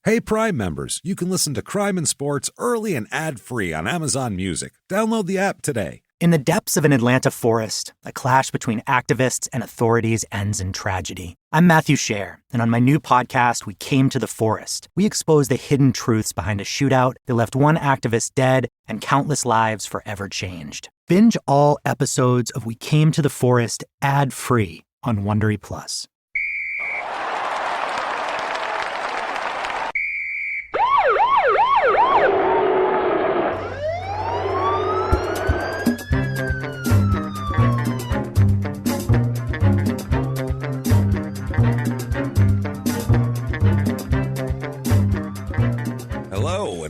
Hey, Prime members, you can listen to Crime and Sports early and ad-free on Amazon Music. Download the app today. In the depths of an Atlanta forest, a clash between activists and authorities ends in tragedy. I'm Matthew Scher, and on my new podcast, We Came to the Forest, we expose the hidden truths behind a shootout that left one activist dead and countless lives forever changed. Binge all episodes of We Came to the Forest ad-free on Wondery Plus.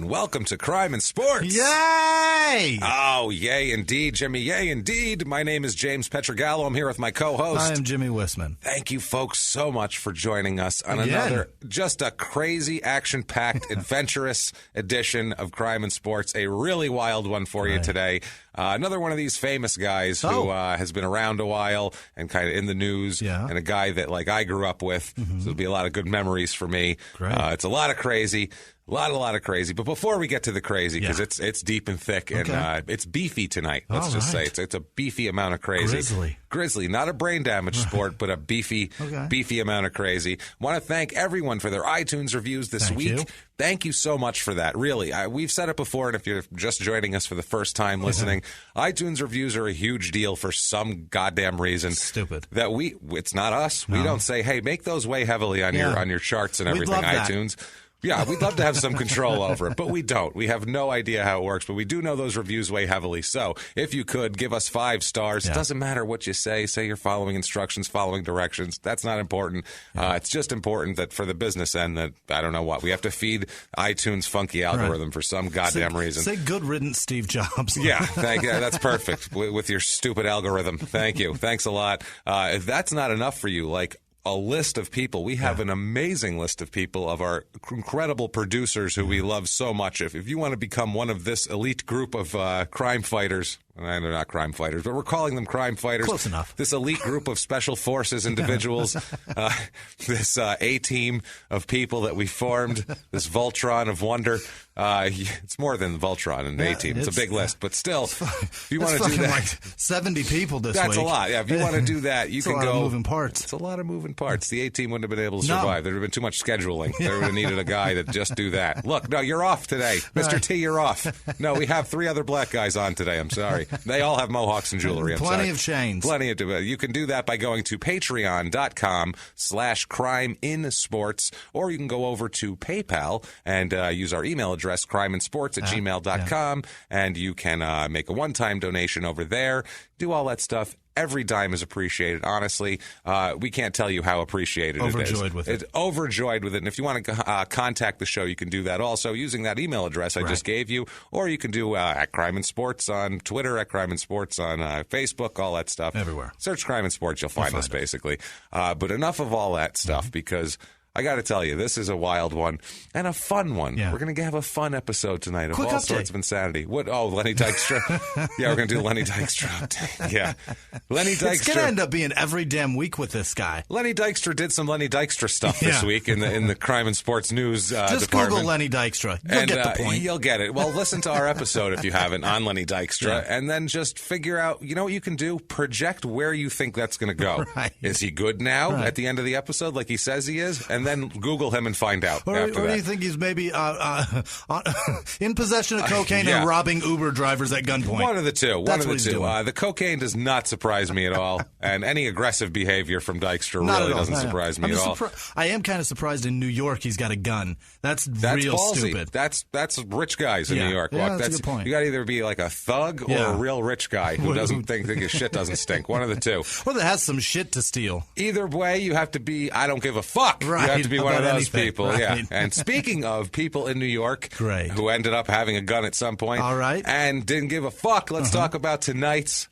Welcome to Crime and Sports. Yay! Oh, yay indeed, Jimmy. Yay indeed. My name is James Petrogallo. I'm here with my co-host. I am Jimmy Wissman. Thank you, folks, so much for joining us on another, just a crazy, action-packed, adventurous edition of Crime and Sports. A really wild one for you today. Another one of these famous guys who has been around a while and kind of in the news, and a guy that, like, I grew up with. So it'll be a lot of good memories for me. It's a lot of crazy. A lot of crazy. But before we get to the crazy, because it's deep and thick, and it's beefy tonight. Let's just say it's a beefy amount of crazy. Grizzly, not a brain damage sport, but a beefy amount of crazy. Want to thank everyone for their iTunes reviews this week. Thank you so much for that. Really, we've said it before, and if you're just joining us for the first time listening, iTunes reviews are a huge deal for some goddamn reason. Stupid. That it's not us. No. We don't say, hey, make those weigh heavily on your charts and everything. iTunes. Yeah, we'd love to have some control over it, but we don't. We have no idea how it works, but we do know those reviews weigh heavily. So if you could, give us 5 stars. It doesn't matter what you say. Say you're following instructions, following directions. That's not important. It's just important that for the business end that, I don't know what, we have to feed iTunes' funky algorithm for some goddamn reason. Say good riddance, Steve Jobs. Yeah, that's perfect with your stupid algorithm. Thank you. Thanks a lot. If that's not enough for you, like, a list of people. We have an amazing list of people, of our incredible producers who we love so much. If you want to become one of this elite group of crime fighters, and they're not crime fighters, but we're calling them crime fighters. Close enough. This elite group of special forces individuals, this A-team of people that we formed, this Voltron of wonder. It's more than Voltron and A-team. It's a big list, but still, if you want to do that, like 70 people this week. That's a lot. Yeah, if you want to do that, you can go. It's a lot of moving parts. It's a lot of moving parts. The A-team wouldn't have been able to survive. There would have been too much scheduling. They would have needed a guy to just do that. Look, no, you're off today, Mr. T. You're off. No, we have 3 other black guys on today. I'm sorry. They all have mohawks and jewelry. Plenty of chains. Plenty of. You can do that by going to patreon.com/crimeinsports, or you can go over to PayPal and use our email address, crimeinsports@gmail.com, and you can make a one-time donation over there. Do all that stuff. Every dime is appreciated, honestly. We can't tell you how appreciated it is. Overjoyed with it. It's overjoyed with it. And if you want to contact the show, you can do that also using that email address I just gave you. Or you can do at Crime and Sports on Twitter, at Crime and Sports on Facebook, all that stuff. Everywhere. Search Crime and Sports, you'll find us, basically. But enough of all that stuff, because I got to tell you, this is a wild one and a fun one. Yeah. We're going to have a fun episode tonight of Quick all update. sorts of insanity. What? Oh, Lenny Dykstra. Yeah, we're going to do Lenny Dykstra update. Yeah. Lenny Dykstra. It's going to end up being every damn week with this guy. Lenny Dykstra did some Lenny Dykstra stuff this week in the Crime and Sports News Just department. Google Lenny Dykstra. You'll get the point. You'll get it. Well, listen to our episode if you haven't on Lenny Dykstra, and then just figure out, you know what you can do? Project where you think that's going to go. Right. Is he good now at the end of the episode like he says he is? And then Google him and find out or after that. Or do you think he's maybe in possession of cocaine and robbing Uber drivers at gunpoint? One of the two. That's what he's doing. The cocaine does not surprise me at all, and any aggressive behavior from Dykstra really doesn't surprise me at all. I am kind of surprised in New York he's got a gun. That's real ballsy. stupid. That's rich guys in New York. Yeah, that's a good point. You got to either be like a thug or a real rich guy who doesn't think his shit doesn't stink. One of the two. Or that has some shit to steal. Either way, you have to be, I don't give a fuck. Right. You have to be one of those people. Right. Yeah. And speaking of people in New York who ended up having a gun at some point all right. and didn't give a fuck, let's talk about tonight's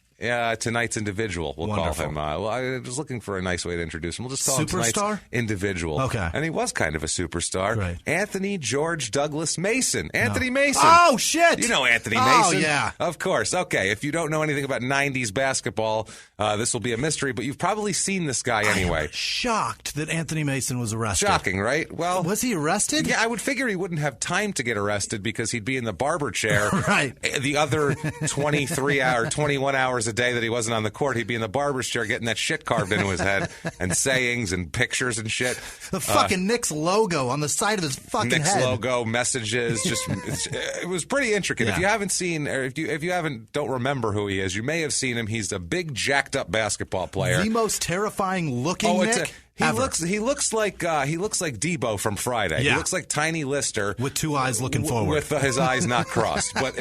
tonight's individual, we'll Wonderful. call him. I was looking for a nice way to introduce him. We'll just call him tonight's Superstar? individual. Okay. And he was kind of a superstar. Right. Anthony George Douglas Mason. Anthony Mason. Oh, shit! You know Anthony Oh, Mason. yeah. Of course. Okay, if you don't know anything about 90s basketball, this will be a mystery, but you've probably seen this guy anyway. I'm shocked that Anthony Mason was arrested. Shocking, right? Well, Was he arrested? yeah, I would figure he wouldn't have time to get arrested because he'd be in the barber chair. Right. The other 21 hours a day that he wasn't on the court, he'd be in the barber's chair getting that shit carved into his head and sayings and pictures and shit. The fucking Knicks logo on the side of his fucking Knicks head. logo, messages, it was pretty intricate. Yeah. If you haven't seen, or if you don't remember who he is, you may have seen him. He's a big, jacked up basketball player. The most terrifying looking Nick he ever. looks like Debo from Friday. Yeah. He looks like Tiny Lister With two eyes looking forward. with his eyes not crossed. But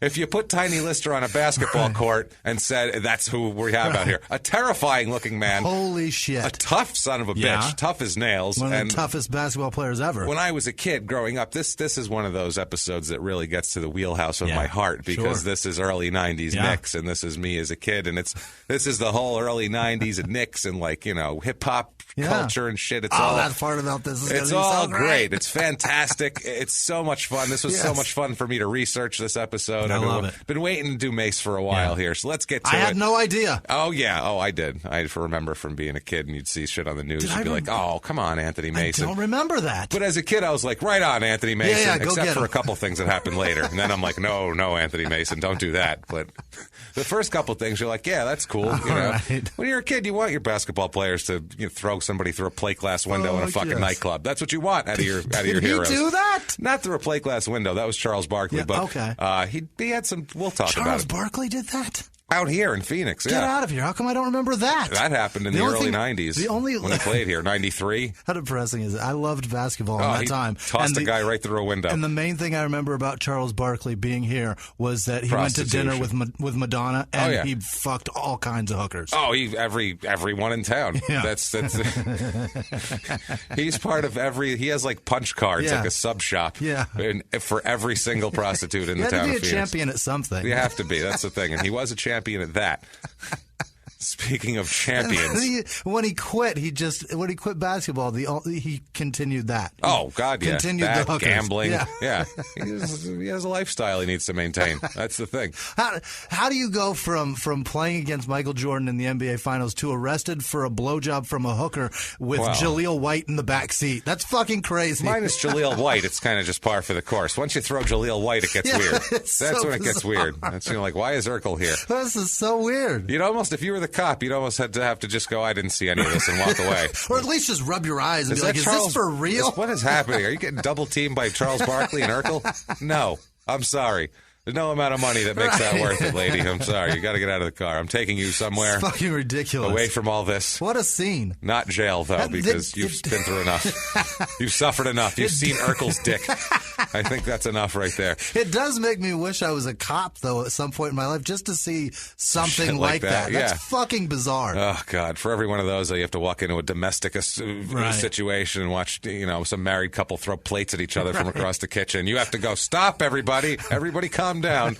if you put Tiny Lister on a basketball court and said that's who we have out here, a terrifying looking man, Holy shit. a tough son of a Yeah. bitch, tough as nails, One of and the toughest basketball players ever. when I was a kid growing up, this is one of those episodes that really gets to the wheelhouse of Yeah, my heart because sure. this is early 90s Yeah. Knicks and this is me as a kid and this is the whole early 90s and Knicks and hip hop Yeah. culture and shit. It's oh, all that part about this is gonna it's be all so great. It's fantastic. It's so much fun. This was so Yes. much fun for me to research this episode. I I've love it. been waiting to do Mace for a while Yeah. here, so let's get to I it. had no idea. Oh, yeah. Oh, I did. I remember from being a kid and you'd see shit on the news. Did You'd I be like, rem- oh, come on, Anthony Mason. I don't remember that. But as a kid, I was like, right on, Anthony Mason, Yeah, go except get for him. a couple things that happened later. And then I'm like, no, Anthony Mason, don't do that. But the first couple things, you're like, yeah, that's cool. You know, right. when you're a kid, you want your basketball players to throw somebody through a plate glass window in a fucking yes. nightclub. That's what you want out of your Did heroes. he do that? Not through a plate glass window. That was Charles Barkley. Yeah, but okay. he had some. We'll talk about Charles it. Barkley did that? Out here in Phoenix, Get yeah. out of here. How come I don't remember that? That happened in the only early thing- 90s The only when he played here, 93. How depressing is it? I loved basketball Oh, at that he time. tossed a guy right through a window. And the main thing I remember about Charles Barkley being here was that he went to dinner with Madonna and yeah. he fucked all kinds of hookers. Oh, everyone in town. Yeah. That's he's part of every. He has like punch cards, Yeah. like a sub shop. Yeah. For every single prostitute in You the had to town be of a Phoenix. champion at something. You have to be. That's the thing, and he was a champion at that. Speaking of champions. When he quit basketball, he continued that. Oh, God, yeah. Continued That, the hookers. gambling. Yeah. He has a lifestyle he needs to maintain. That's the thing. How do you go from playing against Michael Jordan in the NBA Finals to arrested for a blowjob from a hooker with Wow. Jaleel White in the back seat? That's fucking crazy. Minus Jaleel White, it's kind of just par for the course. Once you throw Jaleel White, it gets Yeah, weird. it's That's so when it gets bizarre. weird. That's like, why is Urkel here? This is so weird. You'd almost, if you were the cop, you'd almost have to just go, I didn't see any of this and walk away. Or at least just rub your eyes and be like, is Charles- this for real? What is happening? Are you getting double teamed by Charles Barkley and Urkel? No. I'm sorry. There's no amount of money that makes that worth it, lady. I'm sorry. You got to get out of the car. I'm taking you somewhere It's fucking ridiculous. away from all this. What a scene. Not jail, though, because you've been through enough. You've suffered enough. You've seen Urkel's dick. I think that's enough right there. It does make me wish I was a cop, though, at some point in my life, just to see something Shit like that, That's yeah. fucking bizarre. Oh, God. For every one of those, you have to walk into a domestic situation and watch, some married couple throw plates at each other from across the kitchen. You have to go, stop, everybody. Everybody calm down.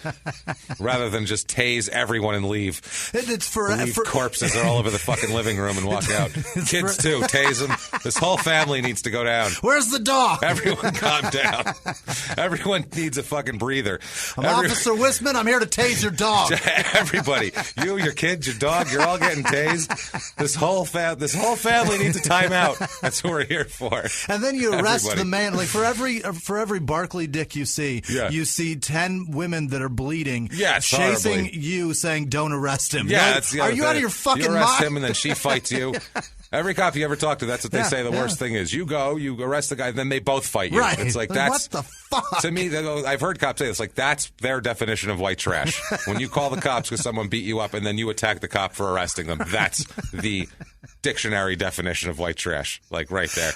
Rather than just tase everyone and leave. It's for Leave corpses all over the fucking living room and walk out. Kids, too. Tase them. This whole family needs to go down. Where's the dog? Everyone calm down. Everyone needs a fucking breather. I'm Officer Wisman. I'm here to tase your dog. Everybody, you, your kids, your dog, you're all getting tased. This whole family needs a timeout. That's what we're here for. And then you arrest Everybody. the man. Like for every Barkley dick you see, Yeah. you see 10 women that are bleeding, Yeah, it's chasing horribly. you, saying, "Don't arrest him." Yeah, Like, that's the are other you thing. out of your fucking You arrest mind? him and then she fights you. Every cop you ever talk to, that's what they Yeah, say. The yeah. worst thing is you go, you arrest the guy, then they both fight you. Right. It's like Like, that's what the fuck? To me, I've heard cops say it's like that's their definition of white trash. When you call the cops because someone beat you up and then you attack the cop for arresting them, that's the dictionary definition of white trash. Like right there,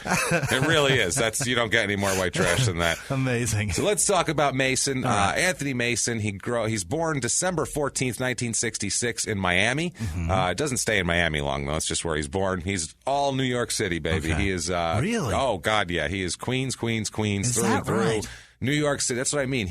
it really is. You don't get any more white trash than that. Amazing. So let's talk about Mason. Anthony Mason. He's born December 14th, 1966 in Miami. Doesn't stay in Miami long, though. That's just where he's born. He's all New York City, baby. Okay. He is... Really? Oh, God, yeah. He is Queens Is through that and through. right? New York City. That's what I mean.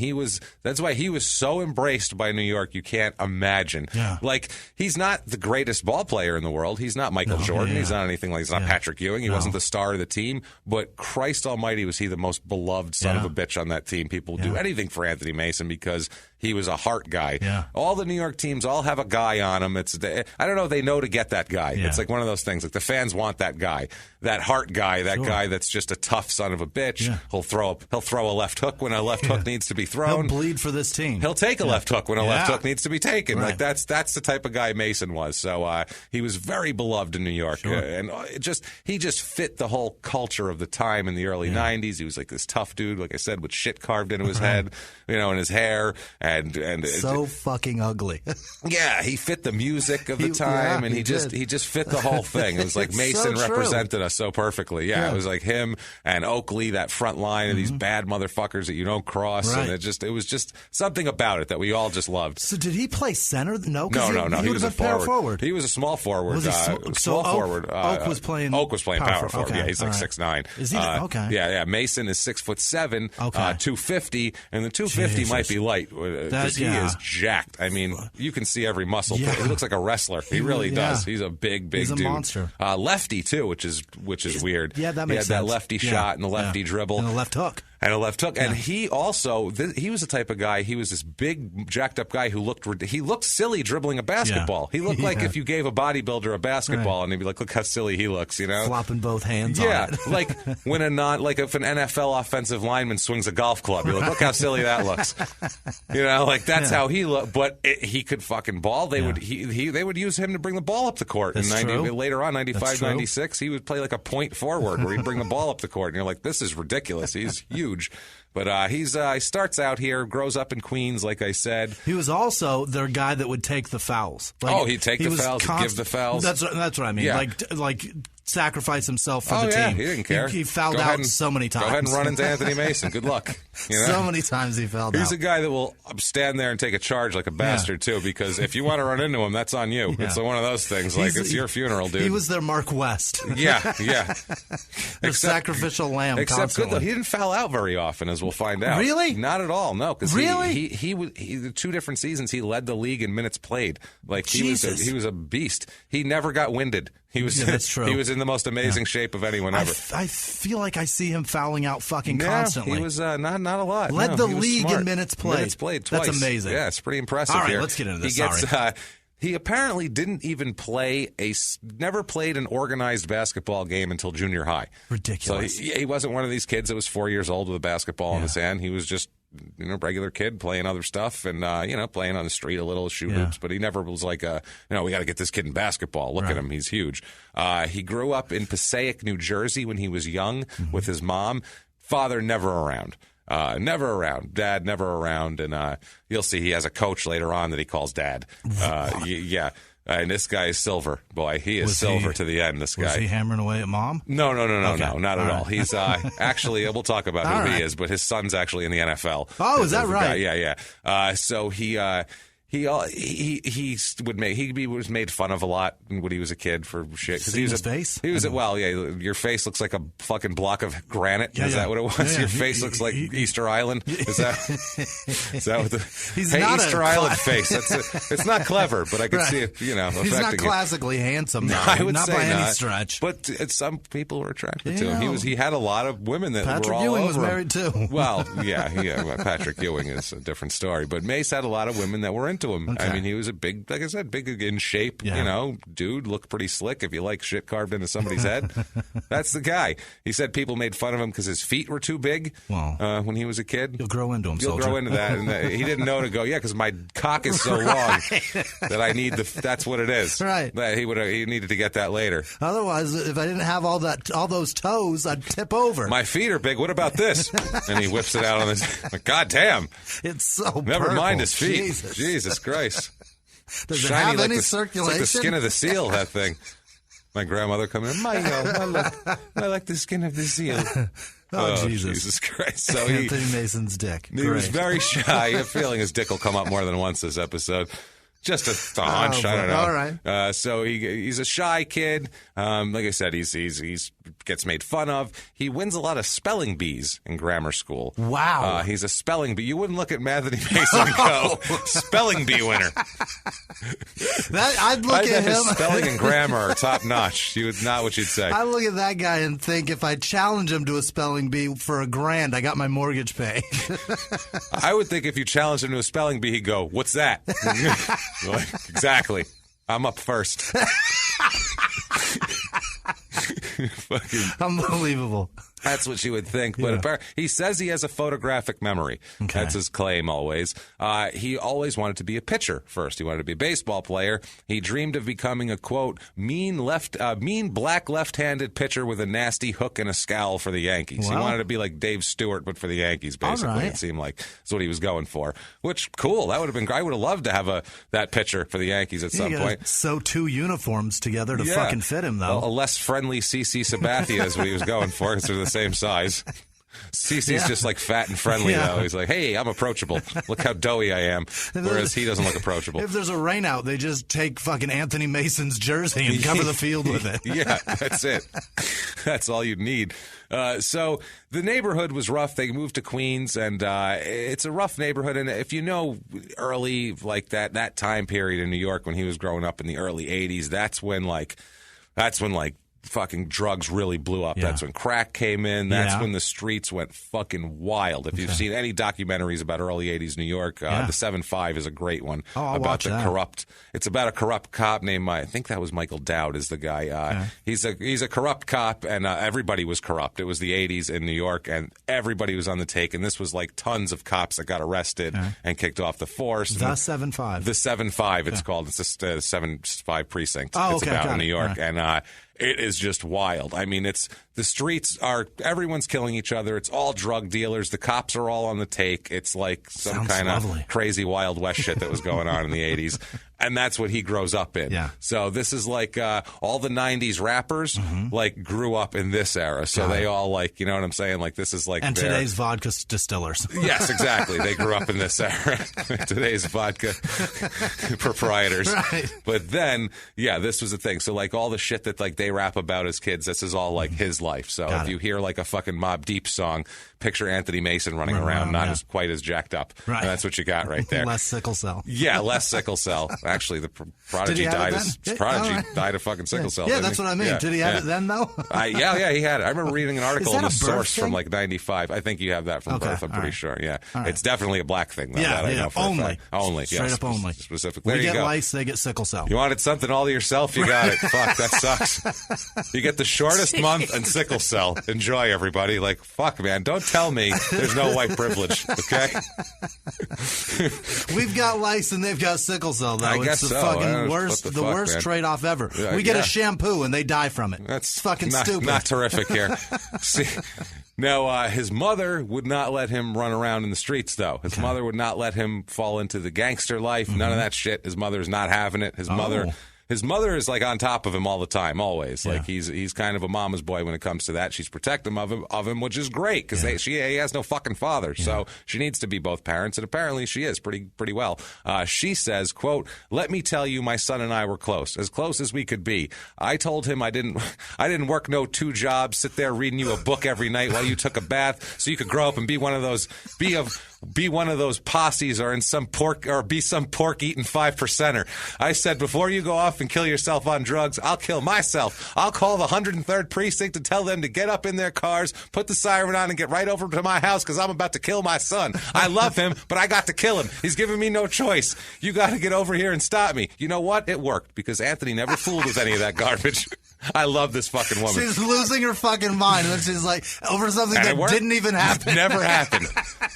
That's why he was so embraced by New York. You can't imagine. Yeah. Like, he's not the greatest ball player in the world. He's not Michael Jordan. He's not anything like. He's not Patrick Ewing. He wasn't the star of the team. But Christ Almighty, was he the most beloved son of a bitch on that team. People would do anything for Anthony Mason because he was a heart guy. Yeah. All the New York teams all have a guy on them. I don't know. They know to get that guy. Yeah. It's like one of those things. Like, the fans want that guy, that heart guy, that guy that's just a tough son of a bitch. Yeah. He'll throw a left hook when a left hook needs to be thrown. He'll bleed for this team. He'll take a left hook when a left hook needs to be taken. Right. Like, that's the type of guy Mason was. So he was very beloved in New York, and he just fit the whole culture of the time in the early '90s. He was like this tough dude, like I said, with shit carved into his head, and his hair, and so fucking ugly. Yeah, he fit the music of the time, and he just fit the whole thing. It was like Mason so represented us so perfectly. Yeah, it was like him and Oakley, that front line of these bad motherfuckers that you don't cross, and it was just something about it that we all just loved. So did he play center? No, no. He was a forward. He was a small forward. Was he small forward. Oak was playing. Oak was playing power forward. Okay. Yeah, he's like 6'9". Is he? Okay. Yeah. Mason is 6'7", 250, and the 250 might be light because he is jacked. I mean, you can see every muscle. He looks like a wrestler. He really does. He's a big He's dude. He's a monster. Lefty too, which is weird. Yeah, that makes sense. He had that lefty shot and the lefty dribble and a left hook. And a left hook. And he also, he was the type of guy, he was this big, jacked up guy who looked silly dribbling a basketball. He looked like if you gave a bodybuilder a basketball and he'd be like, look how silly he looks, Flopping both hands on it. like when if an NFL offensive lineman swings a golf club, you're like, look how silly that looks. That's how he looked. But he could fucking ball. They would use him to bring the ball up the court. That's and later on, 95, 96, he would play like a point forward where he'd bring the ball up the court. And you're like, this is ridiculous. He's huge. But he starts out here, grows up in Queens, like I said. He was also their guy that would take the fouls. He'd take the fouls, he'd give the fouls. That's what I mean. Yeah. Like sacrifice himself for the team. He didn't care. He fouled out so many times. Go ahead and run into Anthony Mason. Good luck. So many times he fouled out. He's a guy that will stand there and take a charge like a bastard, too, because if you want to run into him, that's on you. It's one of those things. Like, it's your funeral, dude. He was their Mark West. Yeah. The sacrificial lamb. Except good, though, he didn't foul out very often, as we'll find out. Really? Not at all, no. Because really? He the 2 different seasons, he led the league in minutes played. Like, he was a beast. He never got winded. He was that's true. He was in the most amazing shape of anyone ever. I feel like I see him fouling out fucking constantly. He was not a lot. Led the league in minutes played. Minutes played twice. That's amazing. Yeah, it's pretty impressive. All right, here. let's get into this. He apparently didn't even never played an organized basketball game until junior high. Ridiculous. So he wasn't one of these kids that was 4 years old with a basketball in his hand. He was just regular kid playing other stuff and playing on the street a little, shoot hoops. But he never was like we got to get this kid in basketball. Look at him, he's huge. He grew up in Passaic, New Jersey when he was young with his mom. Father never around. Never around. Dad never around. And you'll see he has a coach later on that he calls Dad. Yeah. And this guy is silver. Boy, he is silver to the end, this guy. Was he hammering away at Mom? No, not at all. He's actually, we'll talk about who he is, but his son's actually in the NFL. Oh, is that right? Yeah. So he was made fun of a lot when he was a kid for shit. See his face? He was your face looks like a fucking block of granite. Is that what it was? Your face looks like Easter Island. Is that what Easter Island face? It's not clever, but I could see it. He's not classically handsome. No, I would not say by not. any stretch. But some people were attracted to him. He had a lot of women that Patrick were all Ewing over was married too. Well, yeah. Patrick Ewing is a different story, but Mace had a lot of women that were into him. Okay. I mean, he was a big, like I said, big in shape, dude, looked pretty slick. If you like shit carved into somebody's head, that's the guy. He said people made fun of him because his feet were too big when he was a kid. You'll grow into them, You'll grow into that. And he didn't know to go, because my cock is so long that I need that's what it is. Right. He needed to get that later. Otherwise, if I didn't have all those toes, I'd tip over. My feet are big. What about this? And he whips it out on his, God damn. It's so Never purple. mind his feet. Jesus Christ. Does it Shiny have any It's circulation? like the skin of the seal, that thing. My grandmother coming in, I like the skin of the seal. Oh, Jesus Christ. So Anthony Mason's dick. He was very shy. I have a feeling his dick will come up more than once this episode. Just a hunch. I don't know. All right. So he's a shy kid. Like I said, he's gets made fun of. He wins a lot of spelling bees in grammar school. Wow. He's a spelling bee. You wouldn't look at Anthony Mason and go, spelling bee winner. I'd look at him. His spelling and grammar are top notch. Not what you'd say. I look at that guy and think if I challenge him to a spelling bee for $1,000, I got my mortgage paid. I would think if you challenged him to a spelling bee, he'd go, "What's that?" Like, exactly. I'm up first. Fucking unbelievable. That's what you would think. But he says he has a photographic memory. Okay. That's his claim always. He always wanted to be a pitcher first. He wanted to be a baseball player. He dreamed of becoming a, quote, mean black left-handed pitcher with a nasty hook and a scowl for the Yankees. Wow. He wanted to be like Dave Stewart, but for the Yankees, basically. Right. It seemed like that's what he was going for. Which, cool. That would have been great. I would have loved to have that pitcher for the Yankees at some point. Sew 2 uniforms together to fucking fit him, though. A less friendly CC Sabathia is what he was going for, because they're the same size. CC's just like fat and friendly, though. He's like, hey, I'm approachable. Look how doughy I am. Whereas he doesn't look approachable. If there's a rain out, they just take fucking Anthony Mason's jersey and cover the field with it. Yeah, that's it. That's all you'd need. So the neighborhood was rough. They moved to Queens, and it's a rough neighborhood. And if you know early, like that time period in New York when he was growing up in the early 80s, that's when fucking drugs really blew up. That's when crack came in. That's when the streets went fucking wild. If you've seen any documentaries about early 80s New York, the 7-5 is a great one about the corrupt. It's about a corrupt cop named, I think that was Michael Dowd is the guy. He's a corrupt cop, and everybody was corrupt. It was the 80s in New York, and everybody was on the take, and this was like tons of cops that got arrested and kicked off the force. The 7-5. The 7-5, it's called. It's the 7-5 precinct. It's about in New York, and it is just wild. I mean, the streets everyone's killing each other. It's all drug dealers. The cops are all on the take. It's like some kind of crazy Wild West shit that was going on in the 80s. And that's what he grows up in. Yeah. So this is like all the 90s rappers like grew up in this era. So they all like, you know what I'm saying? Like this is like today's vodka distillers. Yes, exactly. They grew up in this era. Today's vodka proprietors. Right. But then, this was the thing. So like all the shit that like they rap about as kids, this is all like his life. So if you hear like a fucking Mobb Deep song, picture Anthony Mason running around, not as quite as jacked up. Right. And that's what you got right there. Less sickle cell. Yeah, less sickle cell. Actually, the Prodigy died of fucking sickle cell. Yeah, that's what I mean. Yeah, did he have it then, though? He had it. I remember reading an article in The Source from like 95. I think you have that from birth, I'm pretty sure. Yeah. Right. It's definitely a black thing, though. Yeah, that I know for only. Only. Straight up only. Specifically. We there you get go. lice, they get sickle cell. You wanted something all to yourself, you got it. Fuck, that sucks. You get the shortest month and sickle cell. Enjoy, everybody. Like, fuck, man. Don't tell me there's no white privilege, okay? We've got lice and they've got sickle cell, though. I guess it's the so. fucking worst trade-off ever. We get a shampoo and they die from it. That's fucking stupid. Not terrific here. See, now, his mother would not let him run around in the streets, though. His mother would not let him fall into the gangster life. None of that shit. His mother's not having it. His mother is like on top of him all the time, always. Like he's kind of a mama's boy when it comes to that. She's protective of him, which is great because he has no fucking father, so she needs to be both parents, and apparently she is pretty well. She says, "quote Let me tell you, my son and I were close as we could be. I told him I didn't work no 2 jobs, sit there reading you a book every night while you took a bath, so you could grow up and be one of those posses or be some pork eating 5%er. I said, before you go off and kill yourself on drugs, I'll kill myself. I'll call the 103rd precinct and tell them to get up in their cars, put the siren on, and get right over to my house because I'm about to kill my son. I love him, but I got to kill him. He's giving me no choice. You got to get over here and stop me." You know what? It worked because Anthony never fooled with any of that garbage. I love this fucking woman. She's losing her fucking mind when she's like, over something that didn't even happen. Never happened.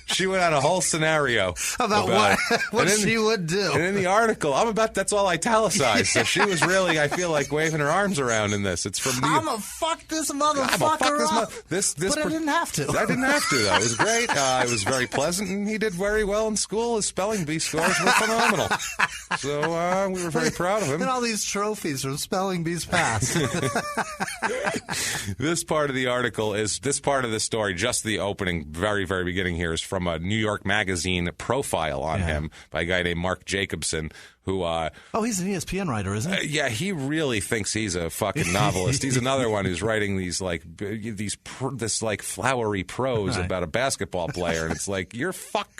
She went on a whole scenario about what she would do. And in the article, that's all italicized. So she was really, I feel like, waving her arms around in this. It's from I'm going to fuck this motherfucker up. But I didn't have to. I didn't have to, though. It was great. It was very pleasant, and he did very well in school. His spelling bee scores were phenomenal. So we were very proud of him. And all these trophies from spelling bees past. This part of the article this part of the story, just the opening, very, very beginning here, is from from a New York Magazine profile on him by a guy named Mark Jacobson, who he's an ESPN writer, isn't he? Yeah, he really thinks he's a fucking novelist. He's another one who's writing these flowery prose about a basketball player, and it's like,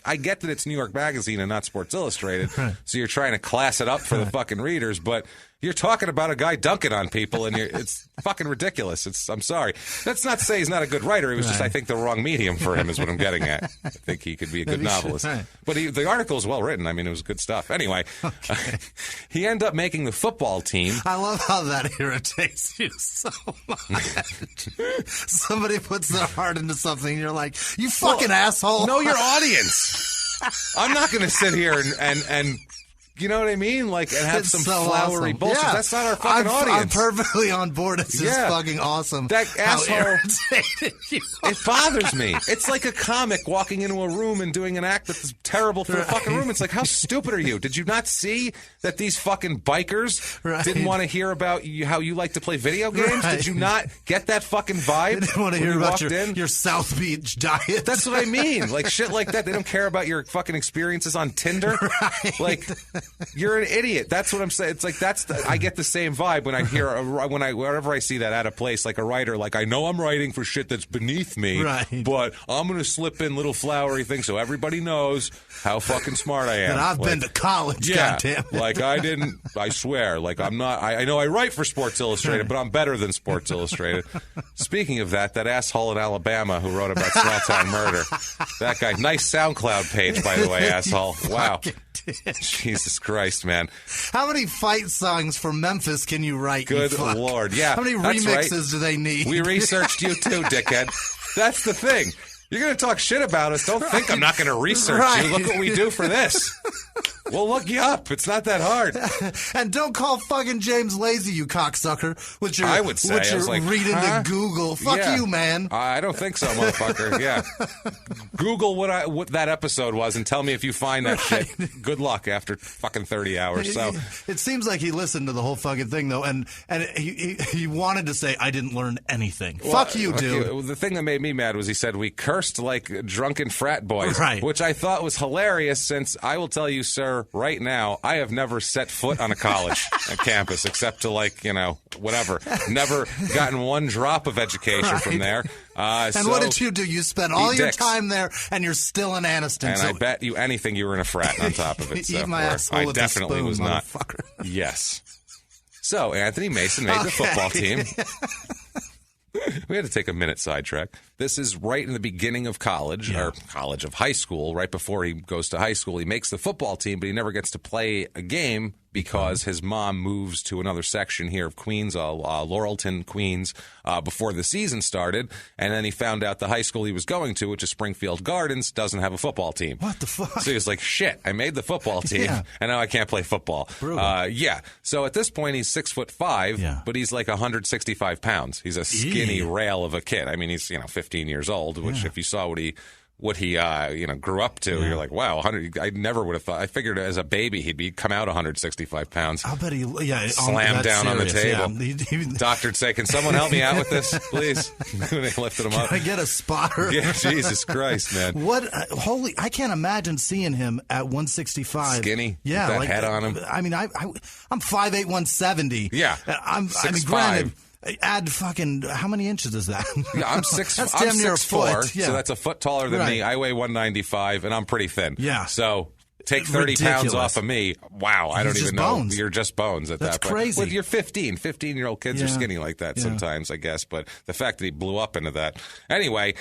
I get that it's New York Magazine and not Sports Illustrated, so you're trying to class it up for the fucking readers, but you're talking about a guy dunking on people, and it's fucking ridiculous. I'm sorry. That's not to say he's not a good writer. It was just, I think, the wrong medium for him is what I'm getting at. I think he could be a good novelist. But the article is well written. I mean, it was good stuff. Anyway, he ended up making the football team. I love how that irritates you so much. Somebody puts their heart into something, and you're like, you fucking asshole. Know your audience. I'm not going to sit here and you know what I mean? Like, and have some flowery bullshit. Yeah. That's not our fucking audience. I'm perfectly on board. This is fucking awesome. That asshole. It bothers me. It's like a comic walking into a room and doing an act that's terrible for the fucking room. It's like, how stupid are you? Did you not see that these fucking bikers didn't want to hear about how you like to play video games? Did you not get that fucking vibe? They didn't want to hear about your South Beach diet. That's what I mean. Like, shit like that. They don't care about your fucking experiences on Tinder. Like, you're an idiot. That's what I'm saying. It's like I get the same vibe when I hear wherever I see that at a place, like a writer. Like, I know I'm writing for shit that's beneath me, but I'm going to slip in little flowery things so everybody knows how fucking smart I am. And I've been to college. Goddamn it. Like, I swear. Like, I'm not. I know I write for Sports Illustrated, but I'm better than Sports Illustrated. Speaking of that asshole in Alabama who wrote about small town murder. That guy. Nice SoundCloud page, by the way, asshole. Wow. Jesus Christ, man. How many fight songs for Memphis can you write? Good Lord. Yeah. How many remixes do they need? We researched you too, dickhead. That's the thing. You're going to talk shit about us. Don't think I'm not going to research you. Look what we do for this. We'll look you up. It's not that hard. And don't call fucking James lazy, you cocksucker. I would say. Which you're reading to Google. Fuck you, man. I don't think so, motherfucker. Yeah. Google what that episode was and tell me if you find that shit. Good luck after fucking 30 hours. So it seems like he listened to the whole fucking thing, though, and he wanted to say, I didn't learn anything. Well, fuck you, dude. The thing that made me mad was he said we cursed like drunken frat boys, which I thought was hilarious, since I will tell you, sir, right now, I have never set foot on a college campus except to, like, whatever. Never gotten one drop of education from there. And what did you do? You spent all your time there, and you're still in Anniston. And I bet you anything you were in a frat on top of it. Eat my asshole I with definitely a spoon, was not. Yes. So Anthony Mason made the football team. We had to take a minute sidetrack. This is right in the beginning of college, or college of high school, right before he goes to high school. He makes the football team, but he never gets to play a game because his mom moves to another section here of Queens, Laurelton, Queens, before the season started. And then he found out the high school he was going to, which is Springfield Gardens, doesn't have a football team. What the fuck? So he was like, shit, I made the football team, and now I can't play football. So at this point, he's 6'5", but he's like 165 pounds. He's a skinny rail of a kid. I mean, he's 15 years old, which if you saw what he grew up to, you're like, wow, 100. I never would have thought. I figured as a baby he'd come out 165 pounds. I'll bet he, slammed down on the table. Yeah. Doctor'd say, can someone help me out with this, please? They lifted him up. Can I get a spotter? Yeah, Jesus Christ, man. What? I can't imagine seeing him at 165. Skinny? Yeah. With that head on him? I mean, I'm 5'8", 170. Yeah. I mean, granted, add fucking, how many inches is that? Yeah, I'm 6'4", so that's a foot taller than me. I weigh 195, and I'm pretty thin. Yeah. So take 30 pounds off of me. Wow, I don't even know. Bones. You're just bones at That's that point. crazy. Well, you're 15. 15-year-old kids are skinny like that sometimes, I guess. But the fact that he blew up into that. Anyway,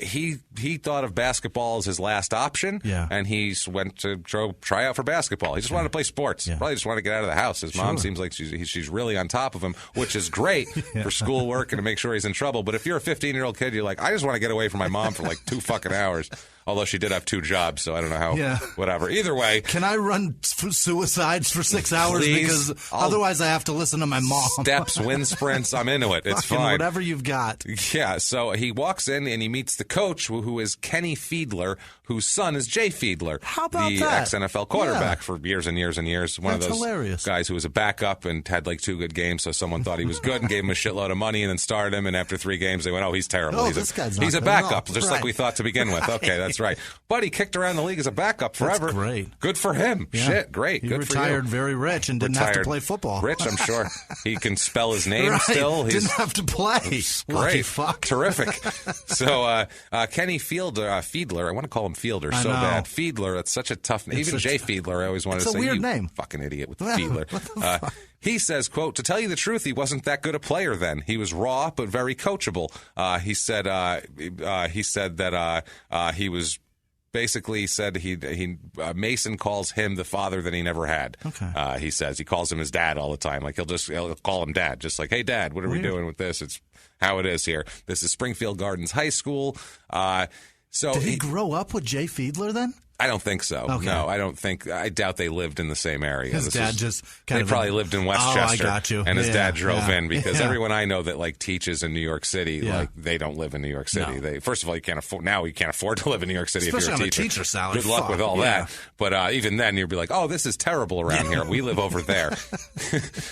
he thought of basketball as his last option, and he went to try out for basketball. He just wanted to play sports. Probably just wanted to get out of the house. His mom seems like she's really on top of him, which is great for schoolwork and to make sure he's in trouble. But if you're a 15-year-old kid, you're like, I just want to get away from my mom for like 2 fucking hours. Although she did have 2 jobs, so I don't know how. Whatever. Either way. Can I run suicides for 6 hours? Please? Because otherwise I have to listen to my mom. Steps, wind sprints, I'm into it. It's fine. Whatever you've got. Yeah, so he walks in and he meets the coach, who is Kenny Fiedler, whose son is Jay Fiedler. How about the ex-NFL quarterback for years and years and years. One of those guys who was a backup and had like 2 good games, so someone thought he was good and gave him a shitload of money and then started him, and after 3 games they went, oh, he's terrible. This guy's not he's a good backup, at all. just like we thought to begin with. Okay, That's right. But he kicked around the league as a backup forever. That's great. Good for him. Yeah. Shit, great. He Good retired for you. very rich and didn't have to play football. Rich, I'm sure. He can spell his name Right. still. Didn't have to play. Lucky Great. fuck. Terrific. So Kenny Fiedler, I want to call him Fielder so bad. Fiedler, that's such a tough name. Even Jay Fiedler, I always wanted to say. It's a weird you name. Fucking idiot with Fiedler. He says, quote, to tell you the truth, he wasn't that good a player then. He was raw, but very coachable. He said that he was basically said Mason calls him the father that he never had. Okay. He says he calls him his dad all the time. Like he'll call him dad, just like, hey, Dad, what are we doing with this? It's how it is here. This is Springfield Gardens High School. So did he grow up with Jay Fiedler then? I don't think so. Okay. No, I doubt they lived in the same area. His dad They probably lived in Westchester. Oh, I got you. And his dad drove in because Yeah. everyone I know that like teaches in New York City, like they don't live in New York City. No. They first of all you can't afford to live in New York City Especially if you're on a teacher. a teacher salary. Good luck with all that. But even then you'd be like, oh, this is terrible around here. We live over there.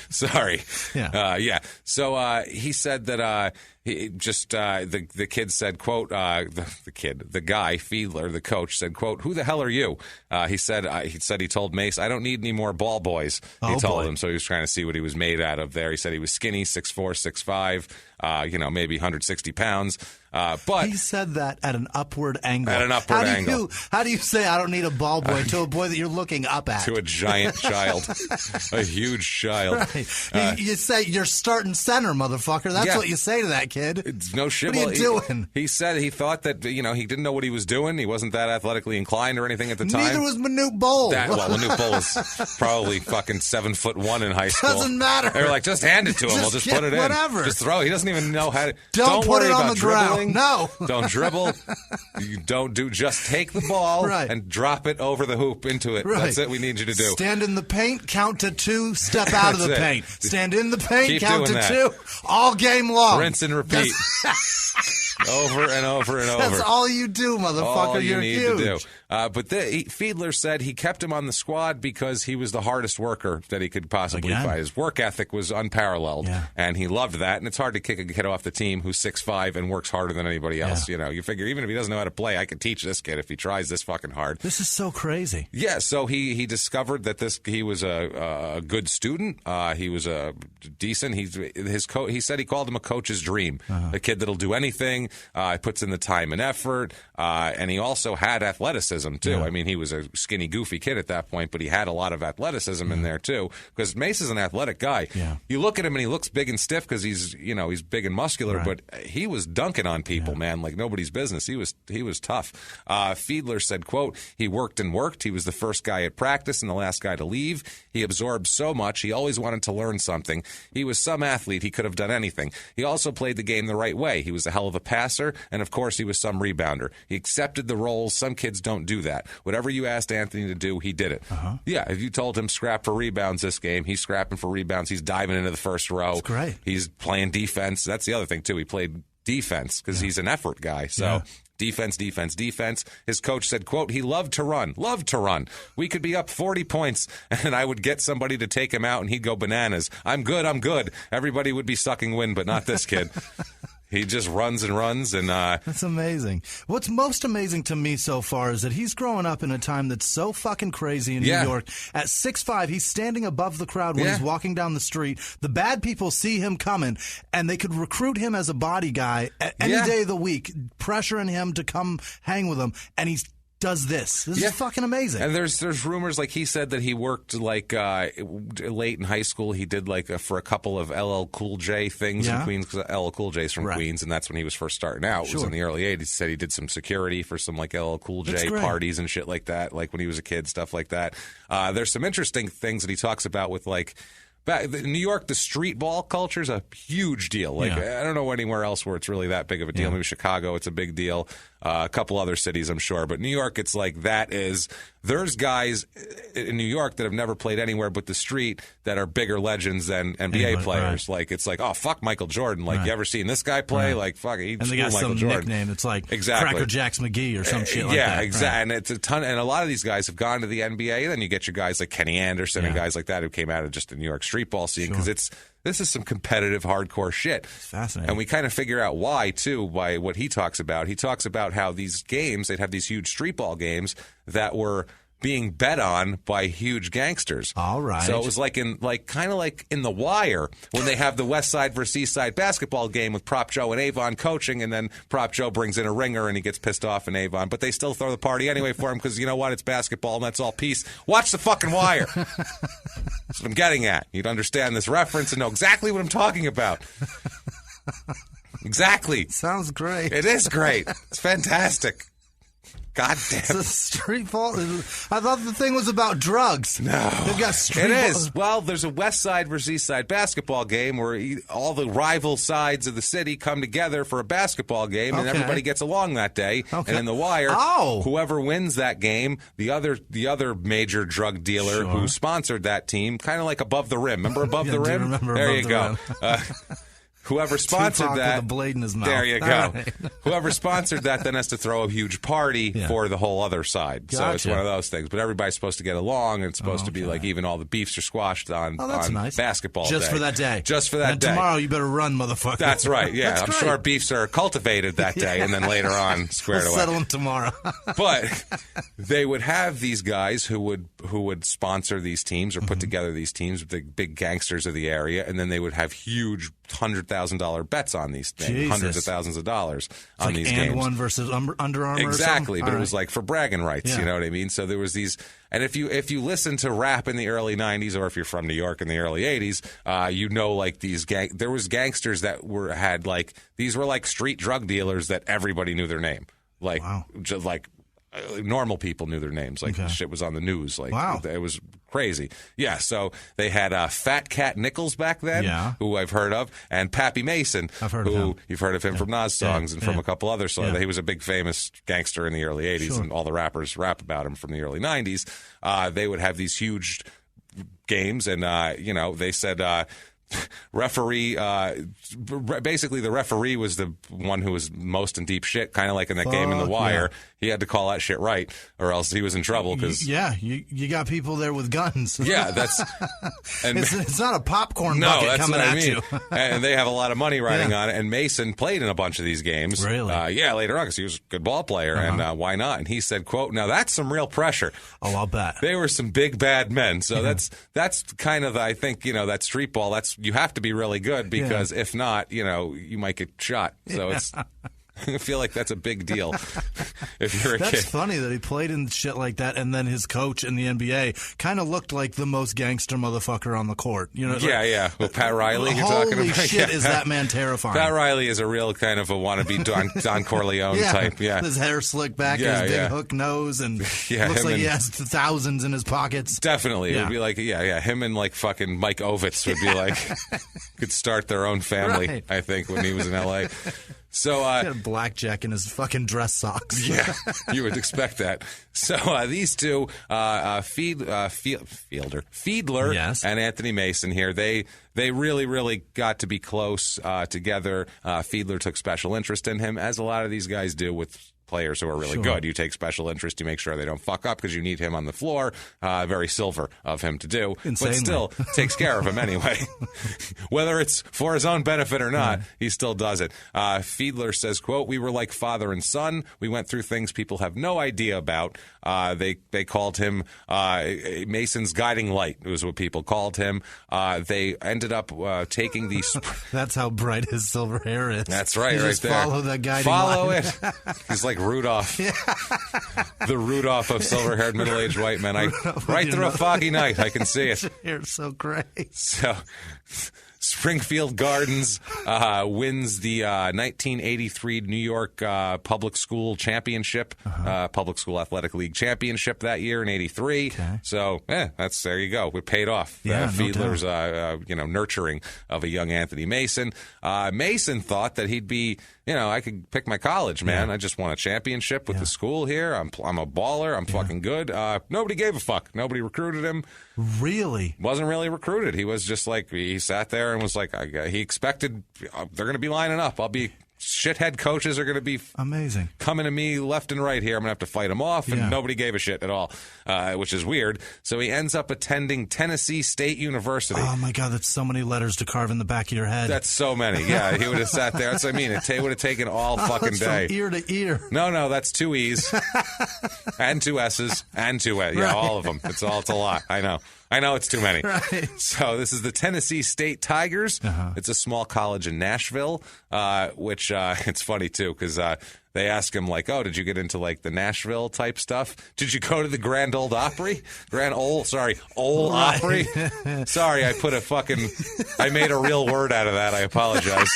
Sorry. Yeah. So he said that he just the kid said, quote, the guy Fiedler, the coach said, quote, who the hell are you? He said he told Mace, I don't need any more ball boys. He told him, so he was trying to see what he was made out of there. He said he was skinny, 6'4", 6'5", maybe 160 pounds. But he said that at an upward angle. At an upward angle. How do you say I don't need a ball boy to a boy that you're looking up at? To a giant child, a huge child. Right. You say you're starting center, motherfucker. That's what you say to that kid. It's no shit. What are you doing? He said he thought that he didn't know what he was doing. He wasn't that athletically inclined or anything at the time. Neither was Manute Bol. Manute Bol was probably fucking 7'1" in high school. Doesn't matter. They were like, just hand it to him. We'll just put it in. Whatever. Just throw. He doesn't even know how to. Don't put worry it on about the dribbling. ground. No. Don't dribble. You don't do. Just take the ball and drop it over the hoop into it. Right. That's it. We need you to do. Stand in the paint, count to 2, step out of the paint. Stand in the paint, Keep count to doing 2, all game long. Rinse and repeat. Over and over and over. That's all you do, motherfucker. All you You're need huge. to do. But Fiedler said he kept him on the squad because he was the hardest worker that he could possibly find. His work ethic was unparalleled, and he loved that. And it's hard to kick a kid off the team who's 6'5" and works harder than anybody else. You figure even if he doesn't know how to play, I could teach this kid if he tries this fucking hard. This is so crazy. Yeah, so he discovered that he was a good student. He was a decent. He said he called him a coach's dream, a kid that'll do anything. Puts in the time and effort, and he also had athleticism too. Yeah. I mean, he was a skinny, goofy kid at that point, but he had a lot of athleticism in there too. Because Mace is an athletic guy. Yeah. You look at him and he looks big and stiff because he's big and muscular, but he was dunking on people, man, like nobody's business. He was tough. Fiedler said, quote, he worked and worked. He was the first guy at practice and the last guy to leave. He absorbed so much. He always wanted to learn something. He was some athlete. He could have done anything. He also played the game the right way. He was a hell of a passer. And, of course, he was some rebounder. He accepted the roles. Some kids don't do that. Whatever you asked Anthony to do, he did it. Yeah, if you told him scrap for rebounds this game, he's scrapping for rebounds. He's diving into the first row. That's great. He's playing defense. That's the other thing, too. He played defense because he's an effort guy. So defense. His coach said, quote, he loved to run. We could be up 40 points, and I would get somebody to take him out, and he'd go bananas. I'm good. Everybody would be sucking wind, but not this kid. He just runs and runs, and that's amazing. What's most amazing to me so far is that he's growing up in a time that's so fucking crazy in New York. At 6'5", he's standing above the crowd when he's walking down the street. The bad people see him coming, and they could recruit him as a body guy any day of the week, pressuring him to come hang with them, and he's does this. This is fucking amazing. And there's rumors, like he said that he worked like late in high school. He did like for a couple of LL Cool J things in Queens, because LL Cool J's from Queens, and that's when he was first starting out. It was in the early 80s. He said he did some security for some like LL Cool J parties and shit like that, like when he was a kid, stuff like that. There's some interesting things that he talks about with like in New York, the street ball culture is a huge deal. Like I don't know anywhere else where it's really that big of a deal. Maybe Chicago, it's a big deal. A couple other cities, I'm sure. But New York, it's like there's guys in New York that have never played anywhere but the street that are bigger legends than NBA players. Like, it's like, oh, fuck Michael Jordan. Like, you ever seen this guy play? Like, fuck, he's and they got Michael some Jordan. Nickname. It's like Cracker Jacks McGee or some shit like that. Yeah, exactly. And it's a ton. And a lot of these guys have gone to the NBA. Then you get your guys like Kenny Anderson and guys like that who came out of just the New York street street ball scene because this is some competitive, hardcore shit. It's fascinating. And we kind of figure out why, too, by what he talks about. He talks about how these games, they'd have these huge street ball games that were being bet on by huge gangsters. All right. So it was kind of like in The Wire when they have the West Side versus East Side basketball game with Prop Joe and Avon coaching, and then Prop Joe brings in a ringer and he gets pissed off in Avon, but they still throw the party anyway for him because you know what? It's basketball and that's all peace. Watch the fucking Wire. That's what I'm getting at. You'd understand this reference and know exactly what I'm talking about. Exactly. Sounds great. It is great. It's fantastic. God damn. It's a street ball. I thought the thing was about drugs. No. They've got street It ball. is. Well, there's a West Side versus East Side basketball game where all the rival sides of the city come together for a basketball game, and everybody gets along that day. Okay. And in The Wire, whoever wins that game, the other major drug dealer who sponsored that team, kind of like Above the Rim. Remember Above the Rim? There you go. Whoever sponsored Tupac that, with a blade in his mouth. there you go. Right. Whoever sponsored that then has to throw a huge party for the whole other side. Gotcha. So it's one of those things. But everybody's supposed to get along, and it's supposed to be like even all the beefs are squashed on nice. basketball Just day. for that day. Just for that and day. Tomorrow you better run, motherfucker. That's right. Yeah, That's I'm great. sure beefs are cultivated that day, and then later on squared We'll away. settle them tomorrow. But they would have these guys who would sponsor these teams or put together these teams with the big gangsters of the area, and then they would have huge $100,000 bets on these things, Jesus. hundreds of thousands of dollars on like these and games. one versus Under Armour. Exactly, or but something? it was like for bragging rights. Yeah. You know what I mean? So there was these, and if you listen to rap in the early '90s, or if you're from New York in the early '80s, you know, like there was gangsters that had like these were like street drug dealers that everybody knew their name, like just like. Normal people knew their names. Like shit was on the news. Like it was crazy. Yeah. So they had Fat Cat Nichols back then, who I've heard of, and Pappy Mason, I've heard of him. You've heard of him from Nas songs and from a couple other songs. He was a big famous gangster in the early '80s, and all the rappers rap about him from the early '90s. They would have these huge games, and they said. Referee, basically the referee was the one who was most in deep shit, kind of like in that game in The Wire. He had to call that shit right, or else he was in trouble. Cause, you got people there with guns. Yeah, that's... And, it's not a popcorn bucket coming at you. And they have a lot on it, and Mason played in a bunch of these games. Really? Later on, because he was a good ball player, and why not? And he said, quote, now that's some real pressure. Oh, I'll bet. They were some big, bad men. So that's kind of, I think, that street ball, you have to be really good because if not, you might get shot. So it's... I feel like that's a big deal if you're a kid. That's funny that he played in shit like that, and then his coach in the NBA kind of looked like the most gangster motherfucker on the court. Yeah. Well, Pat Riley, you're talking about. Holy shit, is that man terrifying. Pat Riley is a real kind of a wannabe Don Corleone type. Yeah. His hair slicked back, his big hook nose, and looks like he has thousands in his pockets. Definitely. It would be like, him and like fucking Mike Ovitz would be like, could start their own family, I think, when he was in L.A. So he had blackjack in his fucking dress socks. Yeah, you would expect that. So these two, Fiedler and Anthony Mason here, they really, really got to be close together. Fiedler took special interest in him, as a lot of these guys do with players who are really good. You take special interest. You make sure they don't fuck up because you need him on the floor. Very silver of him to do. Insanely. But still takes care of him anyway. Whether it's for his own benefit or not, he still does it. Fiedler says, quote, we were like father and son. We went through things people have no idea about. They called him Mason's guiding light, was what people called him. They ended up taking these... That's how bright his silver hair is. That's right, you right just there. Follow that guiding light. Follow it. He's like Rudolph. The Rudolph of silver-haired middle-aged white men. Right through a foggy night, I can see it. You're so great. So... Springfield Gardens wins the 1983 New York Public School Championship, Public School Athletic League Championship that year in '83. Okay. So, there you go. It paid off. Fiedler's nurturing of a young Anthony Mason. Mason thought that he'd be, I could pick my college, man. I just won a championship with the school here. I'm a baller. I'm fucking good. Nobody gave a fuck. Nobody recruited him. Really? Wasn't really recruited. He was just like, he sat there and was like, he expected they're going to be lining up. I'll be shithead coaches are going to be amazing coming to me left and right here. I'm going to have to fight them off, and nobody gave a shit at all, which is weird. So he ends up attending Tennessee State University. Oh, my God, that's so many letters to carve in the back of your head. That's so many. Yeah, he would have sat there. That's what I mean. It would have taken all fucking day. From ear to ear. No, that's 2 E's and 2 S's and 2 A's. Yeah, Right. all of them. It's a lot. I know it's too many. Right. So this is the Tennessee State Tigers. Uh-huh. It's a small college in Nashville, which it's funny, too, because they ask him, like, oh, did you get into, like, the Nashville type stuff? Did you go to the Grand Old Opry? Old Opry? Sorry, I made a real word out of that. I apologize.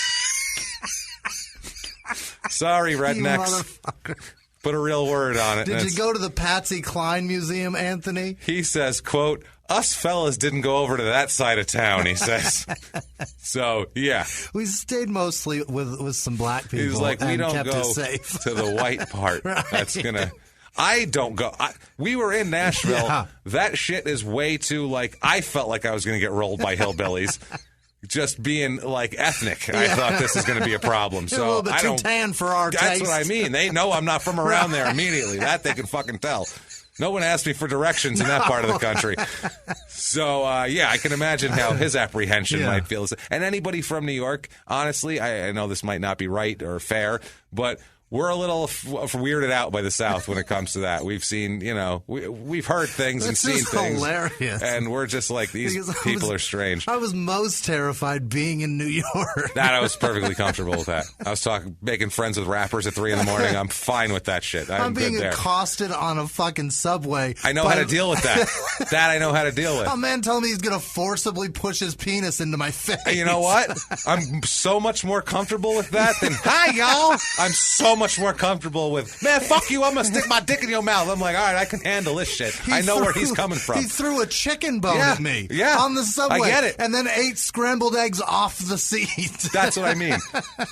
Sorry, rednecks. Put a real word on it. Did you go to the Patsy Cline Museum, Anthony? He says, quote, us fellas didn't go over to that side of town, he says. So, yeah. We stayed mostly with some black people. He's like, we don't kept go it safe. to the white part. Right. That's going to... I don't go. We were in Nashville. Yeah. That shit is way too, like, I felt like I was going to get rolled by hillbillies. Just being, like, ethnic. I thought this is going to be a problem. You're so a little bit too tan for our That's taste. what I mean. They know I'm not from around there immediately. That they can fucking tell. No one asked me for directions in that part of the country. So, I can imagine how his apprehension might feel. And anybody from New York, honestly, I know this might not be right or fair, but we're a little weirded out by the South when it comes to that. We've seen, we've heard things and seen things. Hilarious. And we're just like, these people are strange. I was most terrified being in New York. That I was perfectly comfortable with that. I was making friends with rappers at 3 a.m. I'm fine with that shit. I'm being good there. accosted on a fucking subway. I know how to deal with that. That I know how to deal with. A man telling me he's going to forcibly push his penis into my face. You know what? I'm so much more comfortable with that than, hi, y'all. I'm so much more comfortable with, man, fuck you, I'm going to stick my dick in your mouth. I'm like, all right, I can handle this shit. I know where he's coming from. He threw a chicken bone at me on the subway. I get it. And then ate scrambled eggs off the seat. That's what I mean.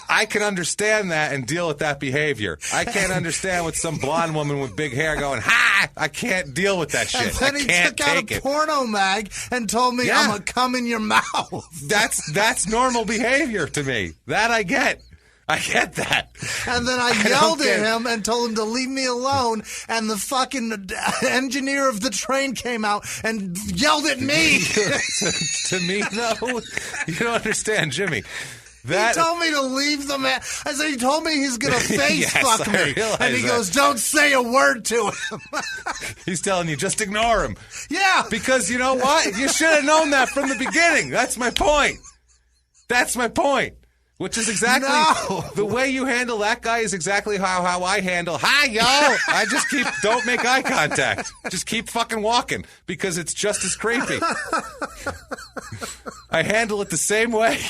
I can understand that and deal with that behavior. I can't understand with some blonde woman with big hair going, hi! I can't deal with that shit. And then he took out a porno mag and told me I'm going to come in your mouth. That's normal behavior to me. That I get. I get that. And then I yelled at him and told him to leave me alone. And the fucking engineer of the train came out and yelled at me. To me, though, you don't understand, Jimmy. He told me to leave the man. I said, he told me he's going to face fuck me. And he goes, don't say a word to him. He's telling you, just ignore him. Yeah. Because you know what? You should have known that from the beginning. That's my point. That's my point. Which is exactly the way you handle that guy is exactly how I handle, hi, y'all. I just don't make eye contact. Just keep fucking walking because it's just as creepy. I handle it the same way.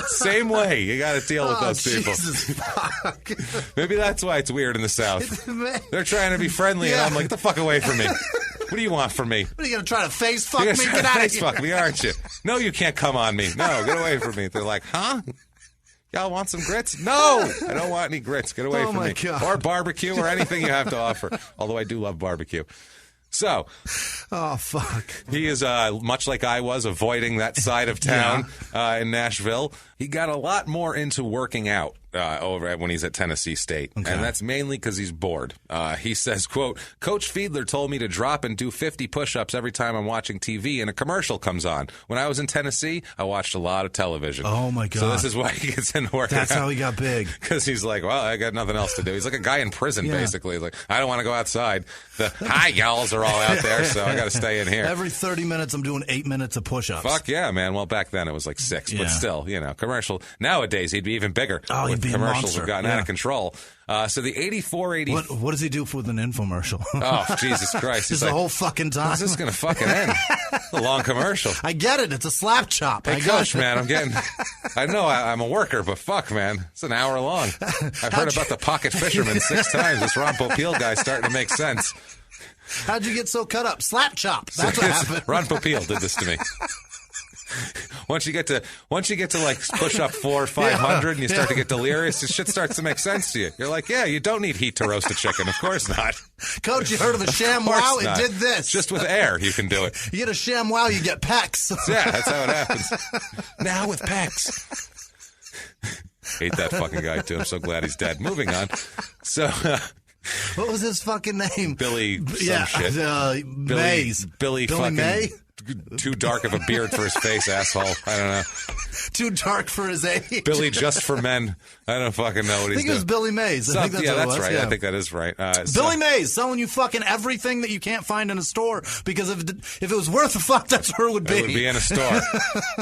Same way. You got to deal with those people. Jesus, fuck. Maybe that's why it's weird in the South. They're trying to be friendly, and I'm like, get the fuck away from me. What do you want from me? What are you going to try to face fuck me? Get out of here. Face fuck me, aren't you? No, you can't come on me. No, get away from me. They're like, huh? Y'all want some grits? No, I don't want any grits. Get away from me. God. Or barbecue or anything you have to offer. Although I do love barbecue. So, oh, fuck. He is, much like I was, avoiding that side of town in Nashville. He got a lot more into working out over when he's at Tennessee State, and that's mainly because he's bored. He says, quote, Coach Fiedler told me to drop and do 50 push-ups every time I'm watching TV and a commercial comes on. When I was in Tennessee, I watched a lot of television. Oh, my God. So this is why he gets into working out. That's how he got big. Because he's like, well, I got nothing else to do. He's like a guy in prison, basically. He's like, I don't want to go outside. The hi y'alls are all out there, so I got to stay in here. Every 30 minutes, I'm doing 8 minutes of push-ups. Fuck yeah, man. Well, back then it was like 6, but still, commercial. Nowadays, he'd be even bigger. Oh, he'd be commercials a monster. have gotten out of control. So the 84-80... What does he do with an infomercial? Oh, Jesus Christ. It's the whole fucking time. How's this going to fucking end? A long commercial. I get it. It's a slap chop. Hey, Coach, man, I know I'm a worker, but fuck, man. It's an hour long. I've heard about the pocket fisherman 6 times. This Ron Popeil guy's starting to make sense. How'd you get so cut up? Slap chop. That's what happened. Ron Popeil did this to me. Once you get to like push up 400 or 500 and you start to get delirious, this shit starts to make sense to you. You're like, yeah, you don't need heat to roast a chicken. Of course not. Coach, you heard of the ShamWow? It did this. Just with air, you can do it. You get a ShamWow, you get pecs. Yeah, that's how it happens. Now with pecs. Hate that fucking guy, too. I'm so glad he's dead. Moving on. So... what was his fucking name? Billy shit. Mays. Billy fucking... May? Too dark of a beard for his face, asshole. I don't know. Too dark for his age. Billy Just for Men. I don't fucking know what he's doing. I think it was Billy Mays. That's right. Yeah. I think that is right. Billy Mays selling you fucking everything that you can't find in a store, because if it was worth a fuck, that's where it would be. It would be in a store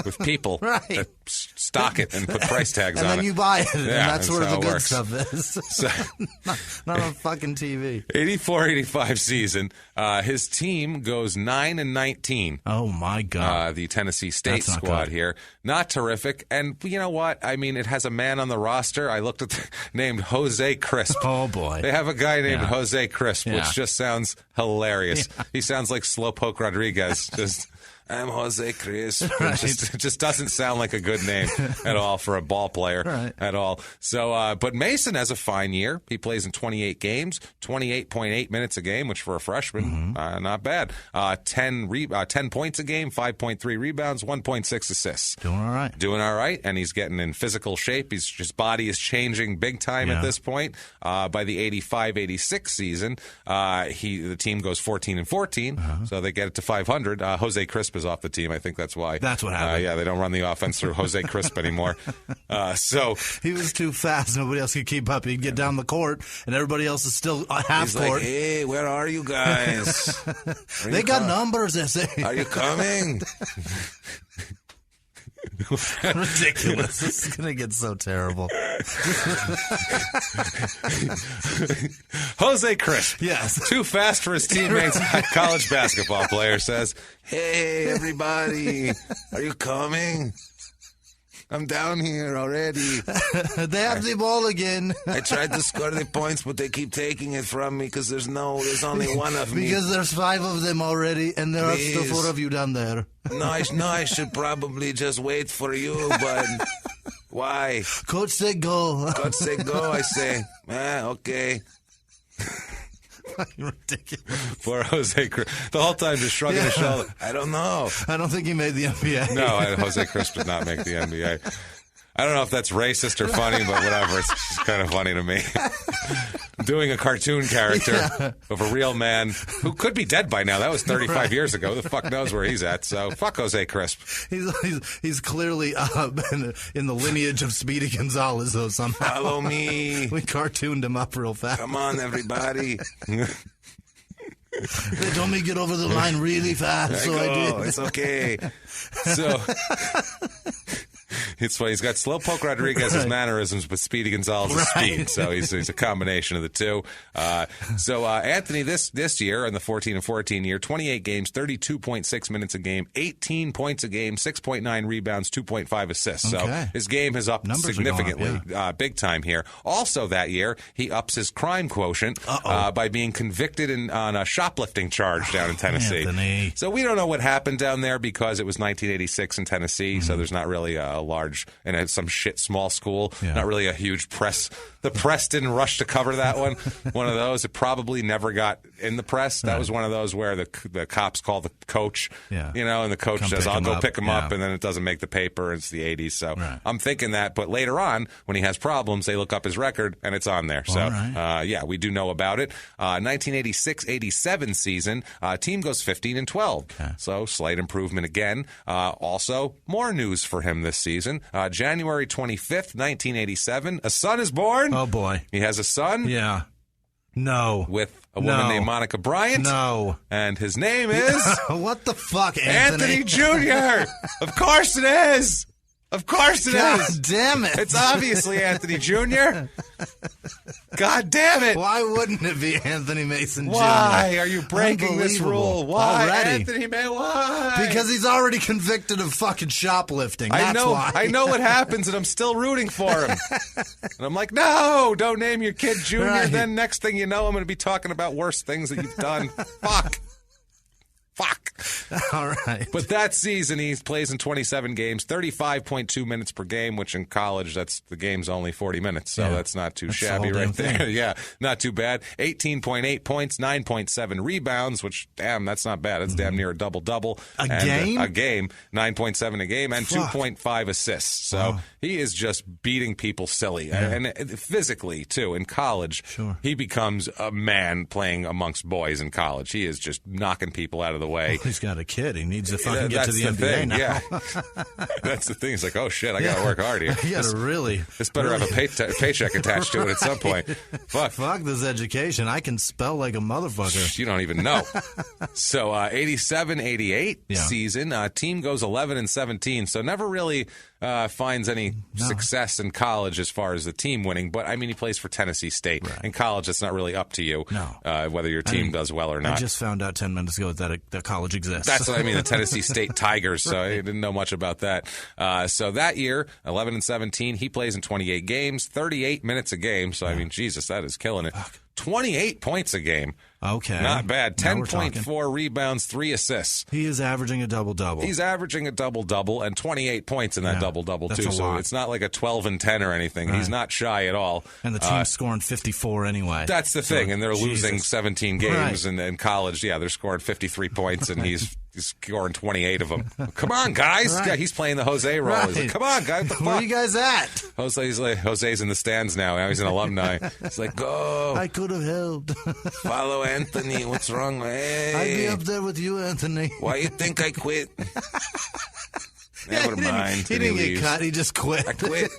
with people that stock it and put price tags on it. And then you buy it, and that's where the good works. stuff is. So, not on fucking TV. 84-85 season. His team goes 9-19. Oh, my God. The Tennessee State squad here. Not terrific. And you know what? I mean, it has a man on the roster. I looked at named Jose Crisp. Oh, boy. They have a guy named Jose Crisp, which just sounds hilarious. Yeah. He sounds like Slowpoke Rodriguez. Just... I'm Jose Crisp. Right. It just doesn't sound like a good name at all for a ball player at all. So, but Mason has a fine year. He plays in 28 games, 28.8 minutes a game, which for a freshman, not bad. 10 points a game, 5.3 rebounds, 1.6 assists. Doing all right, and he's getting in physical shape. His body is changing big time at this point. By the 85-86 season, the team goes 14-14, so they get it to 500. Jose Crisp is off the team. I think that's why. That's what happened. They don't run the offense through Jose Crisp anymore. So he was too fast. Nobody else could keep up. He'd get down the court, and everybody else is still half court. Like, hey, where are you guys? They got numbers, they say. Are you coming? Ridiculous. This is going to get so terrible. Jose Crisp. Yes. Too fast for his teammates. College basketball player says, hey, everybody, are you coming? I'm down here already. They have the ball again. I tried to score the points, but they keep taking it from me because there's only one of me. Because there's 5 of them already, and there are still 4 of you down there. No, I should probably just wait for you, but why? Coach said go. Coach said go, I say. Okay. Ridiculous. Poor Jose Crisp. The whole time just shrugging his shoulder. I don't know. I don't think he made the NBA. No, Jose Crisp did not make the NBA. I don't know if that's racist or funny, but whatever. It's just kind of funny to me. Doing a cartoon character of a real man who could be dead by now. That was 35 years ago. Who the fuck knows where he's at? So fuck Jose Crisp. He's clearly in the lineage of Speedy Gonzalez, though, somehow. Follow me. We cartooned him up real fast. Come on, everybody. They told me to get over the line really fast, I did. It's okay. So... It's funny. He's got Slowpoke Rodriguez's mannerisms, but Speedy Gonzalez's speed. So he's a combination of the two. So Anthony, this year, in the 14-14 year, 28 games, 32.6 minutes a game, 18 points a game, 6.9 rebounds, 2.5 assists. So his game has upped significantly, big time here. Also that year, he ups his crime quotient by being convicted on a shoplifting charge down in Tennessee. Anthony. So we don't know what happened down there because it was 1986 in Tennessee, so there's not really a large, and it's some shit small school, not really a huge press. The press didn't rush to cover that one. One of those. It probably never got in the press. That was one of those where the cops call the coach, and the coach says, I'll go pick him up, and then it doesn't make the paper. It's the 80s. So I'm thinking that. But later on, when he has problems, they look up his record, and it's on there. So, we do know about it. 1986-87 season, team goes 15-12. Okay. So slight improvement again. Also, more news for him this season. January 25th, 1987, a son is born. Oh, boy. He has a son. Yeah. No. With a woman named Monica Bryant. No. And his name is... What the fuck, Anthony? Anthony Jr. Of course it is. Of course it is. God damn it. It's obviously Anthony Jr. God damn it. Why wouldn't it be Anthony Mason Jr.? Why are you breaking this rule? Why, already? Anthony Mason? Why? Because he's already convicted of fucking shoplifting. That's why. I know what happens, and I'm still rooting for him. And I'm like, no, don't name your kid Junior. Right. Then next thing you know, I'm going to be talking about worse things that you've done. Fuck. All right. But that season, he plays in 27 games, 35.2 minutes per game, which in college, the game's only 40 minutes. So that's not too shabby right there. Yeah, not too bad. 18.8 points, 9.7 rebounds, which, damn, that's not bad. It's damn near a double-double. A game? A game. 9.7 a game and 2.5 assists. So he is just beating people silly. And physically, too, in college. Sure. He becomes a man playing amongst boys in college. He is just knocking people out of the way. Well, he's got a kid. He needs to fucking get to the NBA now. Yeah. That's the thing. It's like, oh, shit, I got to work hard here. You got to really... This better have a paycheck attached to it at some point. Fuck this education. I can spell like a motherfucker. You don't even know. So 87-88 season, team goes 11-17, so never really finds any success in college as far as the team winning. But, I mean, he plays for Tennessee State. Right. In college, it's not really up to you whether your team does well or not. I just found out 10 minutes ago that college exists. That's what I mean, the Tennessee State Tigers, so I didn't know much about that. So that year, 11-17, he plays in 28 games, 38 minutes a game. So, I mean, Jesus, that is killing it. 28 points a game. Okay. Not bad. 10.4 rebounds, 3 assists. He is averaging a double-double. He's averaging a double-double and 28 points in that double-double, too. So it's not like a 12-10 or anything. Right. He's not shy at all. And the team's scoring 54 anyway. That's the thing. And they're losing 17 games in college. Yeah, they're scoring 53 points, and he's scoring 28 of them. Come on, guys. Right. Yeah, he's playing the Jose role. He's like, come on, guys. What the fuck? Where are you guys at? Jose's in the stands now. Now he's an alumni. He's like, go. I could have helped. Follow Anthony. What's wrong? Hey. I'd be up there with you, Anthony. Why you think I quit? Never mind. He didn't get cut. He just quit. I quit.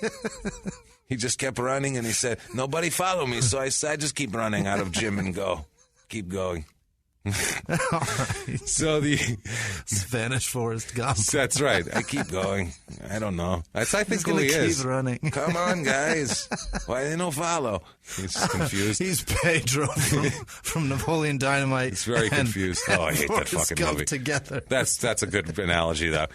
He just kept running, and he said, nobody follow me. So I just keep running out of gym and go. Keep going. All right. So the Spanish Forrest Gump. That's right. I keep going. I don't know. I think who he is. Keep running. Come on, guys. Why they don't follow? He's confused. He's Pedro from Napoleon Dynamite. He's very confused. Oh, I hate Forrest that fucking Gump movie. Together. That's a good analogy, though.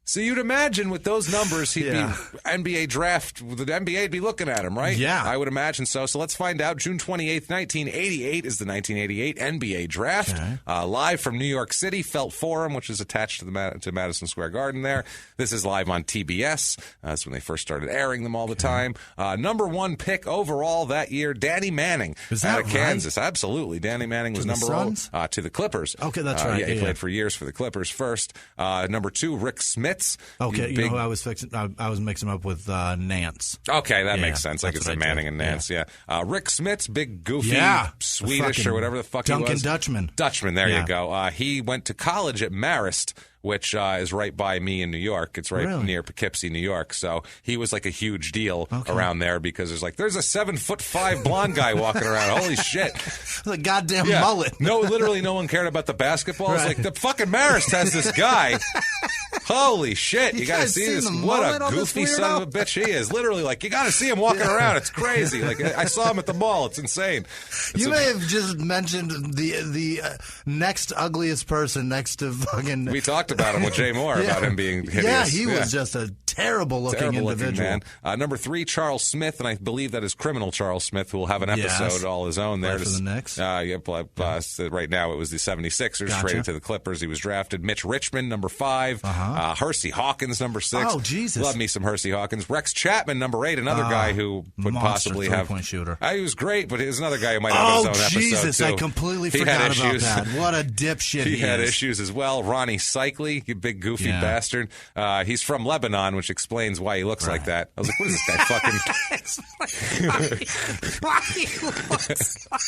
So you'd imagine with those numbers, he'd be NBA draft. The NBA'd be looking at him, right? Yeah. I would imagine so. So let's find out. June 28th, 1988 is the 1988 NBA draft. Okay. Live from New York City, Felt Forum, which is attached to Madison Square Garden there. This is live on TBS. That's when they first started airing them all the time. Number 1 pick overall that year, Danny Manning out of Kansas. Right? Absolutely. Danny Manning was number 1 to the Clippers. Okay, that's right. He played for years for the Clippers first. Number 2, Rick Smits. Okay, you know who I was fixing? I was mixing up with Nance. Okay, that makes sense. I could say Manning and Nance. Yeah. Rick Smits, big goofy Swedish or whatever the fuck he was. Duncan Dutchman. Dutchman. There you go. He went to college at Marist, which is right by me in New York. It's right near Poughkeepsie, New York. So he was like a huge deal around there because there's a 7'5" blonde guy walking around. Holy shit. The goddamn mullet. No, literally no one cared about the basketball. It's like the fucking Marist has this guy. Holy shit. You got to see this. What a goofy son of a bitch he is. Literally, you got to see him walking around. It's crazy. I saw him at the mall. It's insane. You may have just mentioned the next ugliest person next to fucking... We talked about him with Jay Moore about him being hideous. Yeah, he was just a terrible-looking individual. Man. Number 3, Charles Smith, and I believe that is Criminal Charles Smith, who will have an episode all his own there. For the Knicks? Right now it was the 76ers, traded to the Clippers. He was drafted. Mitch Richmond, number 5. Hersey Hawkins, number 6. Oh, Jesus. Love me some Hersey Hawkins. Rex Chapman, number 8, another guy who would possibly have... three-point shooter. He was great, but he was another guy who might have his own episode, Jesus, too. I completely forgot about that. What a dipshit he had issues as well. Ronnie Cycli, you big goofy bastard. He's from Lebanon, which explains why he looks like that. I was like, what is this guy fucking... why he looks like...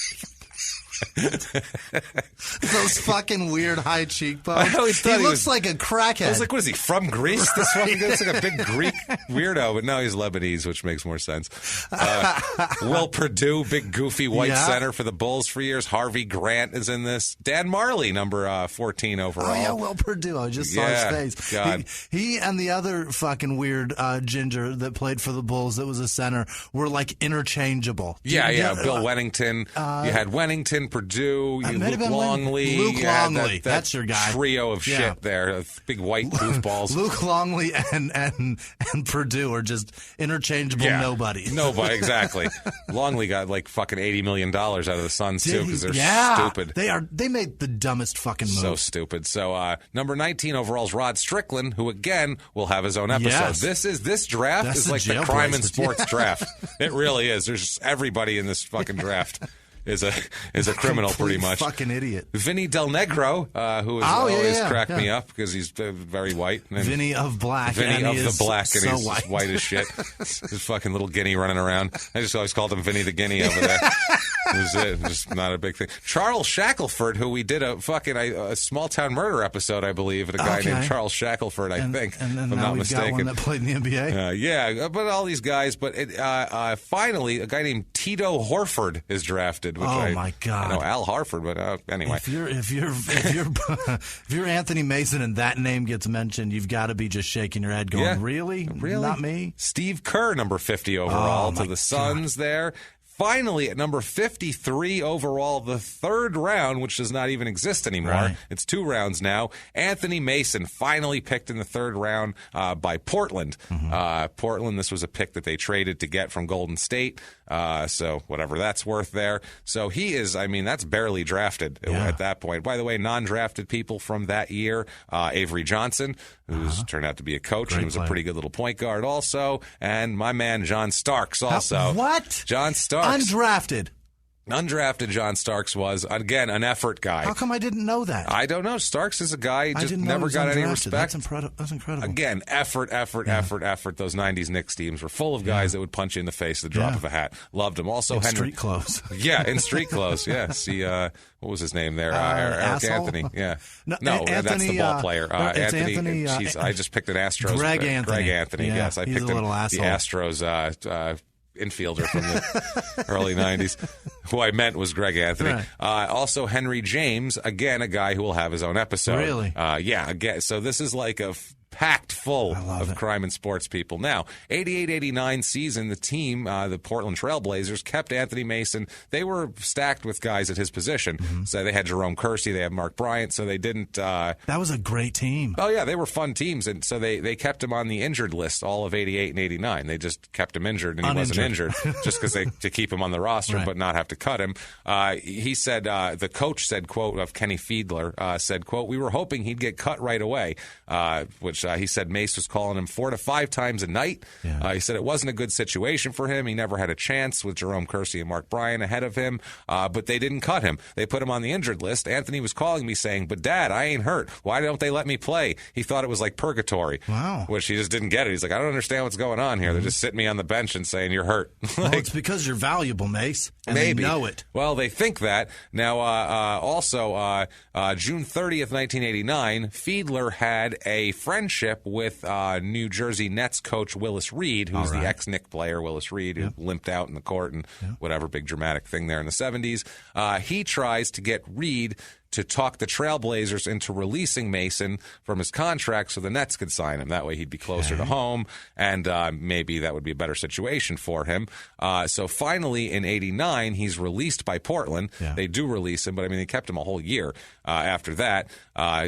Those fucking weird high cheekbones. He looks like a crackhead. I was like, what is he, from Greece? This fucking guy looks like a big Greek weirdo, but no, he's Lebanese, which makes more sense. Will Perdue, big goofy white center for the Bulls for years. Harvey Grant is in this. Dan Marley, number 14 overall. Oh, yeah, Will Perdue. I just saw his face. God. He and the other fucking weird ginger that played for the Bulls that was a center were interchangeable. Yeah. Bill Wennington. You had Wennington, Purdue, Luke Longley. Longley. That's your guy. Trio of shit there. Big white goofballs. Luke Longley and Purdue are just interchangeable nobodies. Nobody, exactly. Longley got like fucking $80 million out of the Suns, too, because they're stupid. They made the dumbest fucking move. So stupid. So number 19 overall is Rod Strickland, who, again, will have his own episode. Yes. This draft That's is the like the jail crime place. and sports draft. It really is. There's everybody in this fucking draft. Is a criminal, pretty much. Fucking idiot. Vinny Del Negro, who has always cracked me up because he's very white. And Vinny of Black. Vinny of the Black, and he's white. white as shit. His fucking little guinea running around. I just always called him Vinny the Guinea over there. That was it. Just not a big thing. Charles Shackelford, who we did a small town murder episode, I believe, and a guy named Charles Shackelford, I think, and if I'm now not we've mistaken. got one that played in the NBA. But all these guys. But finally, a guy named Tito Horford is drafted. Which my God. I know Al Harford, but anyway. If you're Anthony Mason and that name gets mentioned, you've got to be just shaking your head, going, "Really? Not me." Steve Kerr, number 50 overall to the Suns there. Finally, at number 53 overall, the third round, which does not even exist anymore. Right. It's 2 rounds now. Anthony Mason, finally picked in the third round by Portland. Portland, this was a pick that they traded to get from Golden State. So whatever that's worth there. So he is, that's barely drafted at that point. By the way, non-drafted people from that year, Avery Johnson, who's turned out to be a coach and was a pretty good little point guard also. And my man, John Starks also. What? John Starks. Undrafted John Starks was, again, an effort guy. How come I didn't know that? I don't know. Starks is a guy who just never got any respect. That's incredible. Again, effort. Those 90s Knicks teams were full of guys that would punch you in the face at the drop of a hat. Loved him. Also, in Henry. street clothes. Yeah, in street clothes. Yeah. See, what was his name there? Eric Anthony. Yeah. No, Anthony, that's the ball player. It's Anthony. I just picked an Astros. Greg Anthony. Yeah, yes, I picked the Astros. Infielder from the early 90s. Who I meant was Greg Anthony. Right. Also, Henry James, again, a guy who will have his own episode. Really? Yeah, again. So this is like a packed full of crime and sports people. Now, 88-89 season, the team, the Portland Trailblazers, kept Anthony Mason. They were stacked with guys at his position. So they had Jerome Kersey, they had Mark Bryant, so they didn't... that was a great team. Oh, yeah, they were fun teams, and so they kept him on the injured list all of 88 and 89. They just kept him injured, and he wasn't injured, just because to keep him on the roster, but not have to cut him. He said, the coach said, quote, of Kenny Fiedler, said, quote, "We were hoping he'd get cut right away," which he said Mace was calling him 4 to 5 times a night. He said it wasn't a good situation for him. He never had a chance with Jerome Kersey and Mark Bryant ahead of him, but they didn't cut him. They put him on the injured list. Anthony was calling me saying, "But Dad, I ain't hurt. Why don't they let me play?" He thought it was like purgatory, which he just didn't get it. He's like, "I don't understand what's going on here. They're just sitting me on the bench and saying you're hurt." Well, it's because you're valuable, Mace, and maybe. they know it. Well, they think that. Now, also, June 30th, 1989, Fiedler had a friendship with New Jersey Nets coach Willis Reed, who's the ex-Knick player, Willis Reed, who limped out in the court and whatever, big dramatic thing there in the 70s. He tries to get Reed to talk the Trailblazers into releasing Mason from his contract so the Nets could sign him. That way he'd be closer to home, and maybe that would be a better situation for him. So finally, in 89, he's released by Portland. They do release him, but they kept him a whole year after that.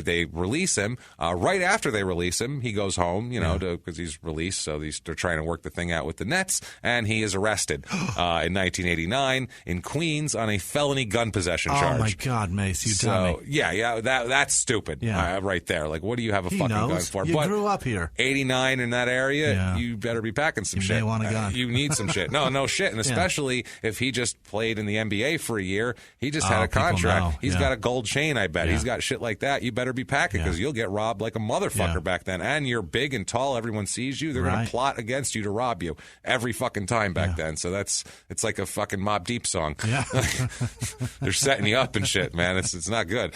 They release him. Right after they release him, he goes home, because he's released, so they're trying to work the thing out with the Nets, and he is arrested in 1989 in Queens on a felony gun possession charge. Oh, my God, Mace, you tell me. That's stupid right there. Like, what do you have a fucking gun for? You grew up here. 89 in that area, you better be packing some shit. You may want a gun. You need some shit. No shit. And especially if he just played in the NBA for a year, he just had a contract. He's got a gold chain, I bet. He's got shit like that. You better be packing because you'll get robbed like a motherfucker back then. And you're big and tall. Everyone sees you. They're going to plot against you to rob you every fucking time back then. So it's like a fucking Mobb Deep song. Yeah. They're setting you up and shit, man. It's not good.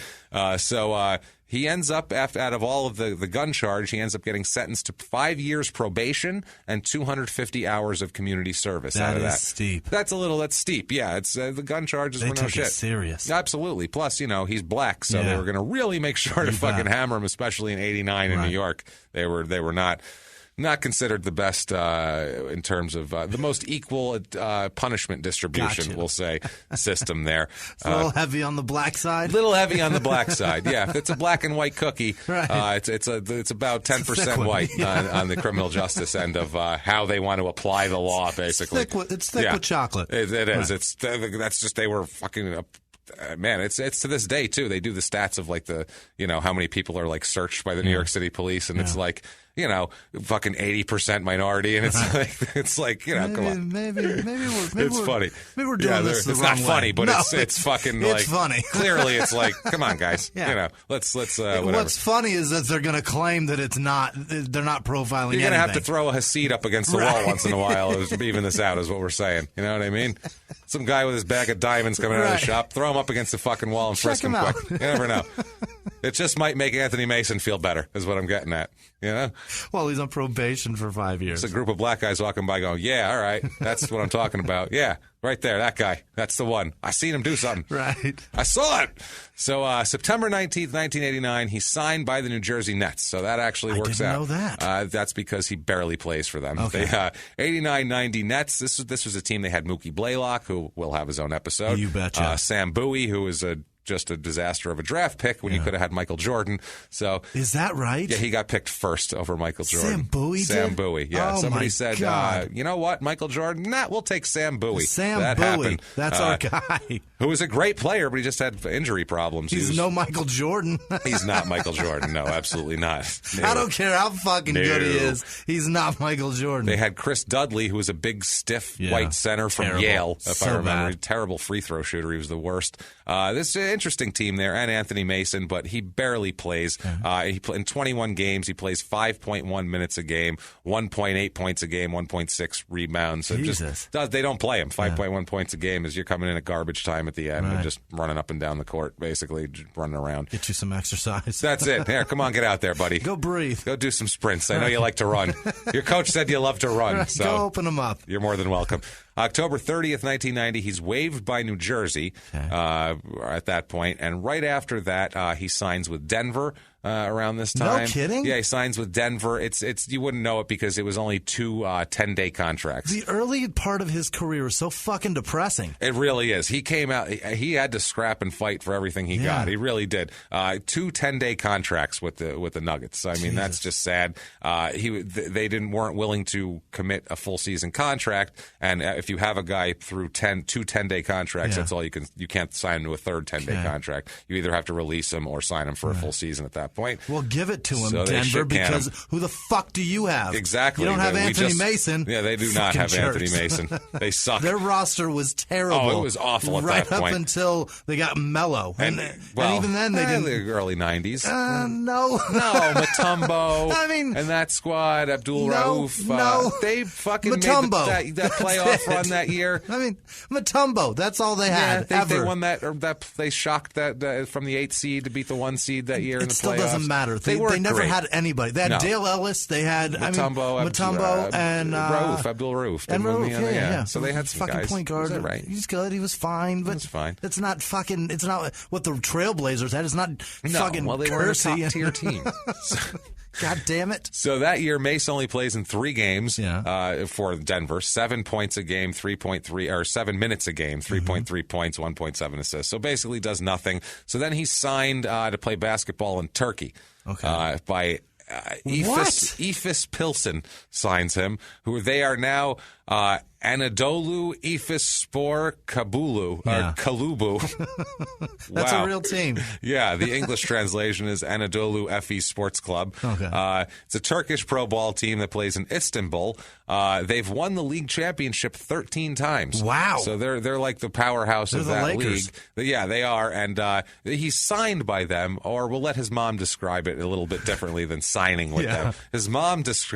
So he ends up, out of all of the gun charge, he ends up getting sentenced to 5 years probation and 250 hours of community service out of that. That is steep. That's steep. Yeah, it's the gun charges were no shit. They took it serious. Absolutely. Plus, he's black, so they were going to really make sure to fucking hammer him, especially in 89 in New York. They were not Not considered the best in terms of the most equal punishment distribution, we'll say, system there. It's a little heavy on the black side. Little heavy on the black side, yeah. If it's a black and white cookie, right. it's about 10% white on the criminal justice end of how they want to apply the law, basically. It's thick with chocolate. It is. Right. That's just, they were fucking... man, it's to this day too. They do the stats of like how many people are like searched by the New York City police, and it's like fucking 80% minority, and it's like come on, maybe it's funny. Maybe we're doing this the it's wrong not funny, way. but No, it's fucking it's like funny. Clearly, it's like, come on, guys, let's whatever. What's funny is that they're going to claim that it's not. They're not profiling. You're going to have to throw a Hasid up against the wall once in a while to even this out, is what we're saying. You know what I mean? Some guy with his bag of diamonds coming out of the shop, throw him up against the fucking wall and frisk him quick. You never know. It just might make Anthony Mason feel better, is what I'm getting at. Well, he's on probation for 5 years. It's a group of black guys walking by going, yeah, all right, that's what I'm talking about. Yeah, right there, that guy. That's the one. I seen him do something. Right. I saw it. So September 19th, 1989, he's signed by the New Jersey Nets. So that actually works out. I didn't know that. That's because he barely plays for them. Okay. 89-90 Nets. This was a team they had Mookie Blaylock, who will have his own episode. You betcha. Sam Bowie, who was just a disaster of a draft pick when you could have had Michael Jordan. So is that right? Yeah, he got picked first over Michael Jordan. Sam Bowie Sam did? Bowie, yeah. Oh, Somebody my said, God. you know what, Michael Jordan? Nah, we'll take Sam Bowie. That Bowie. Happened. That's our guy. Who was a great player, but he just had injury problems. He's no Michael Jordan. He's not Michael Jordan. No, absolutely not. No. I don't care how fucking good he is. He's not Michael Jordan. They had Chris Dudley, who was a big, stiff white center from Yale, if I remember. Bad. Terrible free throw shooter. He was the worst. This is an interesting team there, and Anthony Mason, but he barely plays. In 21 games, he plays 5.1 minutes a game, 1.8 points a game, 1.6 rebounds. So they don't play him. 5.1 points a game is you're coming in at garbage time at the end and just running up and down the court, basically, just running around. Get you some exercise. That's it. Here, come on, get out there, buddy. Go breathe. Go do some sprints. I know you like to run. Your coach said you love to run. So go open them up. You're more than welcome. October 30th, 1990, he's waived by New Jersey at that point, and right after that, he signs with Denver around this time. No kidding? Yeah, he signs with Denver. It's you wouldn't know it because it was only two 10-day contracts. The early part of his career is so fucking depressing. It really is. He came out. He had to scrap and fight for everything he got. He really did. 2 10-day contracts with the Nuggets. I mean, that's just sad. They weren't willing to commit a full season contract, and if you have a guy through 2 10-day contracts, that's all you can. You can't sign him to a third 10-day contract. You either have to release him or sign him for a full season at that point. Well, give it to him, Denver, because who the fuck do you have? Exactly. You don't have Anthony Mason. Yeah, they do not have Anthony Mason. They suck. Their roster was terrible. Oh, it was awful at that point. Right up until they got Mello. And even then they didn't. The early 90s. No, Mutombo. I mean, and that squad, Abdul Rauf. No, they fucking Mutombo. made that playoff run that year. I mean, Mutombo. That's all they had. They won that. They shocked that from the 8th seed to beat the 1 seed that year in the playoffs. It still doesn't matter. They never had anybody. They had Dale Ellis. They had Mutombo and Abdul Rauf. And Rauf, yeah. So they had some fucking guys. point guard. Was that right? He's good. He was fine. But it's not fucking. It's not what the Trailblazers had. It's not fucking. Well, they were a top-tier team. God damn it. So that year, Mace only plays in 3 games for Denver. 7 points a game, 3.3, or 7 minutes a game, 3.3 points, 1.7 assists. So basically does nothing. So then he's signed to play basketball in Turkey by Efes Pilsen signs him, who they are now Anadolu Efesspor Kabulu, or Kalubu. That's a real team. Yeah, the English translation is Anadolu Efes Sports Club. Okay. It's a Turkish pro ball team that plays in Istanbul. They've won the league championship 13 times. Wow. So they're like the powerhouse of that league. Yeah, they are. And he's signed by them, or we'll let his mom describe it a little bit differently than signing with them. His mom, this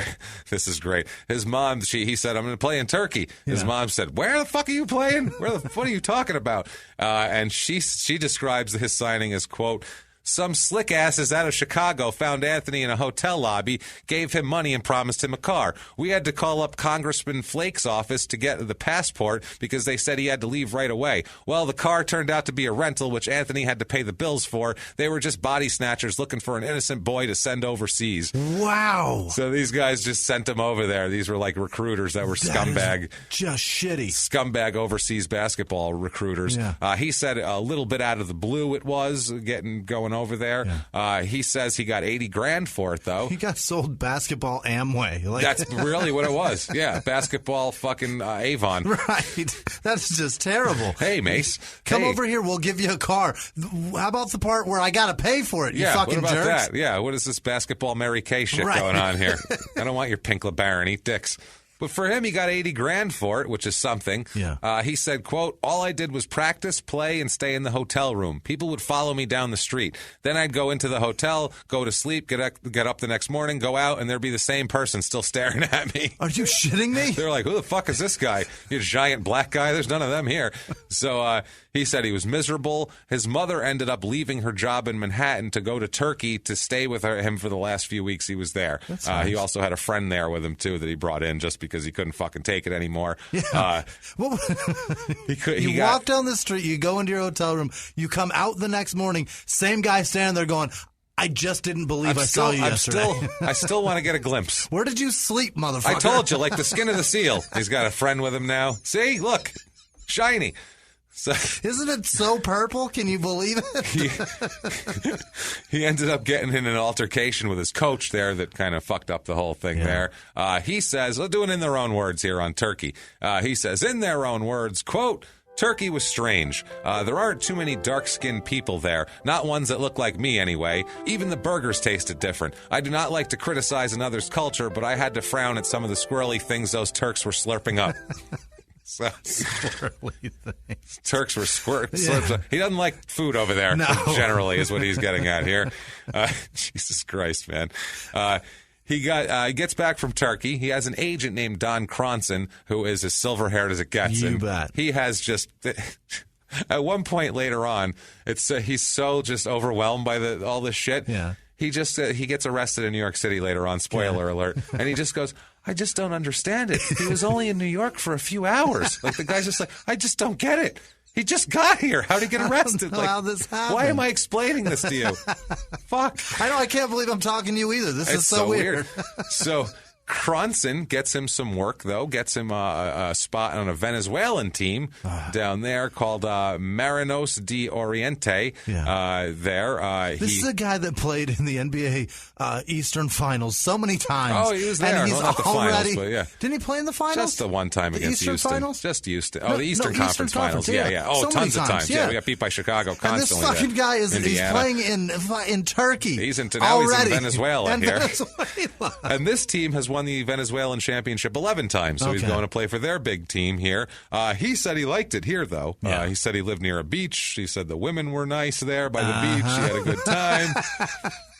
is great. His mom, he said, I'm going to play in Turkey. His mom said, where the fuck are you playing? What are you talking about? And she describes his signing as, quote, Some slick asses out of Chicago found Anthony in a hotel lobby, gave him money, and promised him a car. We had to call up Congressman Flake's office to get the passport because they said he had to leave right away. Well, the car turned out to be a rental, which Anthony had to pay the bills for. They were just body snatchers looking for an innocent boy to send overseas. Wow. So these guys just sent him over there. These were like recruiters that were scumbag. Just shitty. Scumbag overseas basketball recruiters. Yeah. He said a little bit out of the blue it was going over there. Yeah. He says he got $80,000 for it, though. He got sold basketball Amway. That's really what it was. Yeah, basketball fucking Avon. Right. That's just terrible. Hey, Mace. Come over here. We'll give you a car. How about the part where I got to pay for it, you fucking what about jerks? that? Yeah, what is this basketball Mary Kay shit going on here? I don't want your pink LeBaron. Eat dicks. But for him, he got $80,000 for it, which is something. Yeah. He said, quote, all I did was practice, play, and stay in the hotel room. People would follow me down the street. Then I'd go into the hotel, go to sleep, get up the next morning, go out, and there'd be the same person still staring at me. Are you shitting me? They're like, who the fuck is this guy? You giant black guy? There's none of them here. So he said he was miserable. His mother ended up leaving her job in Manhattan to go to Turkey to stay with him for the last few weeks he was there. That's nice. He also had a friend there with him, too, that he brought in just because he couldn't fucking take it anymore. Yeah. You walk down the street, you go into your hotel room, you come out the next morning, same guy standing there going, I just didn't believe I saw you yesterday. I still want to get a glimpse. Where did you sleep, motherfucker? I told you, like the skin of the seal. He's got a friend with him now. See? Look. Shiny. So, isn't it so purple? Can you believe it? He ended up getting in an altercation with his coach there that kind of fucked up the whole thing there. He says, we'll do it in their own words here on Turkey. He says, in their own words, quote, Turkey was strange. There aren't too many dark-skinned people there. Not ones that look like me, anyway. Even the burgers tasted different. I do not like to criticize another's culture, but I had to frown at some of the squirrely things those Turks were slurping up. So, Turks were slurps. He doesn't like food over there, generally, is what he's getting at here. Jesus Christ, man. He gets back from Turkey. He has an agent named Don Cronson, who is as silver-haired as it gets. You bet. He has just... At one point later on, it's he's so just overwhelmed by all this shit. Yeah. He just he gets arrested in New York City later on. Spoiler alert. And he just goes, I just don't understand it. He was only in New York for a few hours. Like the guy's just like, I just don't get it. He just got here. How'd he get arrested? I don't know how this happened. Why am I explaining this to you? Fuck. I know. I can't believe I'm talking to you either. This is so weird. So Cronson gets him some work, though. Gets him a spot on a Venezuelan team down there called Marinos de Oriente. This is a guy that played in the NBA Eastern Finals so many times. Oh, he was there. And he's not the finals, but yeah. Didn't he play in the finals? Just the one time against Eastern Houston. Finals? Just Houston. Oh, the Eastern Conference Finals. Yeah. Oh, so tons of times. Yeah, we got beat by Chicago constantly. And this fucking guy is playing in Turkey. He's in Venezuela here. Venezuela. And this team has won the Venezuelan championship 11 times, so he's going to play for their big team here. He said he liked it here, though. He said he lived near a beach. He said the women were nice there by the beach. He had a good time.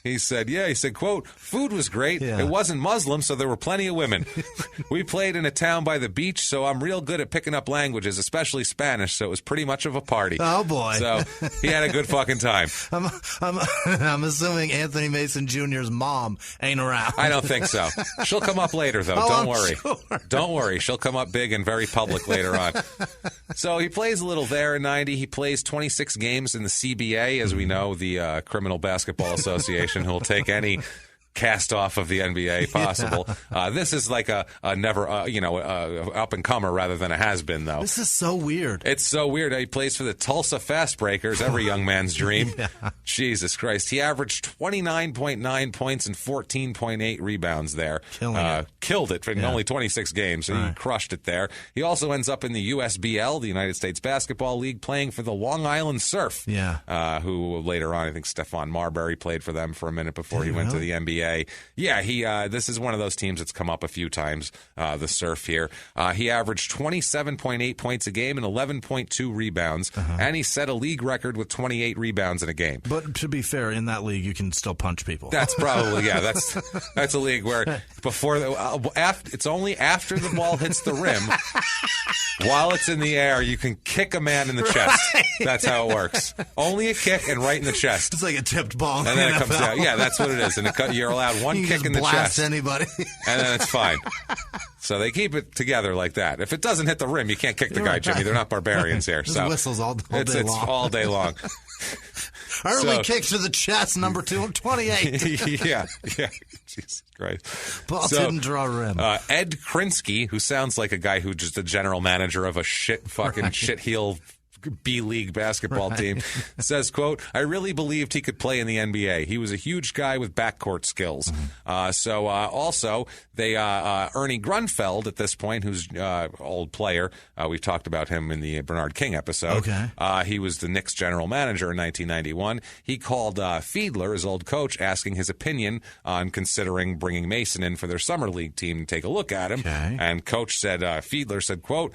He said, quote, food was great. It wasn't Muslim, so there were plenty of women. We played in a town by the beach, so I'm real good at picking up languages, especially Spanish, so it was pretty much of a party. Oh, boy. So he had a good fucking time. I'm assuming Anthony Mason Jr.'s mom ain't around. I don't think so. She'll come up later, though. Don't worry. Sure. Don't worry. She'll come up big and very public later on. So he plays a little there in 90. He plays 26 games in the CBA, as we know, the Criminal Basketball Association, who will take any cast off of the NBA possible. This is like a never, up and comer rather than a has been, though. This is so weird. It's so weird. He plays for the Tulsa Fast Breakers, every young man's dream. Jesus Christ. He averaged 29.9 points and 14.8 rebounds there. Killed it in only 26 games, so he crushed it there. He also ends up in the USBL, the United States Basketball League, playing for the Long Island Surf, who later on, I think Stephon Marbury played for them for a minute before he went to the NBA. NBA. Yeah, this is one of those teams that's come up a few times, the Surf here. He averaged 27.8 points a game and 11.2 rebounds, and he set a league record with 28 rebounds in a game. But to be fair, in that league, you can still punch people. That's probably, that's a league where it's only after the ball hits the rim, while it's in the air, you can kick a man in the chest. Right. That's how it works. Only a kick and right in the chest. It's like a tipped ball. And then it comes out. Yeah, that's what it is. And you're allowed one kick in the chest. Anybody. And then it's fine. So they keep it together like that. If it doesn't hit the rim, you can't kick the guy, Jimmy. They're not barbarians here. So whistles all day long. It's all day long. Early kick to the chest, number 228. yeah. Jesus Christ. Ball didn't draw rim. Ed Krinsky, who sounds like a guy who's just a general manager of a shit-heel B-League basketball team, says, quote, I really believed he could play in the NBA. He was a huge guy with backcourt skills. Also, they Ernie Grunfeld at this point, who's old player. We've talked about him in the Bernard King episode. Okay. He was the Knicks general manager in 1991. He called Fiedler, his old coach, asking his opinion on considering bringing Mason in for their summer league team to take a look at him. Okay. And coach said, Fiedler said, quote,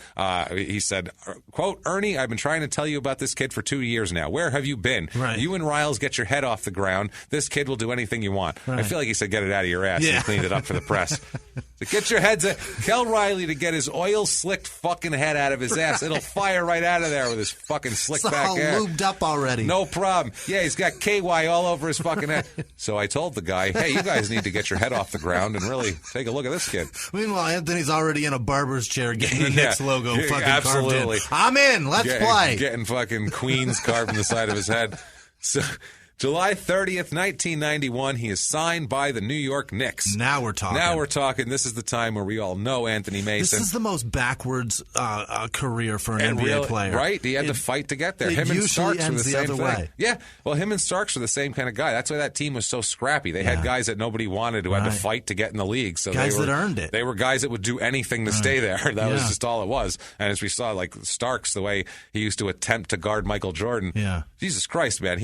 he said, quote, Ernie, I've been trying to tell you about this kid for 2 years now. Where have you been? Right. You and Riles get your head off the ground. This kid will do anything you want. Right. I feel like he said, get it out of your ass. Yeah. And cleaned it up for the press. So get your heads. Tell Riley to get his oil-slicked fucking head out of his ass. It'll fire right out of there with his fucking slick back hair. It's all lubed up already. No problem. Yeah, he's got KY all over his fucking head. So I told the guy, hey, you guys need to get your head off the ground and really take a look at this kid. Meanwhile, Anthony's already in a barber's chair getting the Knicks logo fucking absolutely. carved in. I'm in. Let's play. Getting fucking Queens carved in the side of his head. So July 30th, 1991, he is signed by the New York Knicks. Now we're talking. This is the time where we all know Anthony Mason. This is the most backwards career for an NBA player. Right? He had to fight to get there. Him and Starks were the same thing. Way. Yeah. Well, him and Starks were the same kind of guy. That's why that team was so scrappy. They had guys that nobody wanted who had to fight to get in the league. So guys that earned it. They were guys that would do anything to stay there. That was just all it was. And as we saw, like Starks, the way he used to attempt to guard Michael Jordan. Yeah. Jesus Christ, man.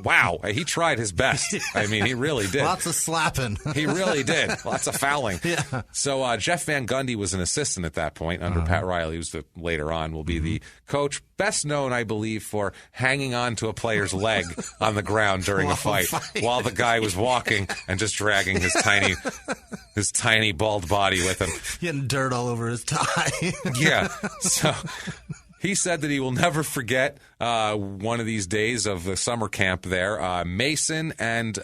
Wow. He tried his best. I mean, he really did. Lots of slapping. He really did. Lots of fouling. Yeah. So Jeff Van Gundy was an assistant at that point under Pat Riley, who's later on will be the coach, best known, I believe, for hanging on to a player's leg on the ground during a fight while the guy was walking and just dragging his tiny bald body with him. Getting dirt all over his tie. Yeah. So he said that he will never forget one of these days of the summer camp there. Mason and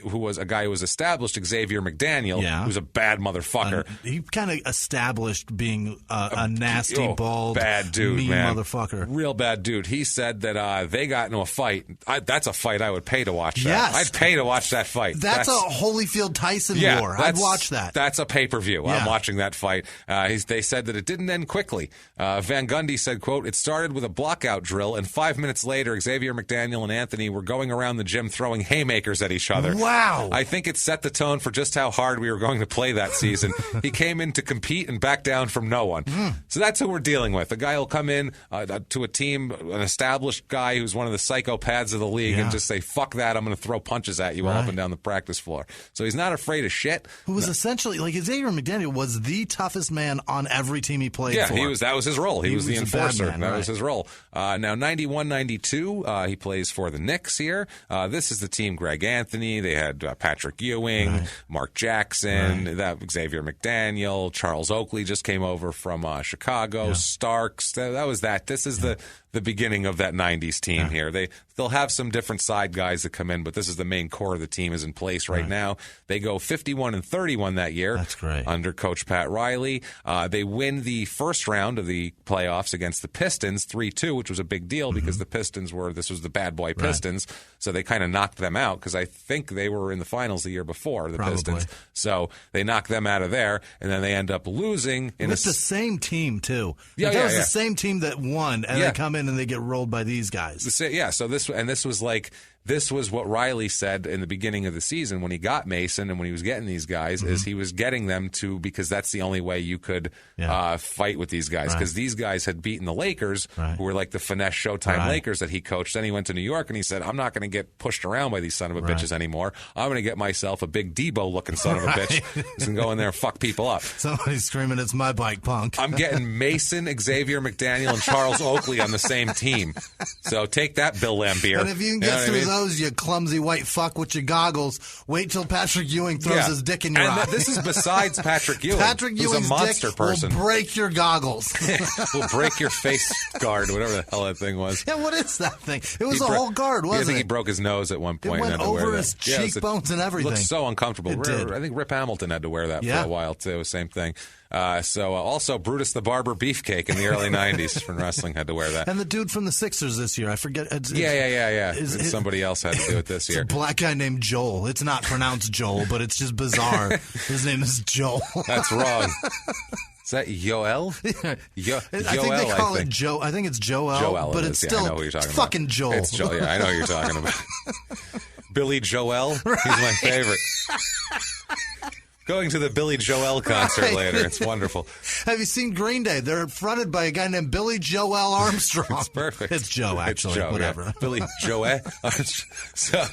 who was a guy who was established, Xavier McDaniel, who's a bad motherfucker. He kind of established being a nasty, bald, bad dude, mean man. Motherfucker. Real bad dude. He said that they got into a fight. That's a fight I would pay to watch. That. Yes. I'd pay to watch that fight. That's a Holyfield-Tyson war. I'd watch that. That's a pay-per-view. Yeah. I'm watching that fight. They said that it didn't end quickly. Van Gundy said, quote, it started with a blockout drill, and 5 minutes later, Xavier McDaniel and Anthony were going around the gym throwing haymakers at each other. Wow. I think it set the tone for just how hard we were going to play that season. He came in to compete and back down from no one. So that's who we're dealing with. A guy will come in to a team, an established guy who's one of the psychopaths of the league, and just say, fuck that, I'm going to throw punches at you all up and down the practice floor. So he's not afraid of shit. Who was essentially, like, Xavier McDaniel was the toughest man on every team he played for. Yeah, that was his role. He was the enforcer. That was his role. Now, 91-92, he plays for the Knicks here. This is the team, Greg Anthony. They had Patrick Ewing, Mark Jackson, Xavier McDaniel, Charles Oakley just came over from Chicago, Starks. That was that. This is the beginning of that 90s team here. They'll have some different side guys that come in, but this is the main core of the team is in place right now. They go 51-31 that year. That's great. Under Coach Pat Riley. They win the first round of the playoffs against the Pistons 3-2, which was a big deal because the Pistons this was the bad boy Pistons. So they kind of knocked them out because I think they were in the finals the year before, the Pistons. So they knocked them out of there, and then they end up losing. It's the same team, too. Yeah, that was the same team that won, and they come in and they get rolled by these guys. So this was like this was what Riley said in the beginning of the season when he got Mason and when he was getting these guys, is he was getting them to, because that's the only way you could fight with these guys, because these guys had beaten the Lakers, who were like the finesse Showtime Lakers that he coached. Then he went to New York and he said, I'm not going to get pushed around by these son of a bitches anymore. I'm going to get myself a big Debo-looking son of a bitch who's going to go in there and fuck people up. Somebody's screaming, it's my bike, punk. I'm getting Mason, Xavier McDaniel, and Charles Oakley on the same team. So take that, Bill Laimbeer. And if you can get through those, you clumsy white fuck with your goggles, wait till Patrick Ewing throws his dick in your eye. This is besides Patrick Ewing. Patrick Ewing's who's a monster dick person. Will break your goggles. Will break your face guard, whatever the hell that thing was. Yeah, what is that thing? It was a whole guard, wasn't it? I think he broke his nose at one point. It went over his cheekbones and everything. It looked so uncomfortable. I think Rip Hamilton had to wear that for a while, too. Same thing. Also, Brutus the Barber Beefcake in the early 90s from wrestling had to wear that. And the dude from the Sixers this year, I forget. Yeah. Somebody else had to do it this year. It's a black guy named Joel. It's not pronounced Joel, but it's just bizarre. His name is Joel. That's wrong. Is that Yoel? I think they call it Joe. I think it's Joel. But it's still I know what you're talking about. Fucking Joel. It's Joel. Yeah, I know what you're talking about. Billy Joel. He's my favorite. Going to the Billy Joel concert later. It's wonderful. Have you seen Green Day? They're fronted by a guy named Billy Joel Armstrong. It's perfect. It's Joe, actually. It's Joe, whatever. Yeah. Billy Joel. So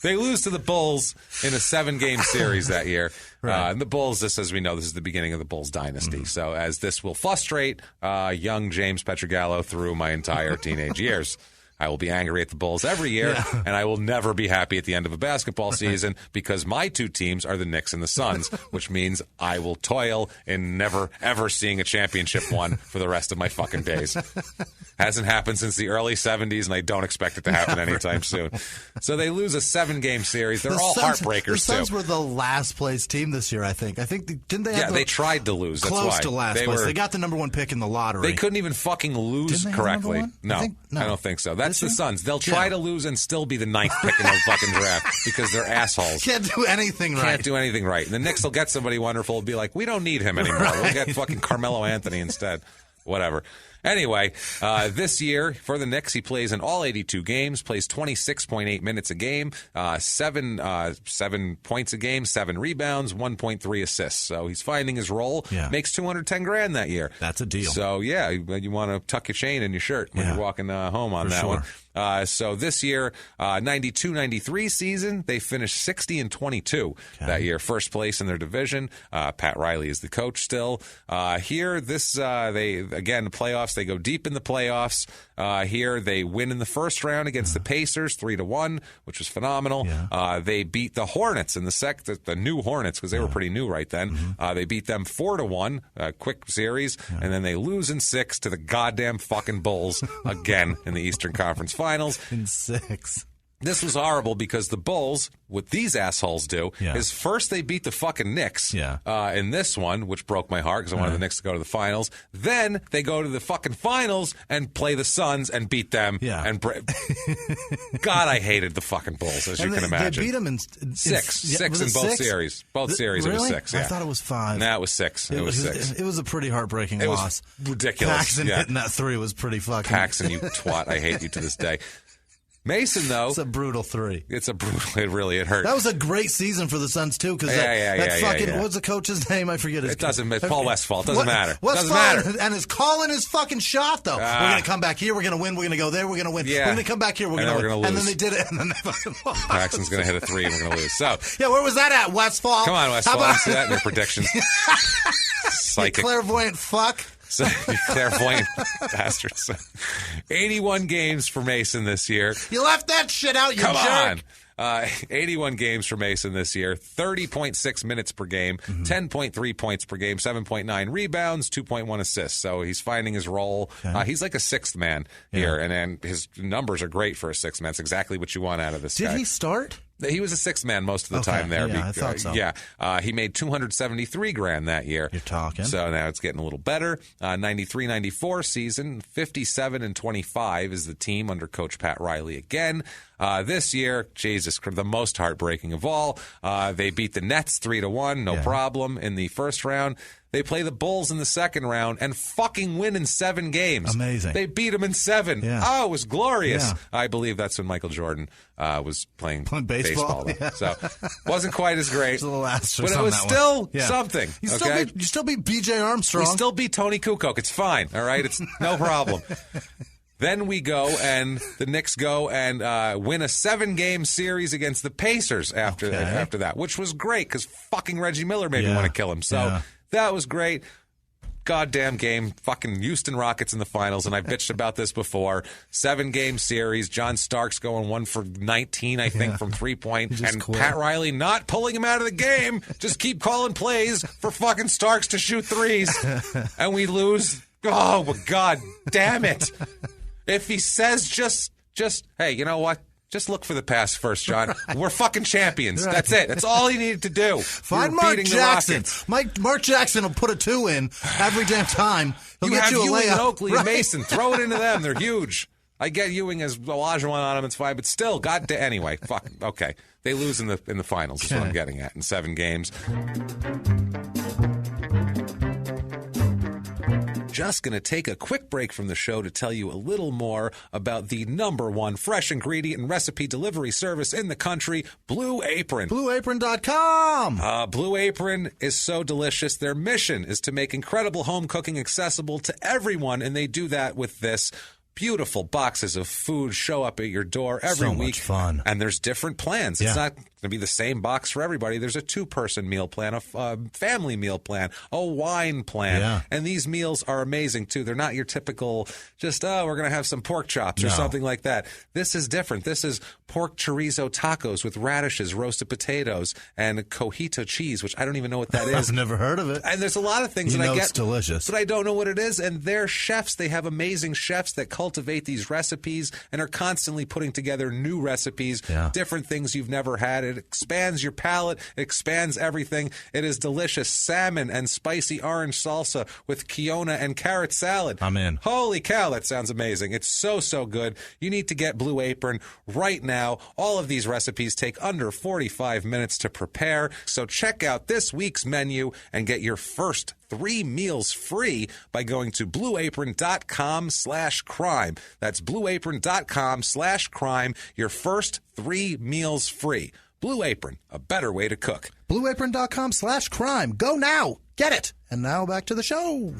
they lose to the Bulls in a 7-game series that year. And the Bulls, as we know, this is the beginning of the Bulls dynasty. So as this will frustrate young James Petrogallo through my entire teenage years. I will be angry at the Bulls every year, and I will never be happy at the end of a basketball season because my two teams are the Knicks and the Suns, which means I will toil in never, ever seeing a championship won for the rest of my fucking days. Hasn't happened since the early 70s, and I don't expect it to happen anytime soon. So they lose a 7-game series. They're all heartbreakers, too. The Suns were the last-place team this year, I think. Didn't they have they tried to lose. That's close why. to last place. They got the number 1 pick in the lottery. They couldn't even fucking lose correctly. No, I don't think so. That's the Suns. They'll try to lose and still be the 9th pick in the fucking draft because they're assholes. Can't do anything right. Can't do anything right. And the Knicks will get somebody wonderful and be like, we don't need him anymore. We'll get fucking Carmelo Anthony instead. Whatever. Anyway, this year for the Knicks, he plays in all 82 games, plays 26.8 minutes a game, 7 points a game, 7 rebounds, 1.3 assists. So he's finding his role. Yeah. Makes $210,000 that year. That's a deal. So yeah, you want to tuck your chain in your shirt when you're walking home on that one. So this year, 92-93 season, they finished 60-22 that year, first place in their division. Pat Riley is the coach still. Here, the playoffs. They go deep in the playoffs. Here, they win in the first round against the Pacers, 3-1, which was phenomenal. Yeah. They beat the Hornets in the new Hornets, because they were pretty new right then. They beat them 4-1, quick series, and then they lose in 6 to the goddamn fucking Bulls again in the Eastern Conference Finals. In 6. This was horrible because the Bulls, what these assholes do, is first they beat the fucking Knicks in this one, which broke my heart because I wanted the Knicks to go to the finals. Then they go to the fucking finals and play the Suns and beat them. Yeah. And God, I hated the fucking Bulls, as you can imagine. They beat them in 6 in both series. Both series, really? It was 6. Yeah. I thought it was 5. No, it was 6. It was 6. It was a pretty heartbreaking loss. It was ridiculous. Paxson hitting that 3 was pretty fucking... Paxson, you twat. I hate you to this day. Mason, though, it's a brutal 3. It hurt. That was a great season for the Suns too, because what's the coach's name? I forget his. It doesn't. It's Paul Westphal. It doesn't matter. Doesn't matter. And is calling his fucking shot though. We're gonna come back here. We're gonna win. We're gonna go there. We're gonna win. Yeah. We're gonna come back here. We're gonna win. And then they did it. And then they fucking lost. Paxton's gonna hit a 3 and we're gonna lose. So yeah, where was that at, Westphal? Come on, Westphal. I see that in your predictions. Psychic. Clairvoyant fuck. So, you clairvoyant bastards. 81 games for Mason this year. You left that shit out, you jerk. Come on. 81 games for Mason this year, 30.6 minutes per game, 10.3 points per game, 7.9 rebounds, 2.1 assists. So he's finding his role. He's like a sixth man here, and his numbers are great for a sixth man. It's exactly what you want out of this guy. Did he start? He was a sixth man most of the time there. Yeah, I thought so. Yeah. He made $273,000 that year. You're talking. So now it's getting a little better. 93-94 season, 57-25 is the team under Coach Pat Riley again. This year, Jesus, the most heartbreaking of all. They beat the Nets 3-1, no problem in the first round. They play the Bulls in the second round and fucking win in 7 games. Amazing. They beat them in 7. Yeah. Oh, it was glorious. Yeah. I believe that's when Michael Jordan was playing baseball. Yeah. So wasn't quite as great. It's a little asterisk but it on was that still one. Yeah. something. You Okay? still beat B.J. Armstrong. We still beat Tony Kukoc. It's fine. All right? It's no problem. Then we go and the Knicks go and win a 7-game series against the Pacers after that, which was great because fucking Reggie Miller made me want to kill him. So that was great. Goddamn game. Fucking Houston Rockets in the finals, and I bitched about this before. 7-game series. John Starks going 1 for 19, I think, from 3-point. And quit. Pat Riley not pulling him out of the game. Just keep calling plays for fucking Starks to shoot threes. And we lose. Oh, my God damn it. If he says just, hey, you know what? Just look for the pass first, John. We're fucking champions. Right. That's it. That's all he needed to do. Find Mark Jackson. Mark Jackson will put a 2 in every damn time. He'll get you a Ewing layup. And Oakley and Mason. Throw it into them. They're huge. I get Ewing as Olajuwon on him. It's fine. But still, anyway, fuck. Okay. They lose in the finals is what I'm getting at in 7 games. Just going to take a quick break from the show to tell you a little more about the #1 fresh ingredient and recipe delivery service in the country, Blue Apron. BlueApron.com. Blue Apron is so delicious. Their mission is to make incredible home cooking accessible to everyone, and they do that with this. Beautiful boxes of food show up at your door every week. So much fun. And there's different plans. It's not going to be the same box for everybody. There's a 2-person meal plan, a family meal plan, a wine plan. Yeah. And these meals are amazing, too. They're not your typical just, we're going to have some pork chops or something like that. This is different. This is pork chorizo tacos with radishes, roasted potatoes, and cojito cheese, which I don't even know what that is. I've never heard of it. And there's a lot of things that I get. It's delicious. But I don't know what it is. And they're chefs. They have amazing chefs that cultivate these recipes and are constantly putting together new recipes, different things you've never had. It expands your palate. It expands everything. It is delicious. Salmon and spicy orange salsa with Kiona and carrot salad. I'm in. Holy cow, that sounds amazing. It's so, so good. You need to get Blue Apron right now. All of these recipes take under 45 minutes to prepare. So check out this week's menu and get your first 3 meals free by going to blueapron.com/crime. That's blueapron.com/crime. Your first 3 meals free. Blue Apron, a better way to cook. Blueapron.com/crime. Go now. Get it. And now back to the show.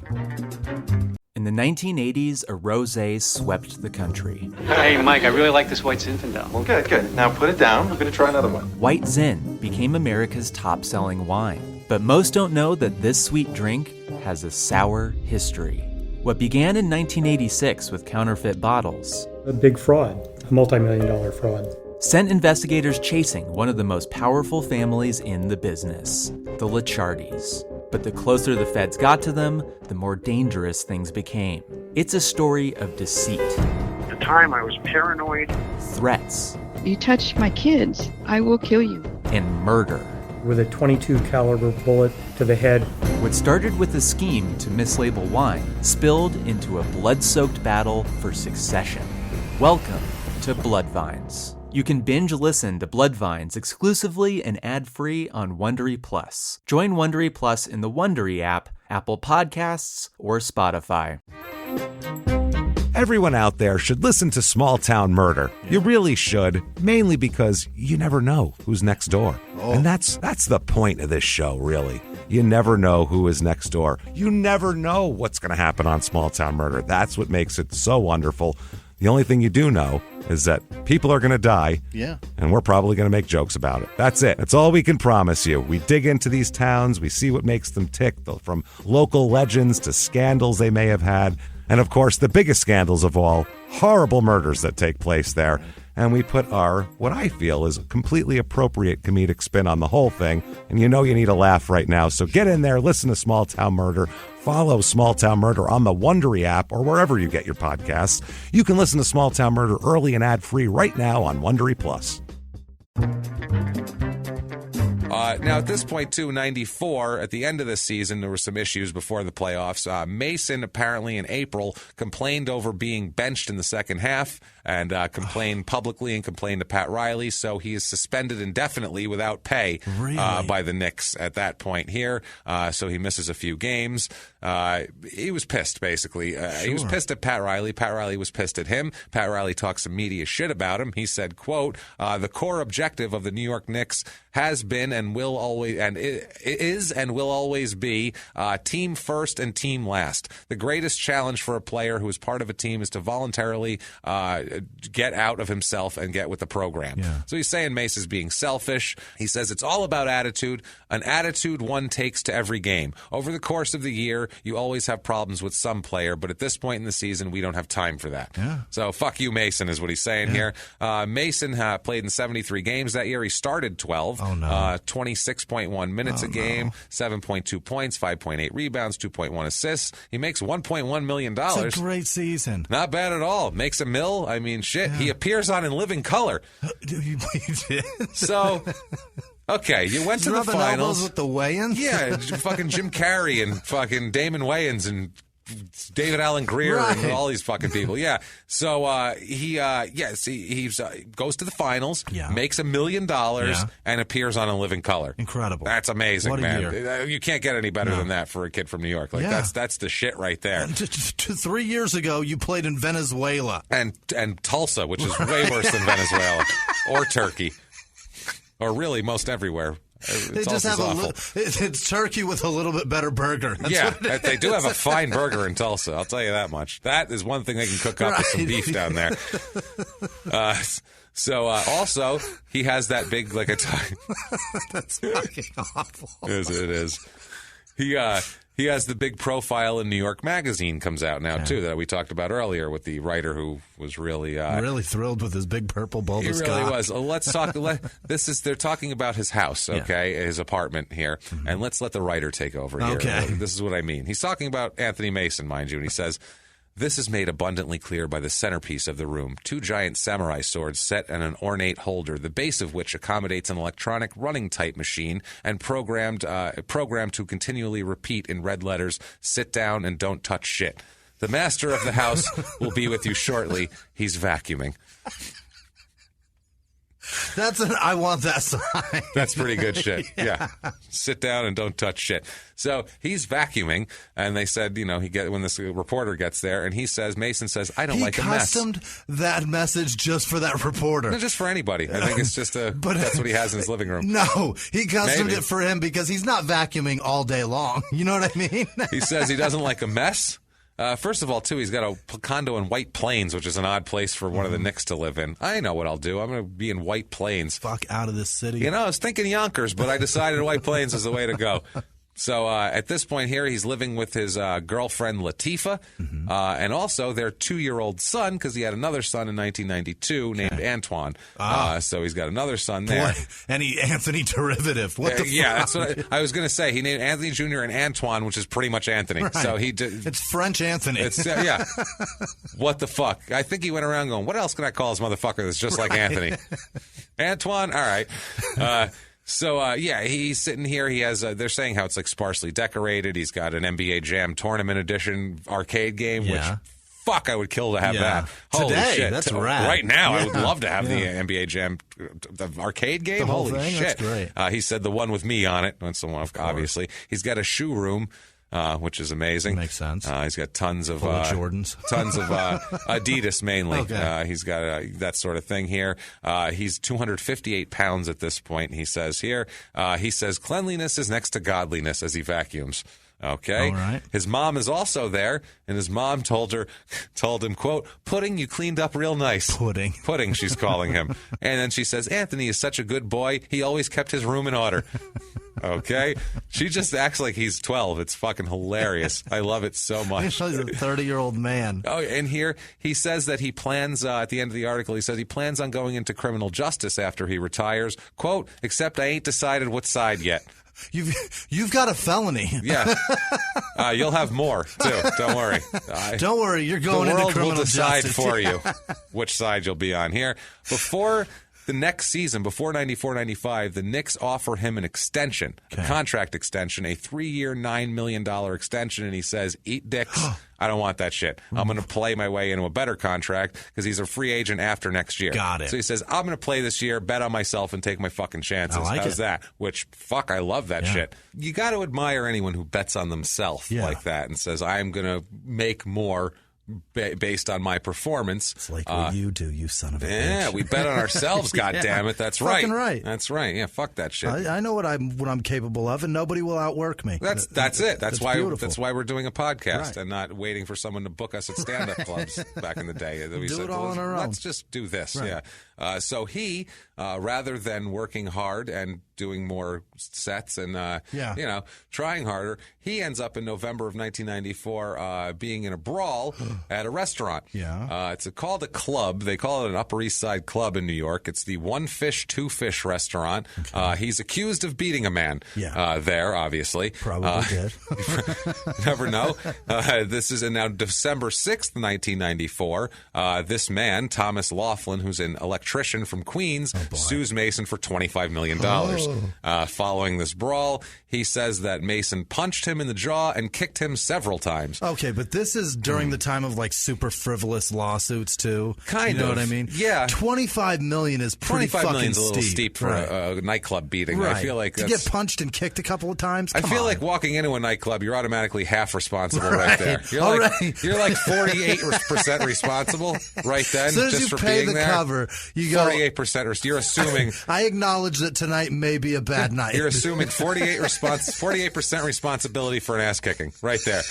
In the 1980s, a rosé swept the country. Hey, Mike, I really like this White Zinfandel. Well, good. Now put it down. I'm going to try another one. White Zin became America's top-selling wine. But most don't know that this sweet drink has a sour history. What began in 1986 with counterfeit bottles, a big fraud, a multi-million-dollar fraud, sent investigators chasing one of the most powerful families in the business, the Licciardis. But the closer the feds got to them, the more dangerous things became. It's a story of deceit. At the time, I was paranoid. Threats. You touch my kids, I will kill you. And murder. With a .22 caliber bullet to the head. What started with a scheme to mislabel wine spilled into a blood-soaked battle for succession. Welcome to Bloodvines. You can binge listen to Bloodvines exclusively and ad-free on Wondery Plus. Join Wondery Plus in the Wondery app, Apple Podcasts, or Spotify. Everyone out there should listen to Small Town Murder. You really should, mainly because you never know who's next door. And that's the point of this show, really. You never know who is next door. You never know what's going to happen on Small Town Murder. That's what makes it so wonderful. The only thing you do know is that people are going to die, and we're probably going to make jokes about it. That's it. That's all we can promise you. We dig into these towns. We see what makes them tick, from local legends to scandals they may have had. And, of course, the biggest scandals of all, horrible murders that take place there. And we put our, what I feel is a completely appropriate comedic spin on the whole thing. And you know you need a laugh right now. So get in there, listen to Small Town Murder. Follow Small Town Murder on the Wondery app or wherever you get your podcasts. You can listen to Small Town Murder early and ad-free right now on Wondery Plus. Now, at this point, too, 94, at the end of the season, there were some issues before the playoffs. Mason, apparently in April, complained over being benched in the second half, and complained publicly and complained to Pat Riley. So he is suspended indefinitely without pay by the Knicks at that point here. So he misses a few games. He was pissed, basically. He was pissed at Pat Riley. Pat Riley was pissed at him. Pat Riley talked some media shit about him. He said, quote, the core objective of the New York Knicks has been and will always and is and will always be team first and team last. The greatest challenge for a player who is part of a team is to voluntarily get out of himself and get with the program. Yeah. So he's saying Mace is being selfish. He says it's all about attitude, an attitude one takes to every game. Over the course of the year, you always have problems with some player, but at this point in the season, we don't have time for that. Yeah. So fuck you, Mason, is what he's saying here. Mason played in 73 games that year. He started 12. 26.1 minutes a game, 7.2 points, 5.8 rebounds, 2.1 assists. He makes $1.1 million. It's a great season. Not bad at all. Makes a mill. I mean, shit. Yeah. He appears on In Living Color. So... Okay, you went to the finals with the Wayans. Yeah, fucking Jim Carrey and fucking Damon Wayans and David Alan Grier and all these fucking people. Yeah. So he goes to the finals, makes $1 million, and appears on In Living Color. Incredible. That's amazing, what a man. Year. You can't get any better than that for a kid from New York. Like that's the shit right there. 3 years ago, you played in Venezuela and Tulsa, which is way worse than Venezuela or Turkey. Or really, most everywhere. They just have it's Turkey with a little bit better burger. That's they do have a fine burger in Tulsa. I'll tell you that much. That is one thing they can cook up with some beef down there. Also, he has that big, like a tie. That's fucking awful. It is. He has the big profile in New York Magazine comes out now, too, that we talked about earlier with the writer who was really... really thrilled with his big purple bulbous cock. He really was. Let's talk... They're talking about his house, okay, his apartment here, and let's let the writer take over here. Okay. This is what I mean. He's talking about Anthony Mason, mind you, and he says... This is made abundantly clear by the centerpiece of the room, 2 giant samurai swords set in an ornate holder, the base of which accommodates an electronic running-type machine and programmed to continually repeat in red letters, sit down and don't touch shit. The master of the house will be with you shortly. He's vacuuming. I want that sign. That's pretty good shit. Yeah. Sit down and don't touch shit. So he's vacuuming, and they said, when this reporter gets there, and Mason says, I don't like a mess. He customed that message just for that reporter. No, just for anybody. I think it's just that's what he has in his living room. No, he customed it for him because he's not vacuuming all day long. You know what I mean? He says he doesn't like a mess. First of all, too, he's got a condo in White Plains, which is an odd place for one of the Knicks to live in. I know what I'll do. I'm going to be in White Plains. Fuck out of this city. I was thinking Yonkers, but I decided White Plains is the way to go. So at this point here, he's living with his girlfriend, Latifah, and also their 2-year-old son, because he had another son in 1992 named Antoine. So he's got another son there. Boy, and Anthony derivative. What the fuck? Yeah, that's what I was going to say. He named Anthony Jr. and Antoine, which is pretty much Anthony. Right. So it's French Anthony. Yeah. What the fuck? I think he went around going, what else can I call this motherfucker that's just like Anthony? Antoine? All right. So, he's sitting here. He has, they're saying how it's like sparsely decorated. He's got an NBA Jam Tournament Edition arcade game, which, fuck, I would kill to have that. Holy shit. That's rad. Right now, I would love to have the NBA Jam the arcade game. The whole Holy thing? shit. That's great. He said the one with me on it. That's the one, obviously. He's got a shoe room. Which is amazing. Makes sense. He's got tons of Jordans, tons of Adidas mainly. Okay. He's got that sort of thing here. He's 258 pounds at this point. He says here. He says cleanliness is next to godliness as he vacuums. Okay. All right. His mom is also there, and his mom told him, quote, "Pudding, you cleaned up real nice." Pudding, she's calling him. And then she says, "Anthony is such a good boy. He always kept his room in order." Okay? She just acts like he's 12. It's fucking hilarious. I love it so much. He's a 30-year-old man. Oh, and here he says that he plans, at the end of the article, he says he plans on going into criminal justice after he retires. Quote, "Except I ain't decided what side yet." You've got a felony. Yeah. You'll have more, too. Don't worry. Don't worry. You're going into criminal justice. The world will decide justice for you which side you'll be on here. Before the next season, before 94-95, the Knicks offer him an extension, a contract extension, a 3-year, $9 million extension, and he says, eat dicks. I don't want that shit. I'm going to play my way into a better contract because he's a free agent after next year. Got it. So he says, I'm going to play this year, bet on myself, and take my fucking chances. How's that? Which, fuck, I love that shit. You got to admire anyone who bets on themselves like that and says, I'm going to make more based on my performance. It's like what you do, you son of a bitch. Yeah, we bet on ourselves, goddammit. That's right. Fucking right. That's right. Yeah, fuck that shit. I know what I'm capable of, and nobody will outwork me. That's it. That's why beautiful. That's why we're doing a podcast and not waiting for someone to book us at stand-up clubs back in the day. We do it all on our own. Let's just do this. Right. Yeah. So he, rather than working hard and doing more sets and trying harder, he ends up in November of 1994 being in a brawl at a restaurant. It's called a club. They call it an Upper East Side club in New York. It's the One Fish, Two Fish restaurant. He's accused of beating a man there, obviously. Probably did. Never know. This is now December 6th, 1994. This man, Thomas Laughlin, who's an electrician from Queens, sues Mason for $25 million. Following this brawl, he says that Mason punched him in the jaw and kicked him several times. Okay, but this is during the time of like super frivolous lawsuits too. Kind of. You know of. what I mean? Yeah. $25 million is pretty fucking steep. $25 million is a little steep for a nightclub beating. Right. I feel like to get punched and kicked a couple of times. I feel like walking into a nightclub, you're automatically half responsible right there. You're like 48% responsible right then. As soon as just you for pay being the there. cover, you go 48%. You're assuming. I acknowledge that tonight may be a bad night. You're assuming 48% responsibility for an ass kicking right there.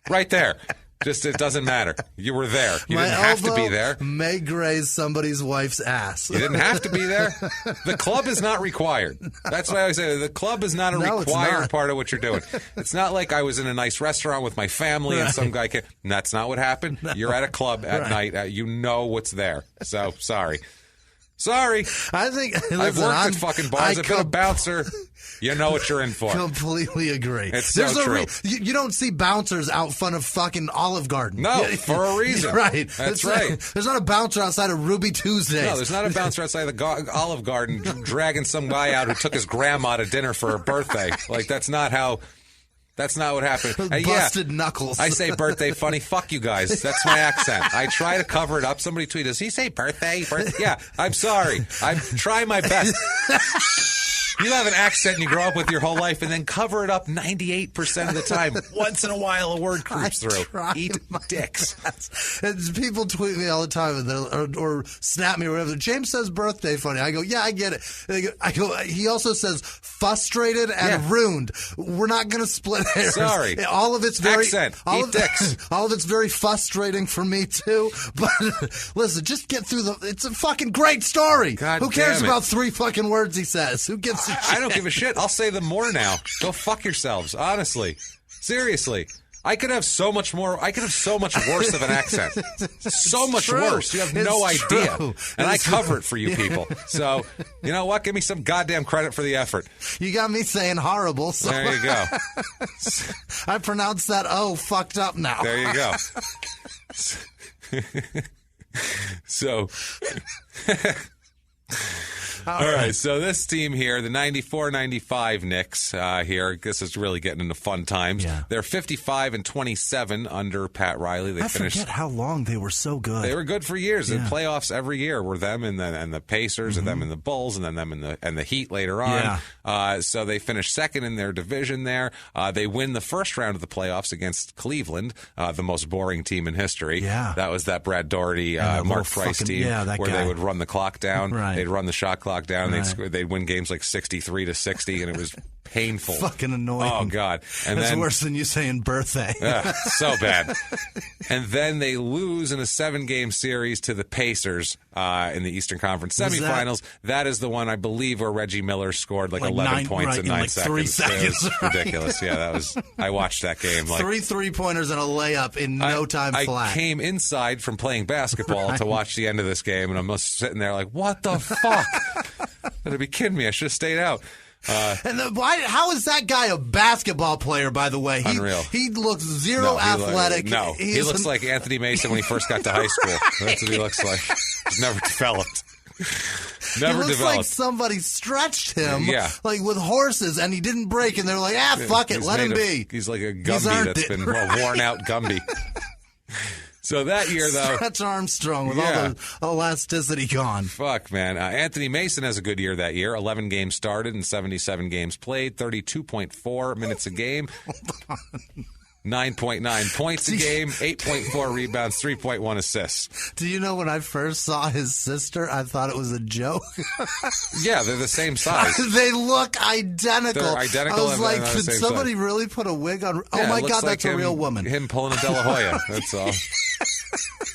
Right there. Just it doesn't matter. You were there. You didn't have to be there. May graze somebody's wife's ass. You didn't have to be there. The club is not required. That's what I always say. The club is not a required part of what you're doing. It's not like I was in a nice restaurant with my family and some guy came. That's not what happened. No. You're at a club at night. You know what's there. So, sorry. I think I've worked at fucking bars. I've been a bouncer. You know what you're in for. Completely agree. It's so true. You don't see bouncers out front of fucking Olive Garden. No, for a reason. Right. That's right. There's not a bouncer outside of Ruby Tuesdays. No, there's not a bouncer outside the Olive Garden dragging some guy out who took his grandma to dinner for her birthday. Like, that's not what happened. Busted knuckles. I say birthday funny. Fuck you guys. That's my accent. I try to cover it up. Somebody tweeted, does he say birthday? Yeah, I'm sorry. I'm trying my best. You have an accent and you grow up with your whole life and then cover it up 98% of the time. Once in a while a word creeps through. Eat dicks. And people tweet me all the time or snap me or whatever. James says birthday funny. I go, yeah, I get it. I go, he also says frustrated and ruined. We're not going to split hairs. Sorry. All of it's very... Accent. Eat dicks. All of it's very frustrating for me too. But listen, just get through it's a fucking great story. God Who cares damn it. about 3 fucking words he says? Who gives a shit? I don't give a shit. I'll say them more now. Go fuck yourselves. Honestly. Seriously. I could have so much more. I could have so much worse of an accent. So much worse. You have no idea. And I cover it for you people. So, you know what? Give me some goddamn credit for the effort. You got me saying horrible. So there you go. I pronounced that fucked up now. There you go. So... All right, so this team here, the 94-95 Knicks here, this is really getting into fun times. Yeah. They're 55-27 under Pat Riley. I forget how long they were so good. They were good for years. Yeah. The playoffs every year were them and the Pacers and them and the Bulls and then them and the Heat later on. Yeah. So they finished second in their division there. They win the first round of the playoffs against Cleveland, the most boring team in history. Yeah. That was that Brad Doherty, Mark Price team where guy. they would run the clock down. Right. They'd run the shot clock down. They'd win games like 63-60, and it was painful. Fucking annoying. Oh, God. And That's then, worse than you saying birthday. So bad. And then they lose in a 7-game series to the Pacers in the Eastern Conference semifinals. That is the one, I believe, where Reggie Miller scored like 11 points in 9 seconds. 3 seconds. It was ridiculous. Yeah, I watched that game. Like 3 3-pointers and a layup in no time flat. I came inside from playing basketball to watch the end of this game, and I'm just sitting there like, what the fuck? Gotta be kidding me. I should have stayed out. How is that guy a basketball player, by the way? Unreal. He looks athletic. He looks like Anthony Mason when he first got to high school. That's what he looks like. He's never developed. He looks like somebody stretched him like with horses, and he didn't break, and they're like, fuck it, let him be. He's like a Gumby that's been worn out Gumby. So that year, though, Stretch Armstrong with all the elasticity gone. Fuck, man. Anthony Mason has a good year that year. 11 games started and 77 games played, 32.4 minutes a game. 9.9 points a game, 8.4 rebounds, 3.1 assists. Do you know when I first saw his sister, I thought it was a joke? Yeah, they're the same size. They look identical. They're identical. I was like, could somebody really put a wig on? Oh, my God, that's a real woman. Him pulling a De La Hoya. That's all.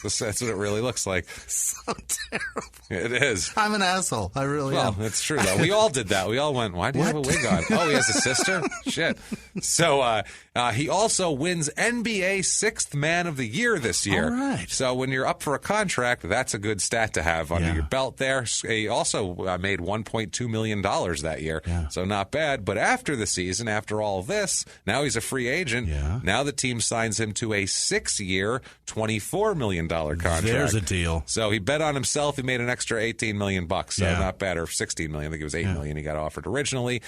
That's what it really looks like. So terrible. It is. I'm an asshole. I really am. Well, that's true, though. We all did that. We all went, why do you have a wig on? Oh, he has a sister? Shit. So he also wins NBA Sixth Man of the Year this year. All right. So when you're up for a contract, that's a good stat to have under your belt there. He also made $1.2 million that year. Yeah. So not bad. But after the season, after all this, now he's a free agent. Yeah. Now the team signs him to a 6-year, $24 million contract. There's a deal. So he bet on himself. He made an extra $18 million. So not bad. Or $16 million. I think it was $8 million he got offered originally.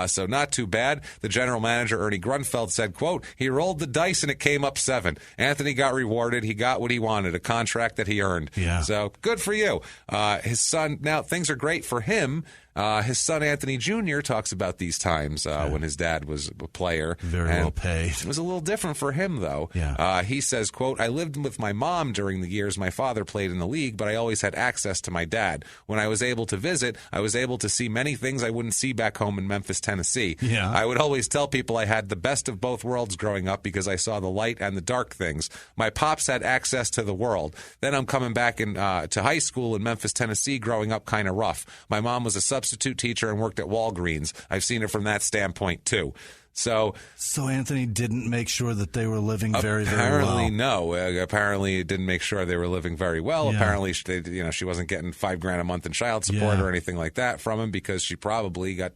So not too bad. The general manager, Ernie Grunfeld, said, quote, he rolled the dice and it came up 7. Anthony got rewarded. He got what he wanted, a contract that he earned. Yeah. So good for you. His son, now things are great for him. His son, Anthony Jr., talks about these times when his dad was a player. Very well paid. It was a little different for him, though. Yeah. He says, quote, I lived with my mom during the years my father played in the league, but I always had access to my dad. When I was able to visit, I was able to see many things I wouldn't see back home in Memphis, Tennessee. Yeah. I would always tell people I had the best of both worlds growing up because I saw the light and the dark things. My pops had access to the world. Then I'm coming back to high school in Memphis, Tennessee, growing up kind of rough. My mom was a substitute teacher and worked at Walgreens. I've seen it from that standpoint, too. So Anthony didn't make sure that they were living very, very well. Apparently, no. Apparently, it didn't make sure they were living very well. Yeah. Apparently, she wasn't getting $5,000 a month in child support or anything like that from him because she probably got,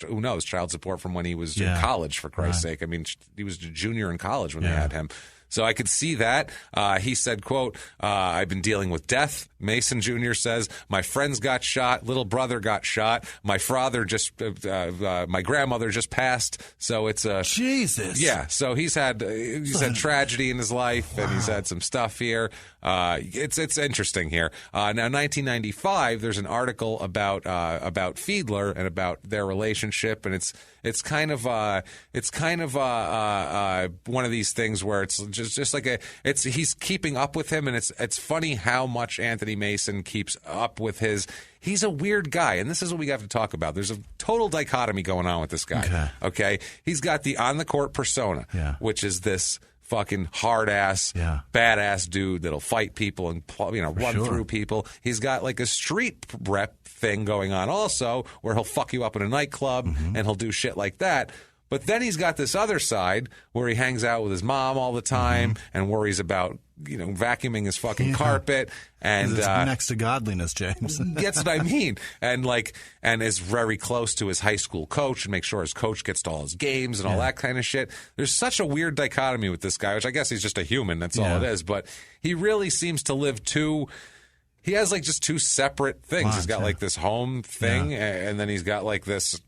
who knows, child support from when he was in college, for Christ's sake. I mean, he was a junior in college when they had him. So I could see that. He said, quote, I've been dealing with death. Mason Jr. says, my friends got shot. Little brother got shot. My father my grandmother just passed. So it's Jesus. Yeah. So he's had tragedy in his life, and he's had some stuff here. It's interesting here. Now, 1995, there's an article about Fiedler and about their relationship, and it's kind of one of these things where it's just like he's keeping up with him, and it's funny how much Anthony Mason keeps up with his. He's a weird guy, and this is what we have to talk about. There's a total dichotomy going on with this guy. Okay? He's got the on-the-court persona, which is this fucking hard-ass, badass dude that'll fight people and run through people. He's got like a street rep thing going on also, where he'll fuck you up in a nightclub, and he'll do shit like that. But then he's got this other side where he hangs out with his mom all the time and worries about, vacuuming his fucking carpet. And next to godliness, James. That's what I mean. And is very close to his high school coach and makes sure his coach gets to all his games and all that kind of shit. There's such a weird dichotomy with this guy, which I guess he's just a human. That's all it is. But he really seems to live he has like just two separate things. He's got like this home thing, and then he's got like this,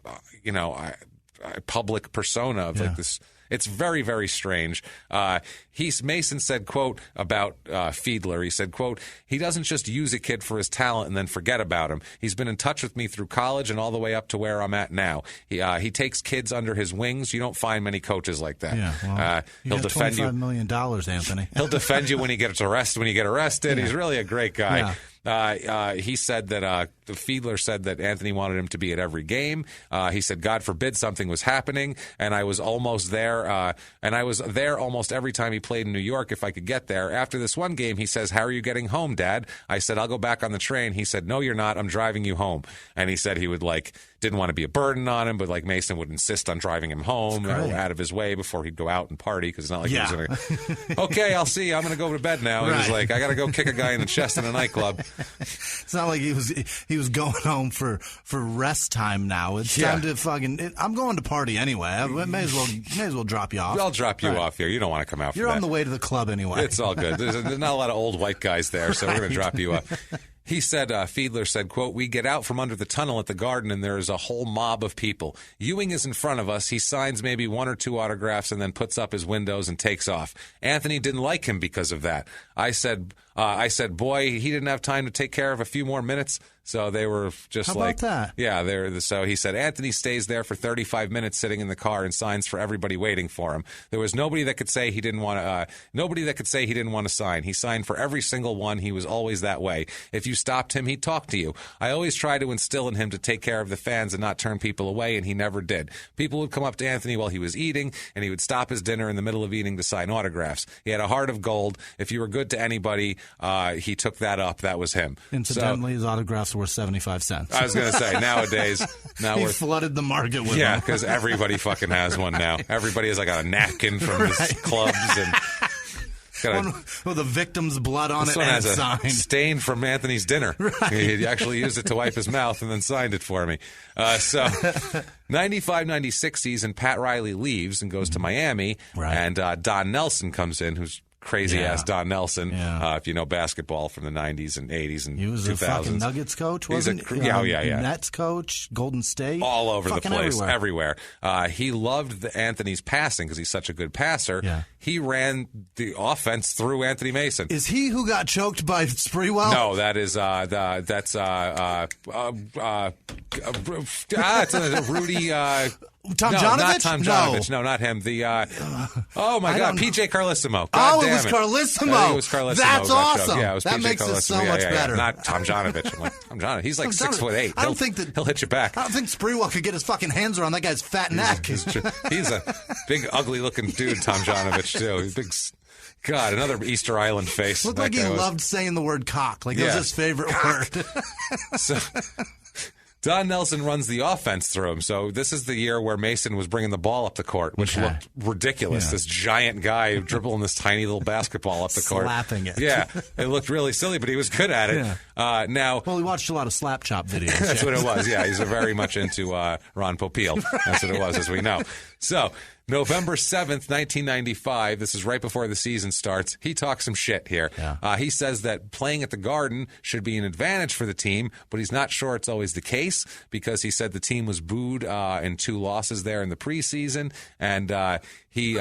public persona of like this. It's very, very strange. Mason said, quote, about Fiedler, he said, quote, he doesn't just use a kid for his talent and then forget about him. He's been in touch with me through college and all the way up to where I'm at now. He takes kids under his wings. You don't find many coaches like that. Yeah, well, he'll defend you. $25 million, Anthony. He'll defend you when you get arrested. He's really a great guy. He said that Fiedler said that Anthony wanted him to be at every game. He said, God forbid something was happening, and I was almost there. And I was there almost every time he played in New York if I could get there. After this one game, he says, how are you getting home, Dad? I said, I'll go back on the train. He said, no, you're not. I'm driving you home. And he said he would didn't want to be a burden on him, but Mason would insist on driving him home out of his way before he'd go out and party, because it's not like he was going to, okay, I'll see you. I'm going to go to bed now. He was like, I got to go kick a guy in the chest in a nightclub. It's not like he was going home for rest time now. It's time to I'm going to party anyway. I may as well drop you off. I'll drop you off here. You don't want to come out for You're that. on the way to the club anyway. It's all good. There's not a lot of old white guys there, so we're going to drop you off. He said, Fiedler said, quote, "We get out from under the tunnel at the Garden and there is a whole mob of people. Ewing is in front of us. He signs maybe 1 or 2 autographs and then puts up his windows and takes off. Anthony didn't like him because of that. I said, boy, he didn't have time to take care of a few more minutes." So they were just How like, about that? Yeah. So he said Anthony stays there for 35 minutes sitting in the car and signs for everybody waiting for him. There was nobody that could say he didn't want to sign. He signed for every single one. He was always that way. If you stopped him, he'd talk to you. I always try to instill in him to take care of the fans and not turn people away, and he never did. People would come up to Anthony while he was eating, and he would stop his dinner in the middle of eating to sign autographs. He had a heart of gold. If you were good to anybody, he took that up. That was him. Incidentally, his autographs were 75 cents. I was going to say, nowadays, he flooded the market with them. Yeah, because everybody fucking has one now. Everybody has like a napkin from his clubs and one with the victim's blood on it one and has signed. A stain from Anthony's dinner. Right. He actually used it to wipe his mouth and then signed it for me. So 95-96 season, Pat Riley leaves and goes to Miami, and Don Nelson comes in, who's crazy-ass Don Nelson, if you know basketball from the 90s and 80s and 2000s. He was a fucking Nuggets coach, wasn't he? Yeah. Nets coach, Golden State. All over the place, everywhere. He loved Anthony's passing because he's such a good passer. Yeah. He ran the offense through Anthony Mason. Is he who got choked by Sprewell? No, that is it's Rudy. Tomjanovich? Not Tomjanovich. No, not him. The oh my God, PJ Carlissimo. It was Carlissimo. It was Carlissimo. That's awesome. Yeah, it was that PJ makes Carlissimo. it so much better. Not Tomjanovich. I'm like, Tomjanovich. He's like 6'8". I don't think that he'll hit you back. I don't think Sprewell could get his fucking hands around that guy's fat neck. He's a big, ugly-looking dude, Tomjanovich too. He's big. God, another Easter Island face. Looked like he loved saying the word cock. Like it was his favorite word. So Don Nelson runs the offense through him. So this is the year where Mason was bringing the ball up the court, which looked ridiculous. Yeah. This giant guy dribbling this tiny little basketball up the court. Slapping it. Yeah, it looked really silly, but he was good at it. Yeah. Now, we watched a lot of slap chop videos. That's what it was. Yeah, he's very much into Ron Popeil. That's what it was, as we know. So November 7th, 1995, this is right before the season starts, he talks some shit here. Yeah. He says that playing at the Garden should be an advantage for the team, but he's not sure it's always the case because he said the team was booed in 2 losses there in the preseason, and he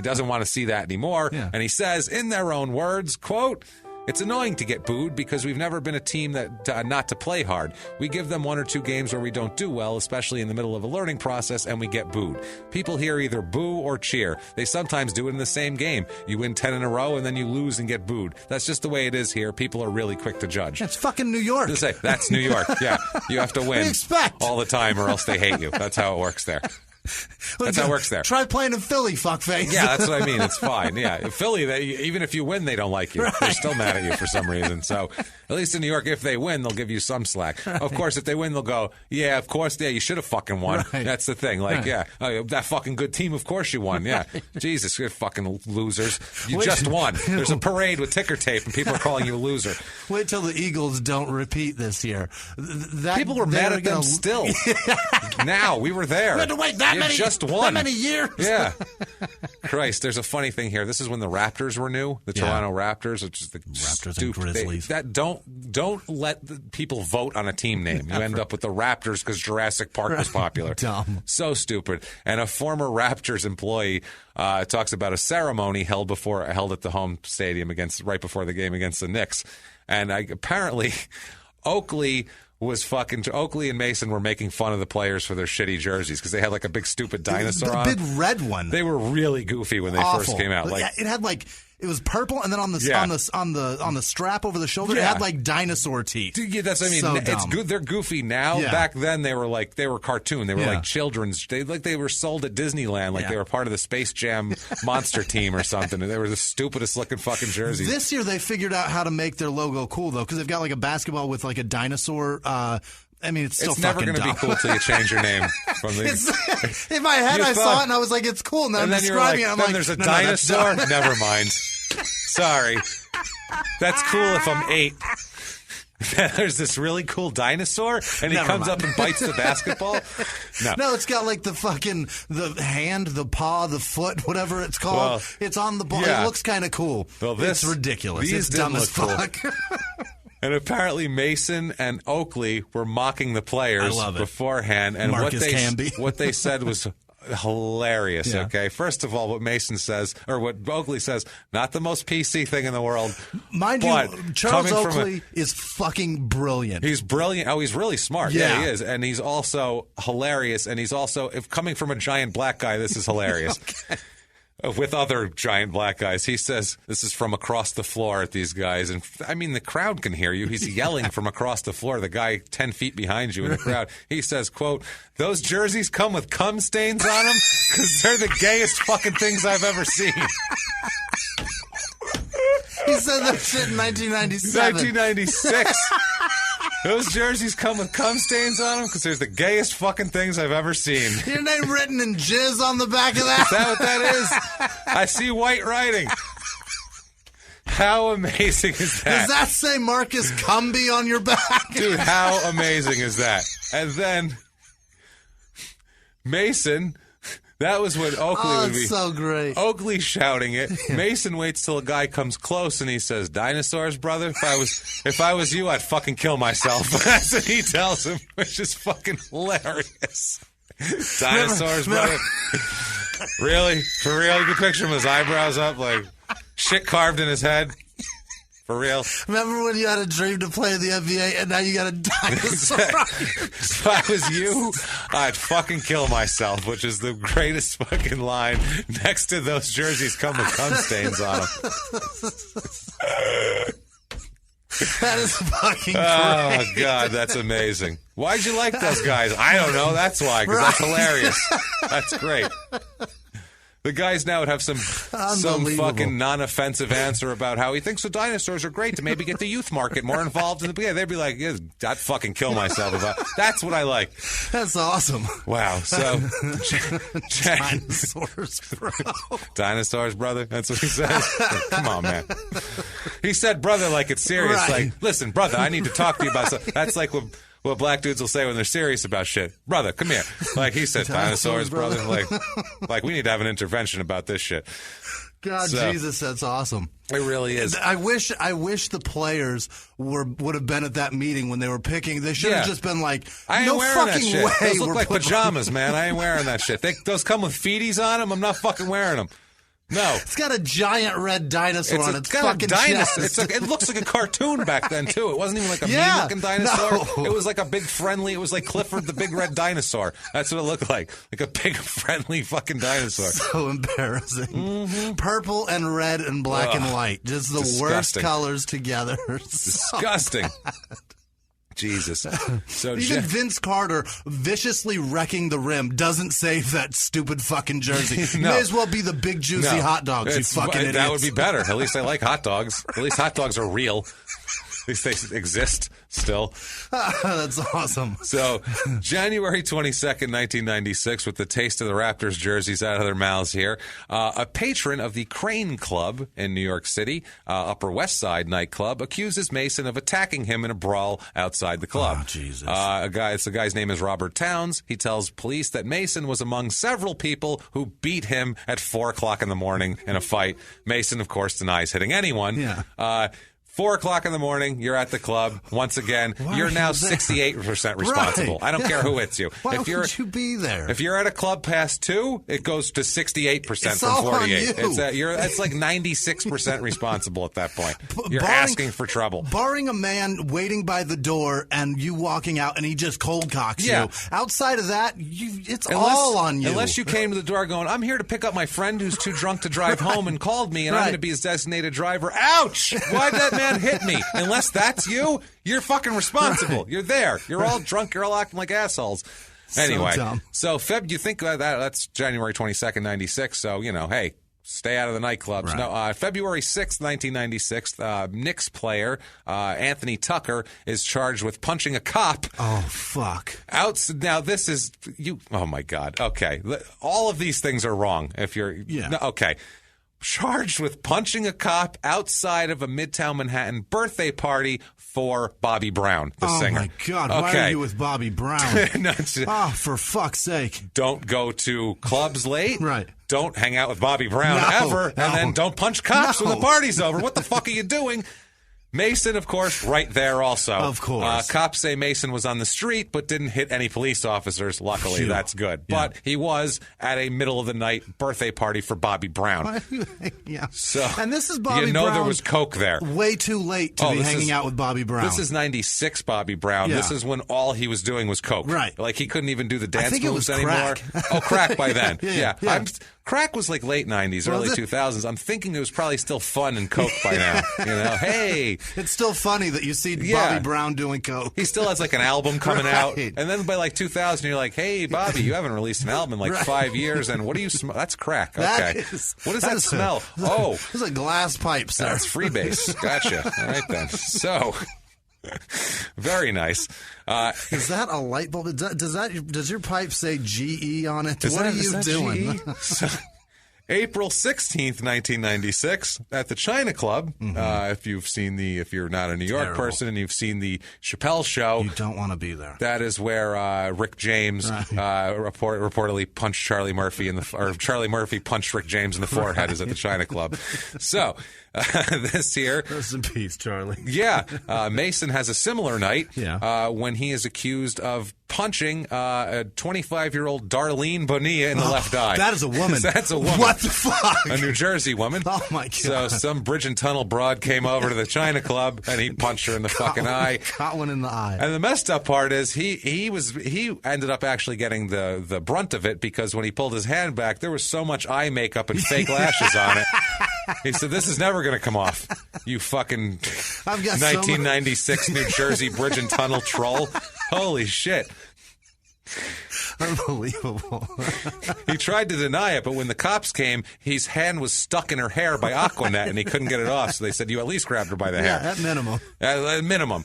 doesn't want to see that anymore. Yeah. And he says, in their own words, quote, "It's annoying to get booed because we've never been a team that not to play hard. We give them 1 or 2 games where we don't do well, especially in the middle of a learning process, and we get booed. People here either boo or cheer. They sometimes do it in the same game. You win 10 in a row, and then you lose and get booed. That's just the way it is here. People are really quick to judge." That's fucking New York. That's New York. Yeah, you have to win what do you expect? all the time, or else they hate you. That's how it works there. That's how it works there. Try playing in Philly, fuckface. Yeah, that's what I mean. It's fine. Yeah, in Philly, even if you win, they don't like you. Right. They're still mad at you for some reason. So at least in New York, if they win, they'll give you some slack. Right. Of course, if they win, they'll go, yeah, of course, yeah, you should have fucking won. Right. That's the thing. Like, yeah, that fucking good team, of course you won. Yeah. Jesus, you're fucking losers. You just won. There's a parade with ticker tape, and people are calling you a loser. Wait till the Eagles don't repeat this year. People were mad at them still. Now, we were there. We had to wait that many. Just won. That many years? Yeah. Christ, there's a funny thing here. This is when the Raptors were new, the Toronto Raptors, which is the Raptors and Grizzlies. Don't let the people vote on a team name. You end up with the Raptors because Jurassic Park was popular. Dumb. So stupid. And a former Raptors employee talks about a ceremony held at the home stadium right before the game against the Knicks. And apparently Oakley and Mason were making fun of the players for their shitty jerseys because they had like a big stupid dinosaur on. The big red one. They were really goofy when they first came out. Like, it had it was purple, and then on the strap over the shoulder, it had like dinosaur teeth. Yeah, that's what I mean. So it's good. They're goofy now. Yeah. Back then, they were cartoon. They were like children's. They were sold at Disneyland like they were part of the Space Jam monster team or something. And they were the stupidest looking fucking jerseys. This year, they figured out how to make their logo cool though, because they've got like a basketball with like a dinosaur. I mean, it's still never going to be cool till you change your name. In my head, I saw it and I was like, "It's cool." And then I'm describing it. I'm like, "There's a dinosaur." Never mind. Sorry, that's cool if I'm 8. There's this really cool dinosaur, and he comes up and bites the basketball. No, it's got like the hand, the paw, the foot, whatever it's called. Well, it's on the ball. Yeah. It looks kind of cool. Well, it's ridiculous. It's dumb as fuck. And apparently Mason and Oakley were mocking the players beforehand. And what they said was hilarious, okay? First of all, what Mason says, or what Oakley says, not the most PC thing in the world. Mind you, Charles Oakley is fucking brilliant. He's brilliant. Oh, he's really smart. Yeah, he is. And he's also hilarious. And he's also, if coming from a giant black guy, this is hilarious. Okay. With other giant black guys. He says, this is from across the floor at these guys. And I mean, the crowd can hear you. He's yelling from across the floor, the guy 10 feet behind you in the crowd. He says, quote, those jerseys come with cum stains on them because they're the gayest fucking things I've ever seen. He said that shit in 1997. 1996. Those jerseys come with cum stains on them because there's the gayest fucking things I've ever seen. Your name written in jizz on the back of that? Is that what that is? I see white writing. How amazing is that? Does that say Marcus Cumby on your back? Dude, how amazing is that? And then Mason... That was what Oakley would be. It's so great. Oakley shouting it. Mason waits till a guy comes close and he says, "Dinosaurs, brother. If I was you, I'd fucking kill myself." That's what he tells him, which is fucking hilarious. Dinosaurs, brother. Really? For real? You can picture him with his eyebrows up, like shit carved in his head. For real. Remember when you had a dream to play in the NBA and now you got a dinosaur? If I was you, I'd fucking kill myself, which is the greatest fucking line. Next to those jerseys come with cum stains on them. That is fucking great. Oh, God, that's amazing. Why'd you like those guys? I don't know. That's why, because that's hilarious. That's great. The guys now would have some fucking non-offensive answer about how he thinks the dinosaurs are great to maybe get the youth market more involved in the beginning. They'd be like, yeah, I'd fucking kill myself about it. That's what I like. That's awesome. Wow. So, dinosaurs, bro. Dinosaurs, brother. That's what he says. Come on, man. He said, brother, like it's serious. Right. Like, listen, brother, I need to talk to you about something. That's like what black dudes will say when they're serious about shit. Brother, come here. Like he said, dinosaurs, brother. Like we need to have an intervention about this shit. God, Jesus, that's awesome. It really is. I wish the players would have been at that meeting when they were picking. They should have just been like, I ain't no wearing fucking that shit. way. Those look like pajamas, man. I ain't wearing that shit. Those come with feeties on them. I'm not fucking wearing them. No. It's got a giant red dinosaur on its fucking chest. It looks like a cartoon back then, too. It wasn't even like a mean-looking dinosaur. No. It was like a big friendly... It was like Clifford the Big Red Dinosaur. That's what it looked like. Like a big friendly fucking dinosaur. So embarrassing. Mm-hmm. Purple and red and black and white. Just the worst colors together. Disgusting. Jesus. So even Vince Carter viciously wrecking the rim doesn't save that stupid fucking jersey. No. May as well be the big juicy hot dogs, you fucking idiots. That would be better. At least I like hot dogs. At least hot dogs are real. At least they exist still. That's awesome. So, January 22nd, 1996, with the taste of the Raptors jerseys out of their mouths here, a patron of the Crane Club in New York City, Upper West Side nightclub, accuses Mason of attacking him in a brawl outside the club. Oh, Jesus. The guy's name is Robert Towns. He tells police that Mason was among several people who beat him at 4 o'clock in the morning in a fight. Mason, of course, denies hitting anyone. Yeah. 4 o'clock in the morning, you're at the club. Once again, you're now 68% responsible. Right. I don't care who hits you. Why would you be there? If you're at a club past 2, it goes to 68% it's from all 48. on you. It's like 96% responsible at that point. You're asking for trouble. Barring a man waiting by the door and you walking out and he just cold cocks you. Outside of that, it's all on you. Unless you came to the door going, I'm here to pick up my friend who's too drunk to drive home and called me and I'm going to be his designated driver. Ouch! Why'd that man hit me? Unless that's you, you're fucking responsible. Right. You're there. You're all drunk. You're all acting like assholes. Anyway, so you think about that? That's January 22nd, 96. So, hey, stay out of the nightclubs. Right. No, February 6th, 1996, Knicks player Anthony Tucker is charged with punching a cop. Oh, fuck. Now, this is... Oh, my God. Okay. All of these things are wrong. If you're... Yeah. No, okay. Charged with punching a cop outside of a Midtown Manhattan birthday party for Bobby Brown, the singer. Oh, my God. Why are you with Bobby Brown? For fuck's sake. Don't go to clubs late. Right. Don't hang out with Bobby Brown ever. And then don't punch cops when the party's over. What the fuck are you doing? Mason, of course, right there also. Of course. Cops say Mason was on the street but didn't hit any police officers. Luckily, Phew. that's good. Yeah. But he was at a middle-of-the-night birthday party for Bobby Brown. Yeah. So, and this is Bobby Brown. There was coke there. Way too late to be hanging out with Bobby Brown. This is 96 Bobby Brown. Yeah. This is when all he was doing was coke. Right. Like, he couldn't even do the dance think moves it was anymore. crack. Oh, crack by then. Yeah. Crack was like late 90s, early 2000s. I'm thinking it was probably still fun and coke by now. Hey. It's still funny that you see Bobby Brown doing coke. He still has like an album coming out. Right. And then by like 2000, you're like, hey, Bobby, you haven't released an album in like 5 years. And what do you smell? That's crack. Okay. What does that smell? It's a glass pipe, sir. That's freebase. Gotcha. All right, then. So... very nice. Is that a light bulb? Does your pipe say GE on it? What are you doing? So, April 16th, 1996, at the China Club. If you're not a New York person and you've seen the Chappelle Show, you don't want to be there. That is where Rick James reportedly punched Charlie Murphy or Charlie Murphy punched Rick James in the forehead. Is at the China Club. So this year, rest in peace, Charlie. Yeah, Mason has a similar night. Yeah. When he is accused of punching a 25-year-old Darlene Bonilla in the left eye. That is a woman. That's a woman. What the fuck? A New Jersey woman. Oh, my God. So some bridge and tunnel broad came over to the China Club, and he punched her in the fucking eye. Got one in the eye. And the messed up part is he ended up actually getting the brunt of it, because when he pulled his hand back, there was so much eye makeup and fake lashes on it. He said, this is never going to come off, you fucking 1996 New Jersey bridge and tunnel troll. Holy shit. Unbelievable. He tried to deny it, but when the cops came, his hand was stuck in her hair by Aquanet, and he couldn't get it off. So they said, you at least grabbed her by the hair. At minimum. At minimum.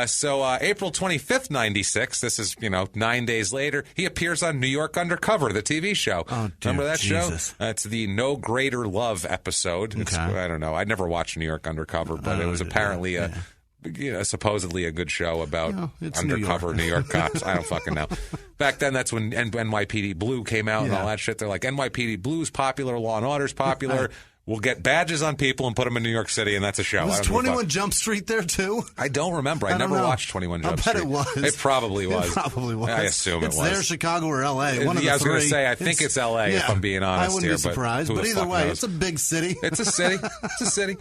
So April 25th, 96, this is, 9 days later, he appears on New York Undercover, the TV show. Oh, remember that Jesus. show? It's the No Greater Love episode. Okay. I don't know. I never watched New York Undercover, but it was apparently supposedly a good show about undercover New York cops. I don't fucking know. Back then, that's when NYPD Blue came out and all that shit. They're like, NYPD Blue's popular, Law and Order's popular. We'll get badges on people and put them in New York City, and that's a show. Was 21 Jump Street there, too? I don't remember. I never watched 21 Jump Street. I bet it was. It probably was. It probably was. I assume it was. It's there, Chicago, or L.A. One of the I was going to three. say, I think it's L.A., if I'm being honest. I wouldn't here, be surprised, but either way, it's a big city. It's a city. It's a city.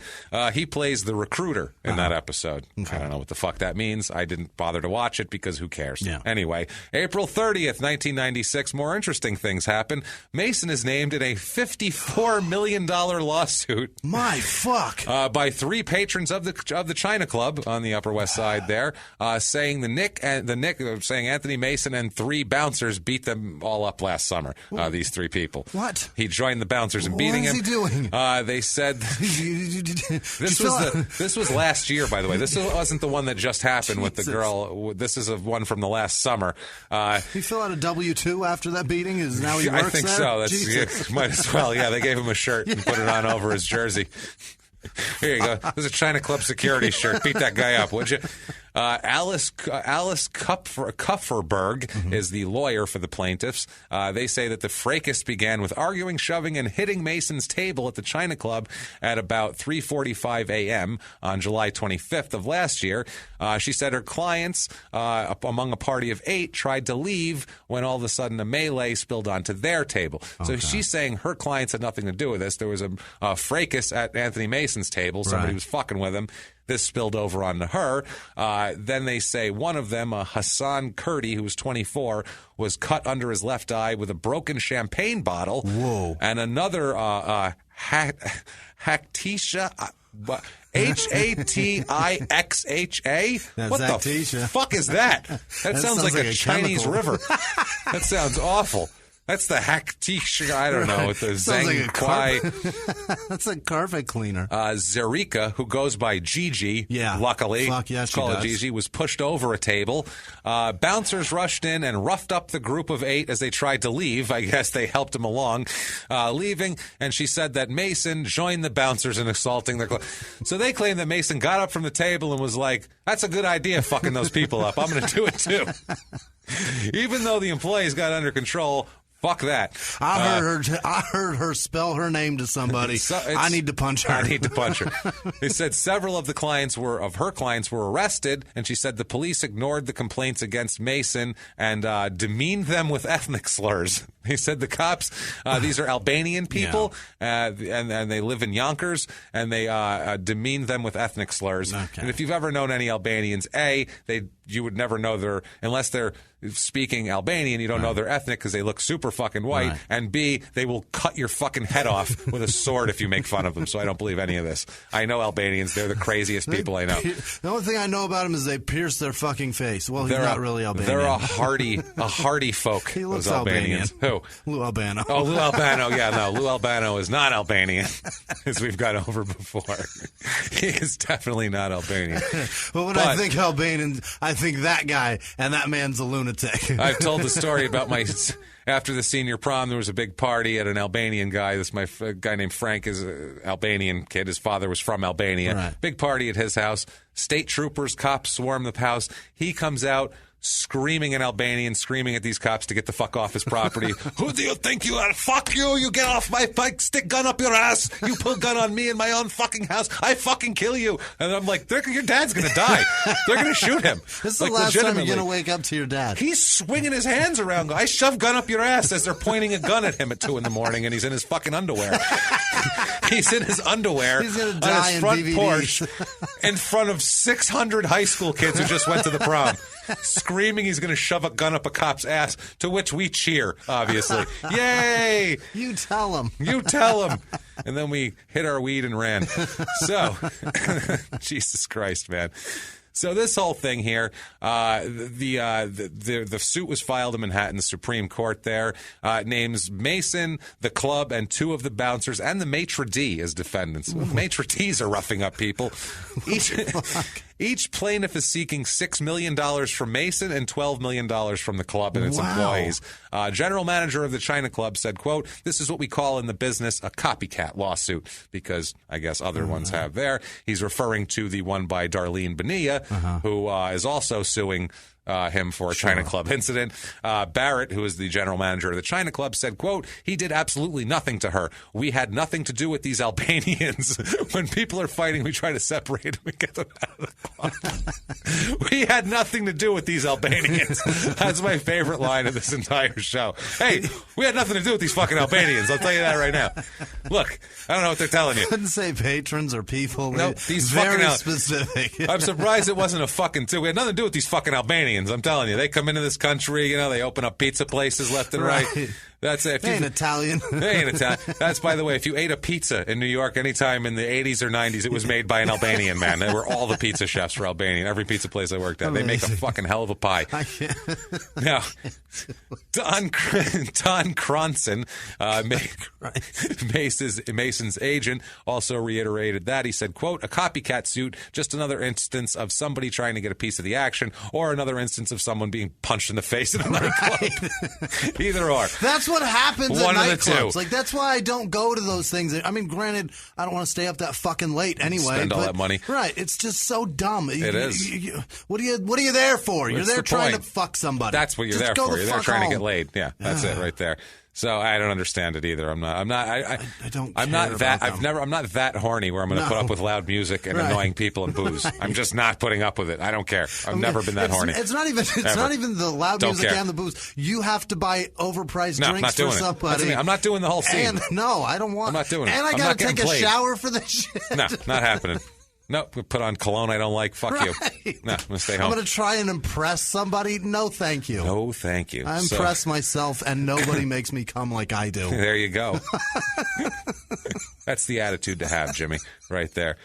He plays the recruiter in that episode. Okay. I don't know what the fuck that means. I didn't bother to watch it because who cares? Yeah. Anyway, April 30th, 1996, more interesting things happen. Mason is named in a $54 million lawsuit. My fuck. By three patrons of the China Club on the Upper West Side there, saying saying Anthony Mason and three bouncers beat them all up last summer. These three people. What? He joined the bouncers in beating him. What is he doing? They said this was last year, by the way. This wasn't the one that just happened with the girl. This is one from the last summer. He fill out a W-2 after that beating? Is now he works I think there? so. Might as well. Yeah, they gave him a shirt and put it on over his jersey. Here you go. This is a China Club security shirt. Beat that guy up, would you? Alice Kupferberg is the lawyer for the plaintiffs. They say that the fracas began with arguing, shoving, and hitting Mason's table at the China Club at about 3:45 a.m. on July 25th of last year. She said her clients, among a party of 8, tried to leave when all of a sudden a melee spilled onto their table. So she's saying her clients had nothing to do with this. There was a fracas at Anthony Mason's table. Somebody was fucking with him. This spilled over onto her. Then they say one of them, Hassan Kurdi, who was 24, was cut under his left eye with a broken champagne bottle. Whoa. And another, Haktisha... Hatixha? What the fuck is that? That sounds like a Chinese river. That sounds awful. That's the Haktisha, I don't know, with the Zhang Kwai. That's a carpet cleaner. Zerika, who goes by Gigi, luckily, fuck yeah, call her Gigi, was pushed over a table. Bouncers rushed in and roughed up the group of 8 as they tried to leave. I guess they helped him along, leaving. And she said that Mason joined the bouncers in assaulting their So they claim that Mason got up from the table and was like, that's a good idea, fucking those people up. I'm going to do it too. Even though the employees got under control, Fuck that. I heard her spell her name to somebody. I need to punch her. I need to punch her. They said several of her clients were arrested, and she said the police ignored the complaints against Mason and demeaned them with ethnic slurs. They said the cops, these are Albanian people, and they live in Yonkers, and they demeaned them with ethnic slurs. Okay. And if you've ever known any Albanians, you would never know unless they're speaking Albanian, you don't know they're ethnic because they look super fucking white. Right. And B, they will cut your fucking head off with a sword if you make fun of them. So I don't believe any of this. I know Albanians. They're the craziest people I know. The only thing I know about them is they pierce their fucking face. Well, he's not really Albanian. They're a hardy folk. He looks those Albanians. Albanian. Who? Lou Albano. Oh, Lou Albano. Yeah, no, Lou Albano is not Albanian, as we've gone over before. He is definitely not Albanian. But when I think Albanian, I think that guy, and that man's a lunatic. I've told the story about after the senior prom, there was a big party at an Albanian guy. My guy named Frank is an Albanian kid. His father was from Albania. Right. Big party at his house. State troopers, cops swarm the house. He comes out screaming in Albanian, screaming at these cops to get the fuck off his property. Who do you think you are? Fuck you! You get off my bike! Stick gun up your ass! You pull gun on me in my own fucking house! I fucking kill you! And I'm like, your dad's gonna die. They're gonna shoot him. This is the last time you're gonna wake up to your dad. He's swinging his hands around. I shove gun up your ass as they're pointing a gun at him at 2 a.m, and he's in his fucking underwear. He's in his underwear He's gonna die on his front DVDs. porch in front of 600 high school kids who just went to the prom. Screaming he's going to shove a gun up a cop's ass, to which we cheer, obviously. Yay! You tell him. You tell him. And then we hit our weed and ran. So, Jesus Christ, man. So this whole thing here, the suit was filed in Manhattan, the Supreme Court there. It names Mason, the club, and 2 of the bouncers, and the maitre d' as defendants. Maitre d's are roughing up people. Each plaintiff is seeking $6 million from Mason and $12 million from the club and its employees. General manager of the China Club said, quote, "This is what we call in the business a copycat lawsuit," because I guess other ones have there. He's referring to the one by Darlene Bonilla, who is also suing him for a China Club incident. Barrett, who is the general manager of the China Club, said, quote, "He did absolutely nothing to her. We had nothing to do with these Albanians. When people are fighting, we try to separate them and get them out of the club." We had nothing to do with these Albanians. That's my favorite line of this entire show. Hey, we had nothing to do with these fucking Albanians. I'll tell you that right now. Look, I don't know what they're telling you. Couldn't say patrons or people. No, these very fucking specific. I'm surprised it wasn't a fucking two. We had nothing to do with these fucking Albanians. I'm telling you, they come into this country, they open up pizza places left and right. That's it. They ain't Italian. They ain't Italian. That's, by the way, if you ate a pizza in New York anytime in the 80s or 90s, it was made by an Albanian man. They were all the pizza chefs were Albanian. Every pizza place I worked at. Amazing. They make a fucking hell of a pie. Now, Don Cronson, Mason's agent, also reiterated that. He said, quote, "A copycat suit, just another instance of somebody trying to get a piece of the action, or another instance of someone being punched in the face in a nightclub." Either or. That's what happens One at of the nightclubs. two. Like, that's why I don't go to those things. I mean, granted, I don't want to stay up that fucking late anyway. Spend all that money. Right. It's just so dumb. It is. What are you there for? You're What's there the trying point? to fuck somebody. That's what you're Just there for. go You're the there fuck trying home. to get laid. Yeah, that's it right there. So I don't understand it either. I'm not I don't I'm care not that. about them. I'm not that horny where I'm going to put up with loud music and annoying people and booze. I'm just not putting up with it. I don't care. I've never been that horny. It's not even the loud Don't music care. and the booze. You have to buy overpriced No, drinks not doing for it. somebody. I'm not doing the whole scene. And no, I don't want. I'm not doing it. And I I'm gotta not getting take a played. shower for this shit. No, not happening. Nope, put on cologne I don't like. Fuck you. No, I'm going to stay home. I'm going to try and impress somebody. No, thank you. No, thank you. I impress myself, and nobody makes me come like I do. There you go. That's the attitude to have, Jimmy, right there.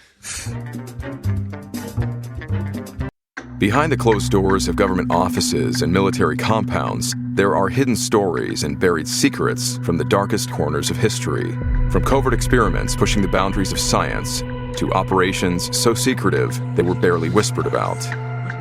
Behind the closed doors of government offices and military compounds, there are hidden stories and buried secrets from the darkest corners of history. From covert experiments pushing the boundaries of science to operations so secretive they were barely whispered about.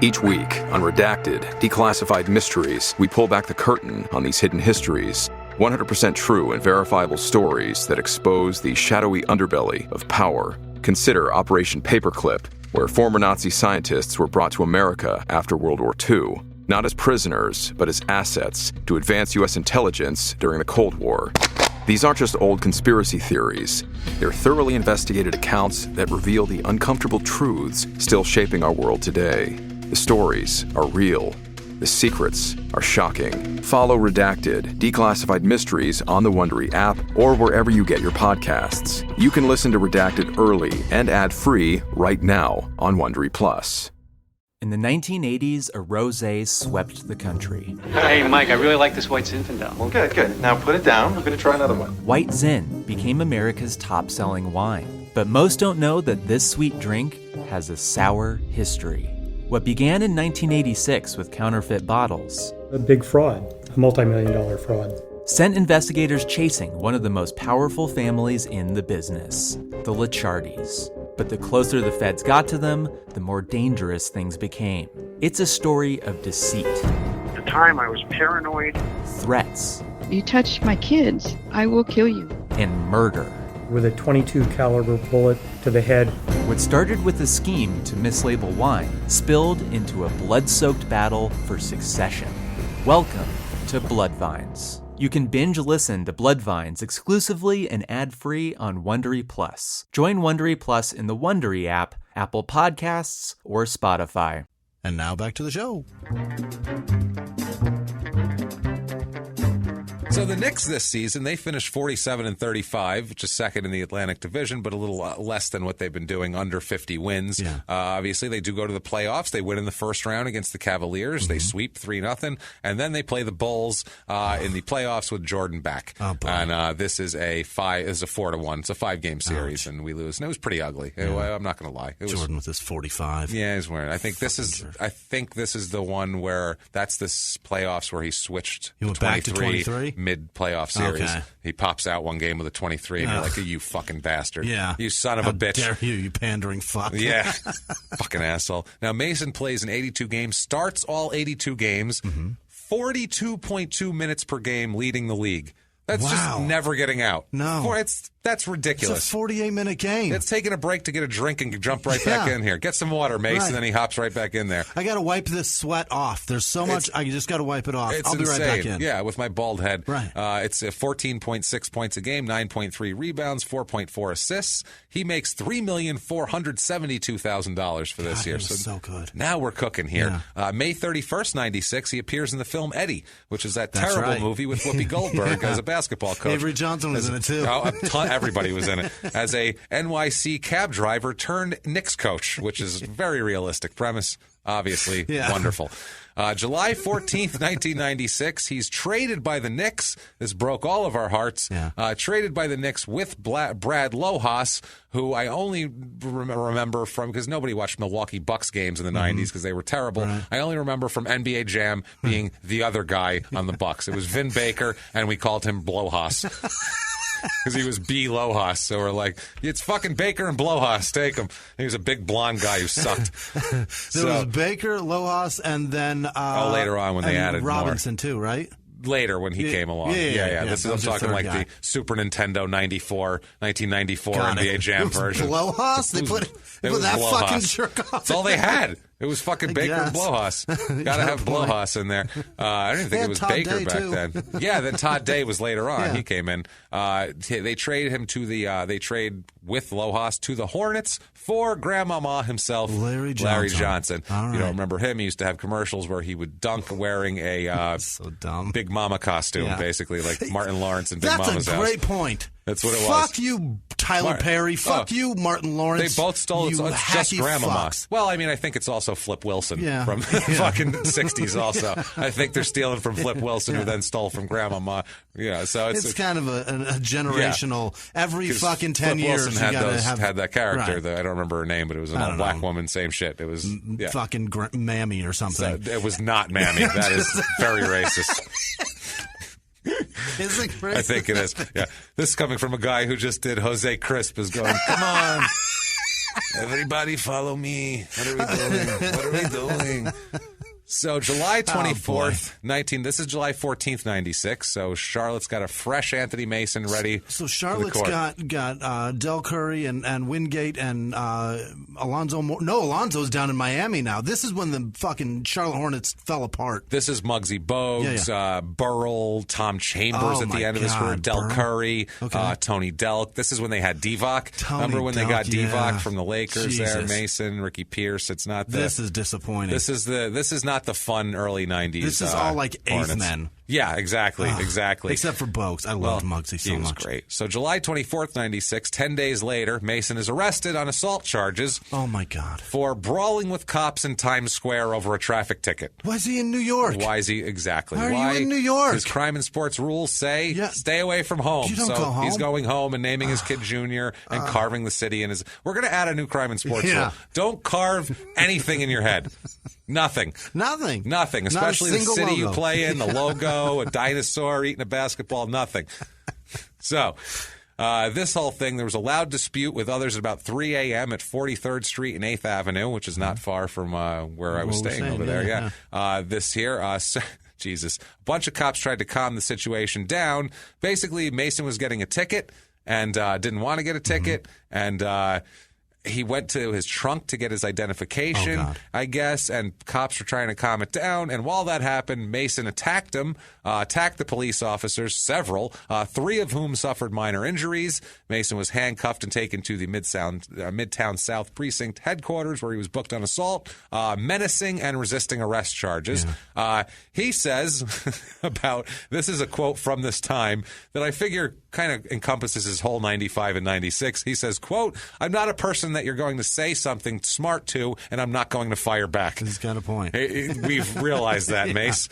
Each week, on Redacted, Declassified Mysteries, we pull back the curtain on these hidden histories. 100% true and verifiable stories that expose the shadowy underbelly of power. Consider Operation Paperclip, where former Nazi scientists were brought to America after World War II. not as prisoners, but as assets to advance U.S. intelligence during the Cold War. These aren't just old conspiracy theories. They're thoroughly investigated accounts that reveal the uncomfortable truths still shaping our world today. The stories are real. The secrets are shocking. Follow Redacted, Declassified Mysteries on the Wondery app or wherever you get your podcasts. You can listen to Redacted early and ad-free right now on Wondery Plus. In the 1980s, a rosé swept the country. Hey, Mike, I really like this white Zinfandel. Well, good. Now put it down. I'm going to try another one. White Zin became America's top-selling wine. But most don't know that this sweet drink has a sour history. What began in 1986 with counterfeit bottles, A big fraud, a multi-million-dollar fraud, sent investigators chasing one of the most powerful families in the business, the Licciardis. But the closer the feds got to them, the more dangerous things became. It's a story of deceit. At the time, I was paranoid. Threats. You touch my kids, I will kill you. And murder. with a .22 caliber bullet to the head. What started with a scheme to mislabel wine spilled into a blood-soaked battle for succession. Welcome to Bloodvines. You can binge listen to Bloodvines exclusively and ad-free on Wondery Plus. Join Wondery Plus in the Wondery app, Apple Podcasts, or Spotify. And now back to the show. So the Knicks this season, they finished 47-35, which is second in the Atlantic Division, but a little less than what they've been doing, under 50 wins. Yeah. Obviously, they do go to the playoffs. They win in the first round against the Cavaliers. They sweep 3-0, and then they play the Bulls in the playoffs with Jordan back. Oh, boy. And this is a 4-1. It's a 5-game series, and we lose. And it was pretty ugly. Yeah. I'm not going to lie. Jordan with his 45. Yeah, he's wearing. I think this is the one where that's this playoffs where he switched. He went back to 23. Mid-playoff series. Okay. He pops out one game with a 23, and you're like, you fucking bastard. Yeah. You son of a bitch. How dare you pandering fuck. Yeah. Fucking asshole. Now, Mason plays in 82 games, starts all 82 games, 42.2 minutes per game, leading the league. That's just never getting out. No. That's ridiculous. It's a 48-minute game. It's taking a break to get a drink and jump right back in here. Get some water, Mace, Right. and then he hops right back in there. I got to wipe this sweat off. There's so much. I just got to wipe it off. I'll be right back in. Yeah, with my bald head. Right. It's 14.6 points a game, 9.3 rebounds, 4.4 assists. He makes $3,472,000 for this year. So good. Now we're cooking here. May 31st, 96, he appears in the film Eddie, which is that terrible movie with Whoopi Goldberg as a basketball coach. Avery Johnson was in it, too. Everybody was in it. As a NYC cab driver turned Knicks coach, which is a very realistic premise. Obviously, wonderful. July 14th, 1996, he's traded by the Knicks. This broke all of our hearts. Traded by the Knicks with Brad Lohaus, who I only remember from, because nobody watched Milwaukee Bucks games in the 90s because they were terrible. Right. I only remember from NBA Jam being the other guy on the Bucks. It was Vin Baker, and we called him Blowhouse. Because he was B. Lohaus. So we're like, it's fucking Baker and Blowhouse. Take him. He was a big blonde guy who sucked. There was Baker, Lohaus, and then... later on when they added Robinson, more. too, right? Later when he came along. Yeah. This is, I'm talking like the Super Nintendo 1994 NBA Jam version. Blowhouse? They put that Blowhouse. fucking jerk off. That's all they had. It was fucking Baker and Blowhouse. Got to have Blowhouse in there. I didn't think it was Todd Baker Day, back too. then. Yeah, then Todd Day was later on. He came in. They trade him to the. They trade with Lohaus to the Hornets for Grandmama himself, Larry Johnson. Right. You don't remember him? He used to have commercials where he would dunk wearing a so dumb Big Mama costume, basically like Martin Lawrence in Big Mama's house. That's a great point. That's what it was. Fuck you, Tyler Perry. Fuck you, Martin Lawrence. They both stole it. So it's just Grandmama. Fucks. Well, I mean, I think it's also Flip Wilson from the fucking 60s also. I think they're stealing from Flip Wilson, who then stole from Grandmama. Yeah, so it's kind of a generational. Every fucking 10 Flip years, Wilson you gotta had that character. Right. That I don't remember her name, but it was an old black woman. Same shit. It was fucking Mammy or something. So it was not Mammy. That is very racist. Is it racist? I think it is. Yeah, this is coming from a guy who just did Jose Crisp. Is going, come on, everybody, follow me. What are we doing? So July 24th, this is July 14th, 96. So Charlotte's got a fresh Anthony Mason ready. So Charlotte's got Del Curry and Wingate and Alonzo Moore. No, Alonzo's down in Miami now. This is when the fucking Charlotte Hornets fell apart. This is Muggsy Bogues, Burrell, Tom Chambers at the end of his career, Del Curry, Tony Delk. This is when they had Divock. Remember when they got Divock from the Lakers there? Mason, Ricky Pierce. It's not this is disappointing. This is not the fun early 90s. This is all like eighth men. Yeah, exactly. Except for Bogues. I loved Muggsy so much. He was great. So July 24th, 96, 10 days later, Mason is arrested on assault charges. Oh, my God. For brawling with cops in Times Square over a traffic ticket. Why is he in New York? Exactly. Why are you in New York? His crime and sports rules say stay away from home. You don't go home. He's going home and naming his kid Junior and carving the city in his... We're going to add a new crime and sports rule. Don't carve anything in your head. Nothing. Especially the city you play in, the logo, a dinosaur eating a basketball, nothing. So, this whole thing, there was a loud dispute with others at about 3 a.m. at 43rd Street and 8th Avenue, which is not far from where I was staying over there. This here, Jesus. A bunch of cops tried to calm the situation down. Basically, Mason was getting a ticket and didn't want to get a ticket, and... he went to his trunk to get his identification, I guess, and cops were trying to calm it down. And while that happened, Mason attacked the police officers, several, 3 of whom suffered minor injuries. Mason was handcuffed and taken to the Midtown South Precinct headquarters, where he was booked on assault, menacing, and resisting arrest charges. He says about, this is a quote from this time that I figure kind of encompasses his whole 95 and 96. He says, quote, "I'm not a person that you're going to say something smart to, and I'm not going to fire back." He's got a point. We've realized that, Mace.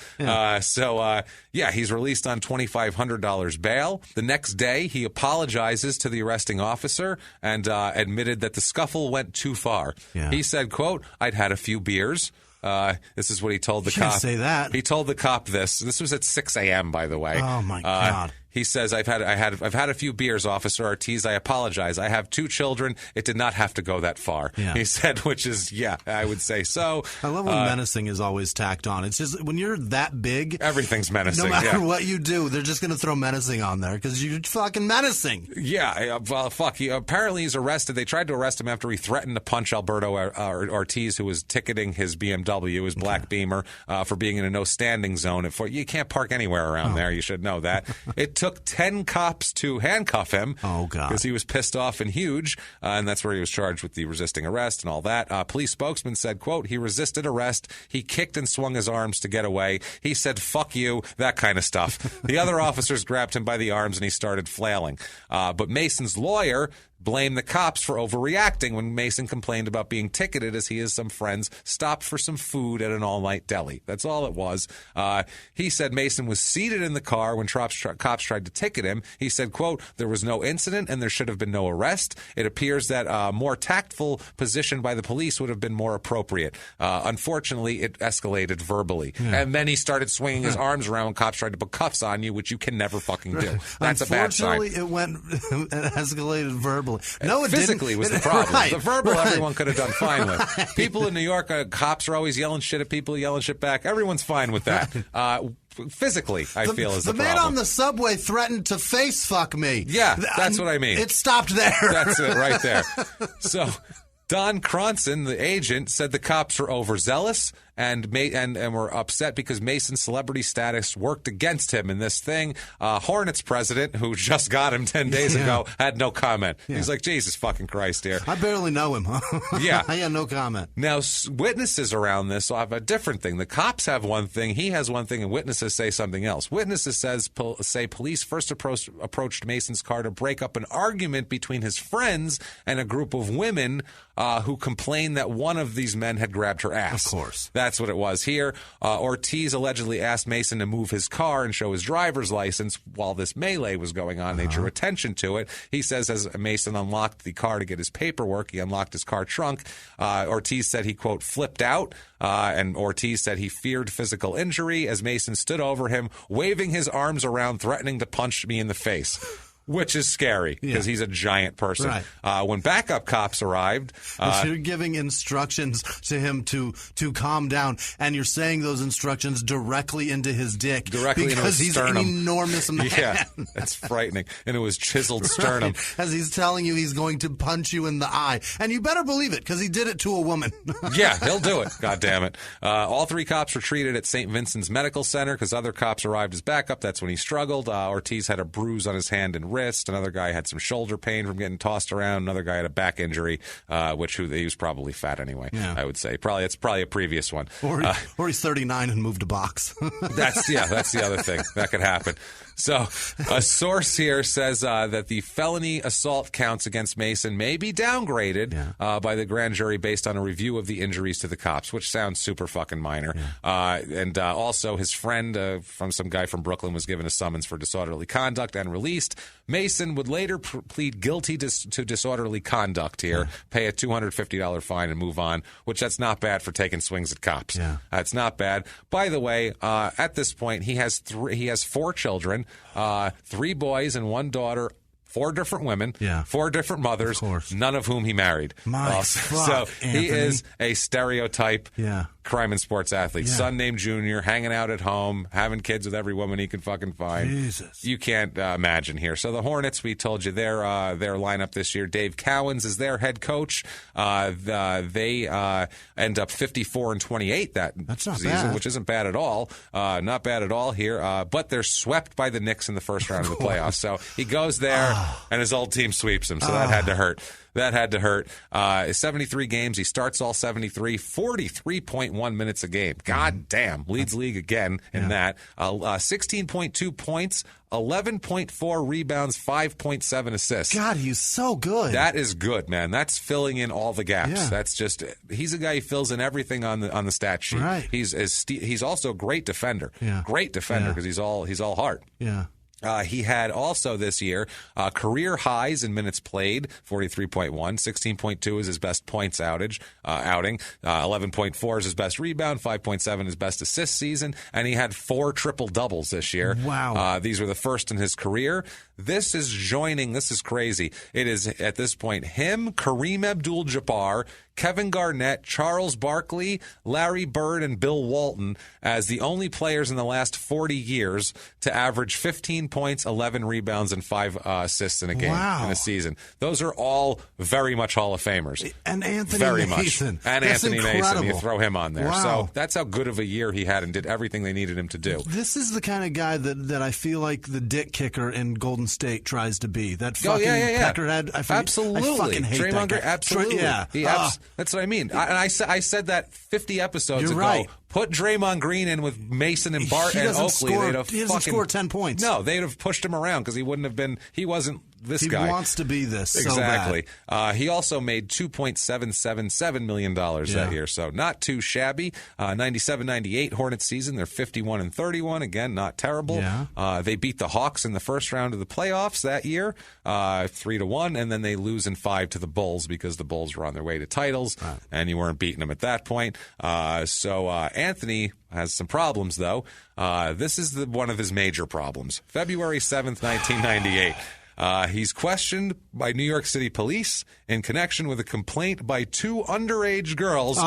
He's released on $2,500 bail. The next day, he apologizes to the arresting officer and admitted that the scuffle went too far. He said, quote, "I'd had a few beers." This is what he told the cop. Say that. He told the cop this. This was at 6 a.m., by the way. Oh, my God. He says, I've had a few beers, Officer Ortiz. I apologize. I have 2 children. It did not have to go that far. He said, which is, I would say so. I love when menacing is always tacked on. It's just when you're that big, everything's menacing. No matter what you do, they're just going to throw menacing on there because you're fucking menacing. Apparently he's arrested. They tried to arrest him after he threatened to punch Alberto Ortiz, who was ticketing his BMW, his black Beamer, for being in a no standing zone. You can't park anywhere around there. You should know that. It took 10 cops to handcuff him. Oh, God. Because he was pissed off and huge, and that's where he was charged with the resisting arrest and all that. Police spokesman said, quote, "He resisted arrest. He kicked and swung his arms to get away. He said, 'Fuck you,' that kind of stuff." The other officers grabbed him by the arms, and he started flailing. But Mason's lawyer blamed the cops for overreacting when Mason complained about being ticketed as he and some friends stopped for some food at an all-night deli. That's all it was. He said Mason was seated in the car when cops tried to ticket him. He said, quote, "There was no incident and there should have been no arrest. It appears that a more tactful position by the police would have been more appropriate. Unfortunately, it escalated verbally." And then he started swinging his arms around when cops tried to put cuffs on you, which you can never fucking do. That's a bad sign. Unfortunately, it escalated verbally. No, it physically didn't. was the problem. Right, the verbal everyone could have done fine with. People in New York, cops are always yelling shit at people, yelling shit back. Everyone's fine with that. Physically, I feel is the problem. The man on the subway threatened to face fuck me. Yeah, that's what I mean. It stopped there. That's it right there. So Don Cronson, the agent, said the cops were overzealous and were upset because Mason's celebrity status worked against him in this thing. Hornets president, who just got him 10 days ago, had no comment. He's like, Jesus fucking Christ here. I barely know him. Yeah. I had no comment. Now, witnesses around this have a different thing. The cops have one thing, he has one thing, and witnesses say something else. Witnesses say police first approached Mason's car to break up an argument between his friends and a group of women who complained that one of these men had grabbed her ass. Of course. That's what it was here. Ortiz allegedly asked Mason to move his car and show his driver's license while this melee was going on. They drew attention to it. He says as Mason unlocked the car to get his paperwork, he unlocked his car trunk. Ortiz said he, quote, flipped out. And Ortiz said he feared physical injury as Mason stood over him, waving his arms around, threatening to punch me in the face. which is scary because he's a giant person. Right. When backup cops arrived, you're giving instructions to him to calm down, and you're saying those instructions directly into his dick, because he's sternum. An enormous man. Yeah, that's frightening. And it was chiseled sternum. Right. As he's telling you he's going to punch you in the eye, and you better believe it because he did it to a woman. Yeah, he'll do it. God damn it. All 3 cops were treated at St. Vincent's Medical Center because other cops arrived as backup. That's when he struggled. Ortiz had a bruise on his hand and wrist. Another guy had some shoulder pain from getting tossed around. Another guy had a back injury, he was probably fat anyway. Yeah. I would say it's probably a previous one. Or he's 39 and moved a box. That's the other thing that could happen. So a source here says that the felony assault counts against Mason may be downgraded by the grand jury based on a review of the injuries to the cops, which sounds super fucking minor. And also his friend from some guy from Brooklyn was given a summons for disorderly conduct and released. Mason would later plead guilty to disorderly conduct here, pay a $250 fine and move on, which that's not bad for taking swings at cops. That's not bad. By the way, at this point, he has 4 children. 3 boys and 1 daughter, 4 different women, 4 different mothers, none of whom he married. So he is a stereotype crime and sports athlete. Son named Junior, hanging out at home, having kids with every woman he can fucking find. Jesus. You can't imagine here. So the Hornets, we told you their lineup this year. Dave Cowens is their head coach. They end up 54-28 that season, which isn't bad at all. Not bad at all here. But they're swept by the Knicks in the first round of the playoffs. So he goes there and his old team sweeps him. So that had to hurt. That had to hurt. 73 games. He starts all 73, 43.1 minutes a game. God damn. Leads league again in that. 16.2 points, 11.4 rebounds, 5.7 assists. God, he's so good. That is good, man. That's filling in all the gaps. That's just, he's a guy who fills in everything on the stat sheet. Right. He's also a great defender. Great defender because he's all heart. Yeah. He had also this year career highs in minutes played, 43.1. 16.2 is his best points outing. 11.4 is his best rebound. 5.7 his best assist season. And he had 4 triple-doubles this year. Wow. These were the first in his career. This is crazy. It is, at this point, him, Kareem Abdul-Jabbar, Kevin Garnett, Charles Barkley, Larry Bird, and Bill Walton as the only players in the last 40 years to average 15 points, 11 rebounds, and 5 assists in a game in a season. Those are all very much Hall of Famers. And Anthony very Mason. Much. And That's Anthony incredible. Mason. You throw him on there. Wow. So that's how good of a year he had and did everything they needed him to do. This is the kind of guy that I feel like the dick kicker in Golden State tries to be. That fucking peckerhead. Absolutely. I fucking hate Draymond that guy. Absolutely. That's what I mean. I said that 50 episodes ago. Right. Put Draymond Green in with Mason and Bart and Oakley. He doesn't score 10 points. No, they'd have pushed him around because he wouldn't have been. He wasn't this guy. He wants to be this. Exactly. So bad. He also made $2.777 million that year, so not too shabby. 97-98 Hornets season. They're 51-31. Again, not terrible. Yeah. They beat the Hawks in the first round of the playoffs that year, 3-1, and then they lose in 5 to the Bulls because the Bulls were on their way to titles, and you weren't beating them at that point. Anthony has some problems, though. This is one of his major problems. February 7th, 1998. He's questioned by New York City police in connection with a complaint by 2 underage girls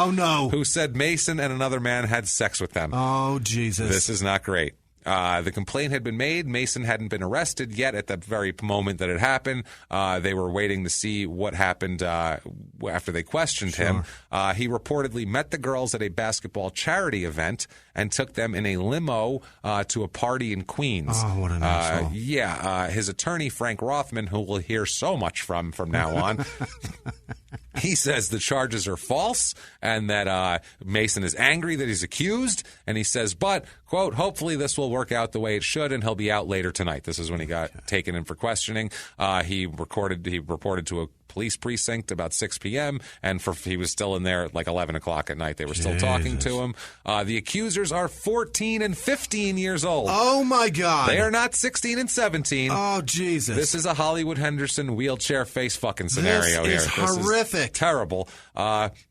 who said Mason and another man had sex with them. Oh, Jesus. This is not great. The complaint had been made. Mason hadn't been arrested yet at the very moment that it happened. They were waiting to see what happened after they questioned him. He reportedly met the girls at a basketball charity event and took them in a limo to a party in Queens. Oh, what an asshole. His attorney, Frank Rothman, who we'll hear so much from now on, he says the charges are false and that Mason is angry that he's accused. And he says, but, quote, hopefully this will work out the way it should and he'll be out later tonight. This is when he got taken in for questioning. He reported to a police precinct about 6 p.m. and he was still in there at like 11 o'clock at night. They were still talking to him. The accusers are 14 and 15 years old. Oh, my God. They are not 16 and 17. Oh, Jesus. This is a Hollywood Henderson wheelchair face fucking scenario here. This is horrific. Terrible.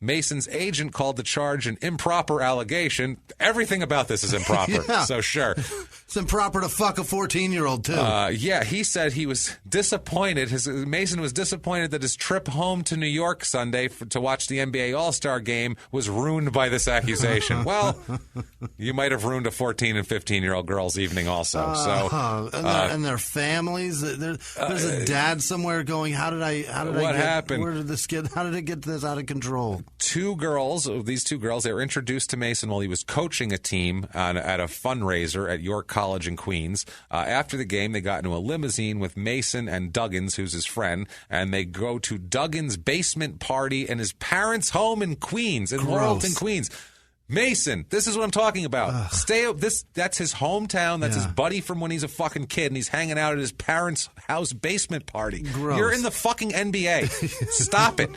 Mason's agent called the charge an improper allegation. Everything about this is improper. So sure. It's improper to fuck a 14-year-old, too. Yeah, he said he was disappointed. Mason was disappointed that his trip home to New York Sunday to watch the NBA All-Star game was ruined by this accusation. Well, you might have ruined a 14 and 15-year-old girl's evening also. And their families. There's a dad somewhere going, how did I happened? Where did this get? How did it get this out of control? These two girls, they were introduced to Mason while he was coaching a team at a fundraiser at York College in Queens. After the game, they got into a limousine with Mason and Duggins, who's his friend, and they go to Duggins' basement party in his parents' home in Queens, in Laurelton, Queens. Mason, this is what I'm talking about. That's his hometown. That's his buddy from when he's a fucking kid, and he's hanging out at his parents' house basement party. Gross. You're in the fucking NBA. Stop it.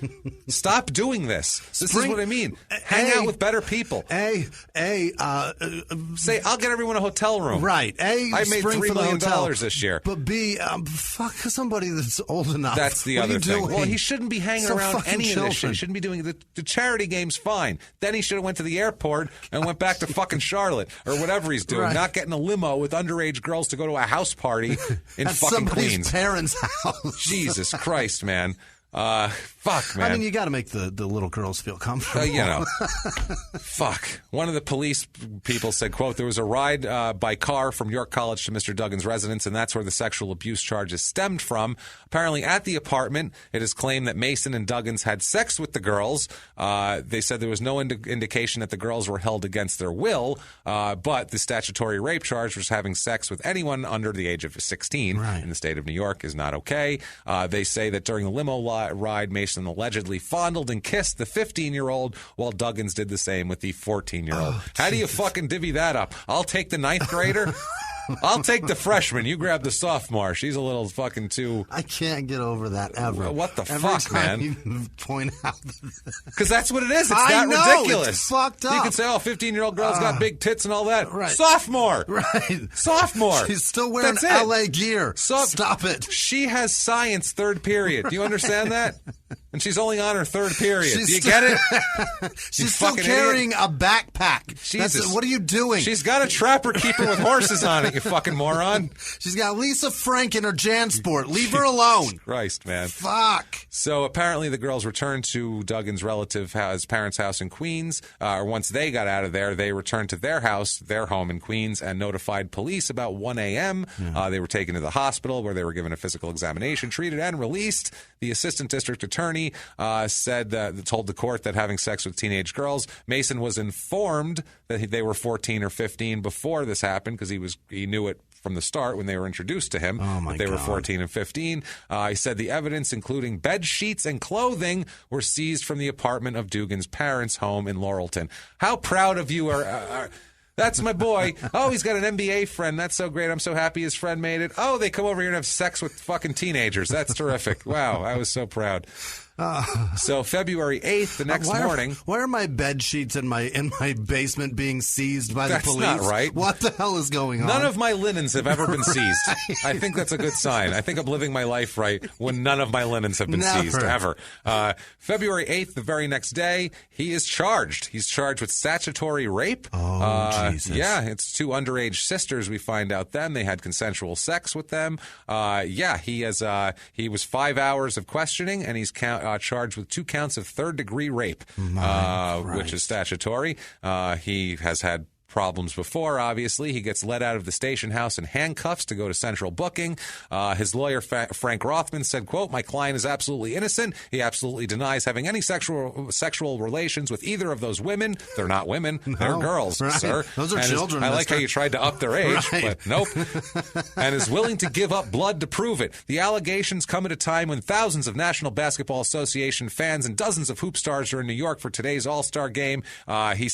Stop doing this. This is what I mean. Hang out with better people. Say, I'll get everyone a hotel room. Right. I made $3 million this year. But B, fuck somebody that's old enough. That's the other thing. Well, he shouldn't be hanging around any of this shit. He shouldn't be doing the charity game's fine. Then he should have went to the airport and went back to fucking Charlotte or whatever he's doing. Right. Not getting a limo with underage girls to go to a house party in fucking Queens. Parents' house. Jesus Christ, man. Fuck, man. I mean, you got to make the little girls feel comfortable. Fuck. One of the police people said, quote, there was a ride by car from York College to Mr. Duggins' residence, and that's where the sexual abuse charges stemmed from. Apparently, at the apartment, it is claimed that Mason and Duggins had sex with the girls. They said there was no indication that the girls were held against their will, but the statutory rape charge was having sex with anyone under the age of 16 in the state of New York is not okay. They say that during the limo ride, Mason allegedly fondled and kissed the 15-year-old while Duggins did the same with the 14-year-old. How do you fucking divvy that up? I'll take the 9th grader. I'll take the freshman. You grab the sophomore. She's a little fucking too... I can't get over that ever. What the Every fuck, time man? You point out... Because that's what it is. It's I know, ridiculous. It's fucked up. You can say, 15-year-old girl's got big tits and all that. Right. Sophomore. Right. Sophomore. She's still wearing LA gear. Stop it. She has science 3rd period. Do you understand that? And she's only on her 3rd period. Do you get it? She's still carrying a backpack. Jesus. What are you doing? She's got a trapper keeper with horses on it, you fucking moron. She's got Lisa Frank in her JanSport. Leave her alone. Christ, man. Fuck. So apparently the girls returned to Duggins' his parents' house in Queens. Once they got out of there, they returned to their house, their home in Queens, and notified police about 1 a.m. They were taken to the hospital where they were given a physical examination, treated, and released. The assistant district attorney told the court that having sex with teenage girls, Mason was informed that they were 14 or 15 before this happened because he knew it from the start when they were introduced to him. Oh they were 14 and 15. He said the evidence, including bed sheets and clothing, were seized from the apartment of Dugan's parents' home in Laurelton. How proud of you are... That's my boy. Oh, he's got an NBA friend. That's so great. I'm so happy his friend made it. Oh, they come over here and have sex with fucking teenagers. That's terrific. Wow, I was so proud. So February 8th, the next morning. Why are my bed sheets in my basement being seized by the police? That's not right. What the hell is going on? None of my linens have ever been seized. I think that's a good sign. I think I'm living my life right when none of my linens have been seized, ever. February 8th, the very next day, he is charged. He's charged with statutory rape. Oh, Jesus. Yeah, it's 2 underage sisters, we find out then. They had consensual sex with them. He was 5 hours of questioning, and he's charged with 2 counts of 3rd-degree rape, which is statutory. He has had problems before, obviously. He gets led out of the station house in handcuffs to go to central booking. His lawyer, Frank Rothman, said, quote, my client is absolutely innocent. He absolutely denies having any sexual relations with either of those women. They're not women. They're girls, sir. Those are children. I like how you tried to up their age, but nope. And is willing to give up blood to prove it. The allegations come at a time when thousands of National Basketball Association fans and dozens of hoop stars are in New York for today's All-Star game. He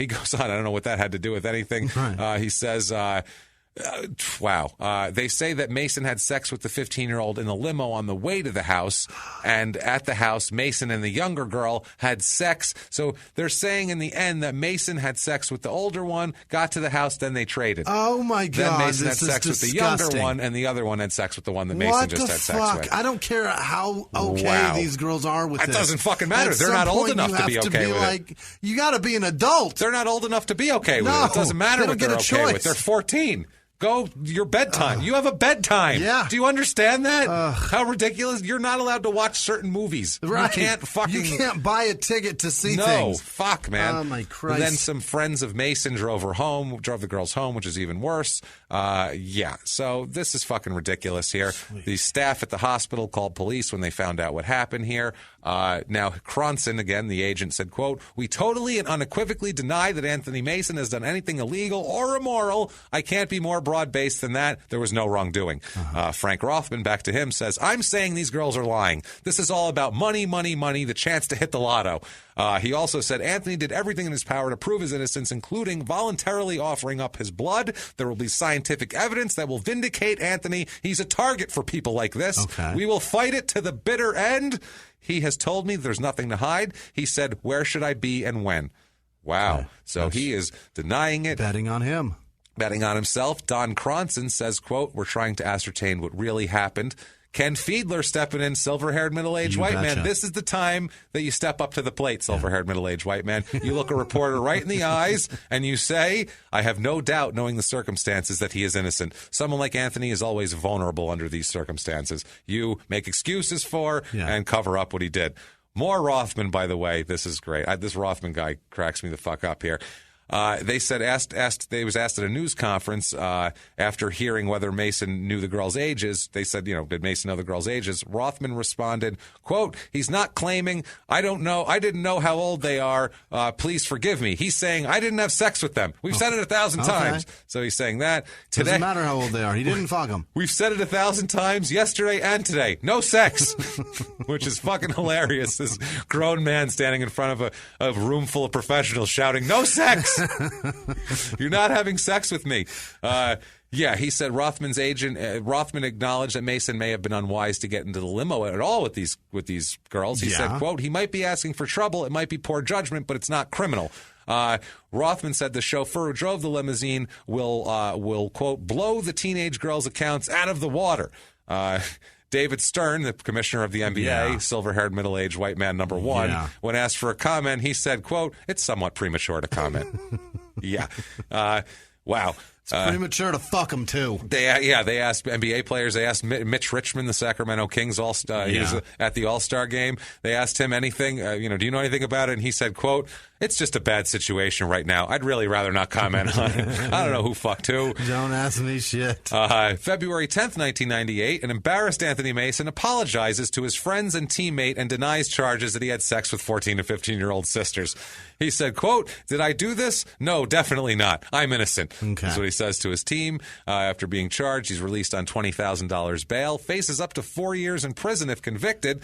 goes on, I don't know what that had to do with anything. Right. He says, they say that Mason had sex with the 15-year-old in the limo on the way to the house, and at the house, Mason and the younger girl had sex. So they're saying in the end that Mason had sex with the older one, got to the house, then they traded. Oh, my God. Then Mason had sex with the younger one, and the other one had sex with the one that Mason just had sex with. I don't care how these girls are with this. It doesn't fucking matter. They're not old enough to be okay with it. You got to be an adult. They're not old enough to be okay with it. It doesn't matter what they're okay with. They're 14. Go your bedtime. You have a bedtime. Yeah. Do you understand that? How ridiculous. You're not allowed to watch certain movies. Right. You can't buy a ticket to see things. No, fuck, man. Oh, my Christ. Then some friends of Mason drove the girls home, which is even worse. So this is fucking ridiculous here. Sweet. The staff at the hospital called police when they found out what happened here. Now, Cronson, again, the agent said, quote, "We totally and unequivocally deny that Anthony Mason has done anything illegal or immoral. I can't be more broad-based than that. There was no wrongdoing." Frank Rothman, back to him, says, "I'm saying these girls are lying. This is all about money, money, money, the chance to hit the lotto." He also said Anthony did everything in his power to prove his innocence, including voluntarily offering up his blood. There will be scientific evidence that will vindicate Anthony. He's a target for people like this. Okay. We will fight it to the bitter end. He has told me there's nothing to hide. He said, "Where should I be and when?" Wow. Okay. So he is denying it. Betting on him. Betting on himself. Don Cronson says, quote, "We're trying to ascertain what really happened." Ken Fiedler stepping in, silver-haired middle-aged white man. This is the time that you step up to the plate, silver-haired middle-aged white man. You look a reporter right in the eyes and you say, "I have no doubt, knowing the circumstances, that he is innocent." Someone like Anthony is always vulnerable under these circumstances. You make excuses for and cover up what he did. More Rothman, by the way. This is great. This Rothman guy cracks me the fuck up here. They said they was asked at a news conference after hearing whether Mason knew the girls' ages. They said, did Mason know the girls' ages? Rothman responded, quote, "He's not claiming, I don't know, I didn't know how old they are. Please forgive me." He's saying, "I didn't have sex with them." We've said it 1,000 times. So he's saying that. Today, doesn't matter how old they are. He didn't fuck them. We've said it 1,000 times yesterday and today. No sex, which is fucking hilarious. This grown man standing in front of a room full of professionals shouting, "No sex." You're not having sex with me. He said Rothman's agent, Rothman acknowledged that Mason may have been unwise to get into the limo at all with these girls. He said, quote, "He might be asking for trouble. It might be poor judgment, but it's not criminal." Rothman said the chauffeur who drove the limousine will quote, "blow the teenage girls' accounts out of the water." David Stern, the commissioner of the NBA, silver-haired, middle-aged white man number one, when asked for a comment, he said, quote, "It's somewhat premature to comment." Wow. It's premature to fuck him, too. They asked NBA players. They asked Mitch Richmond, the Sacramento Kings All-Star. He was at the All-Star game. They asked him anything, do you know anything about it? And he said, quote, "It's just a bad situation right now. I'd really rather not comment on it. I don't know who fucked who." Don't ask me shit. February 10th, 1998, an embarrassed Anthony Mason apologizes to his friends and teammate and denies charges that he had sex with 14 and 15-year-old sisters. He said, quote, "Did I do this? No, definitely not. I'm innocent." Okay. That's what he says to his team. After being charged, he's released on $20,000 bail, faces up to 4 years in prison if convicted.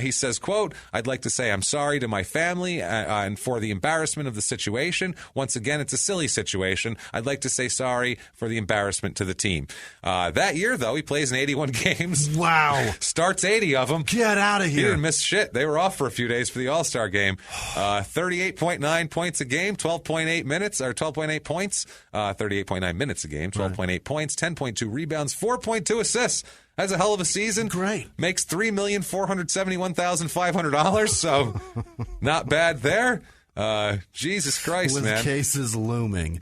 He says, quote, "I'd like to say I'm sorry to my family and for the embarrassment of the situation. Once again, it's a silly situation. I'd like to say sorry for the embarrassment to the team." That year, though, he plays in 81 games. Wow. Starts 80 of them. Get out of here. He didn't miss shit. They were off for a few days for the All-Star game. 38.9 points a game, 12.8 minutes, or 12.8 points, 38.9 minutes a game, 12.8 points, 10.2 rebounds, 4.2 assists. That's a hell of a season. Great. Makes $3,471,500, so not bad there. Jesus Christ, With man. cases looming.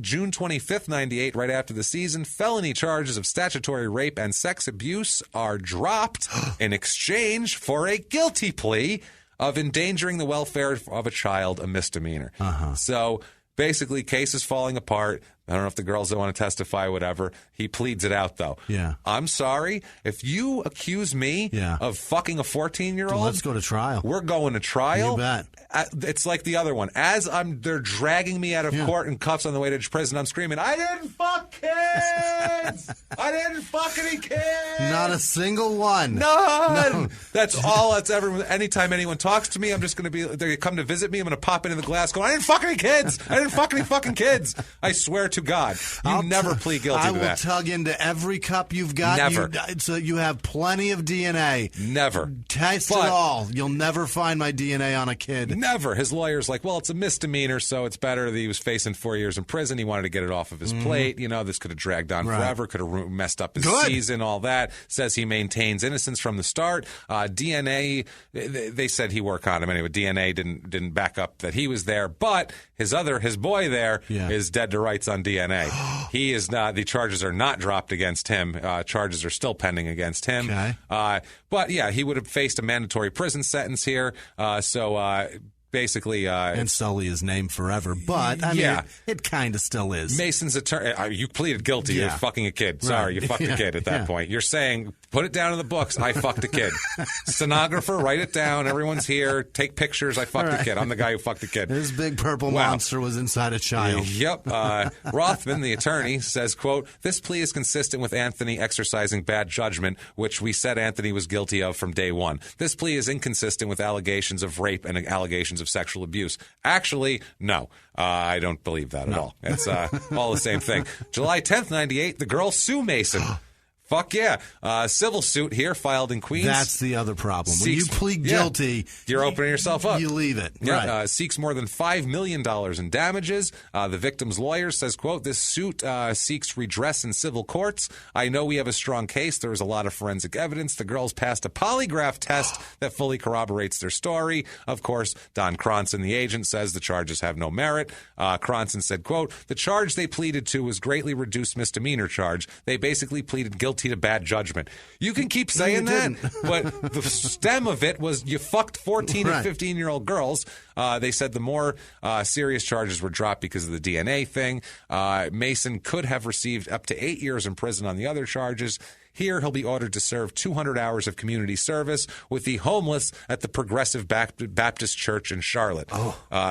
June 25th, 98, right after the season, felony charges of statutory rape and sex abuse are dropped in exchange for a guilty plea of endangering the welfare of a child, a misdemeanor. So basically, case is falling apart. I don't know if the girls don't want to testify, whatever. He pleads it out, though. Yeah. I'm sorry. If you accuse me of fucking a 14-year-old... Let's go to trial. We're going to trial. You bet. It's like the other one. As they're dragging me out of court in cuffs on the way to prison, I'm screaming, "I didn't fuck kids! I didn't fuck any kids! Not a single one. None! No. That's all that's ever... Anytime anyone talks to me, I'm just going to be... They come to visit me, I'm going to pop into the glass going, "I didn't fuck any kids! I didn't fuck any fucking kids!" I swear to God. You never plead guilty to that. I will tug into every cup you've got. Never. So you have plenty of DNA. Never. Taste it all. You'll never find my DNA on a kid. Never. His lawyer's like, "Well, it's a misdemeanor, so it's better that he was facing 4 years in prison. He wanted to get it off of his plate. This could have dragged on forever, could have messed up his season, all that." Says he maintains innocence from the start. DNA, they said he worked on him anyway. DNA didn't back up that he was there, but his boy there is dead to rights on DNA. He is not. The charges are not dropped against him. Charges are still pending against him. Okay. But yeah, he would have faced a mandatory prison sentence here. Basically, and sully his name forever. But I mean, it kind of still is. Mason's attorney. You pleaded guilty. You're fucking a kid. Sorry, you fucked a kid at that point. You're saying, put it down in the books. I fucked a kid. Stenographer, write it down. Everyone's here. Take pictures. I fucked a kid. I'm the guy who fucked a kid. This big purple monster was inside a child. Yep. Rothman, the attorney, says, quote, "This plea is consistent with Anthony exercising bad judgment, which we said Anthony was guilty of from day one. This plea is inconsistent with allegations of rape and allegations of sexual abuse." Actually, no. I don't believe that at all. It's all the same thing. July 10th, 98, the girls sue Mason. Fuck yeah. Civil suit here filed in Queens. That's the other problem. When you plead guilty, you're opening yourself up. You leave it. Yeah. Right. Seeks more than $5 million in damages. The victim's lawyer says, quote, "This suit seeks redress in civil courts. I know we have a strong case. There is a lot of forensic evidence. The girls passed a polygraph test that fully corroborates their story." Of course, Don Cronson, the agent, says the charges have no merit. Cronson said, quote, "The charge they pleaded to was greatly reduced misdemeanor charge. They basically pleaded guilty to bad judgment." You can keep saying that, but the stem of it was you fucked 14 and 15-year-old girls. They said the more serious charges were dropped because of the DNA thing. Mason could have received up to 8 years in prison on the other charges. Here, he'll be ordered to serve 200 hours of community service with the homeless at the Progressive Baptist Church in Charlotte.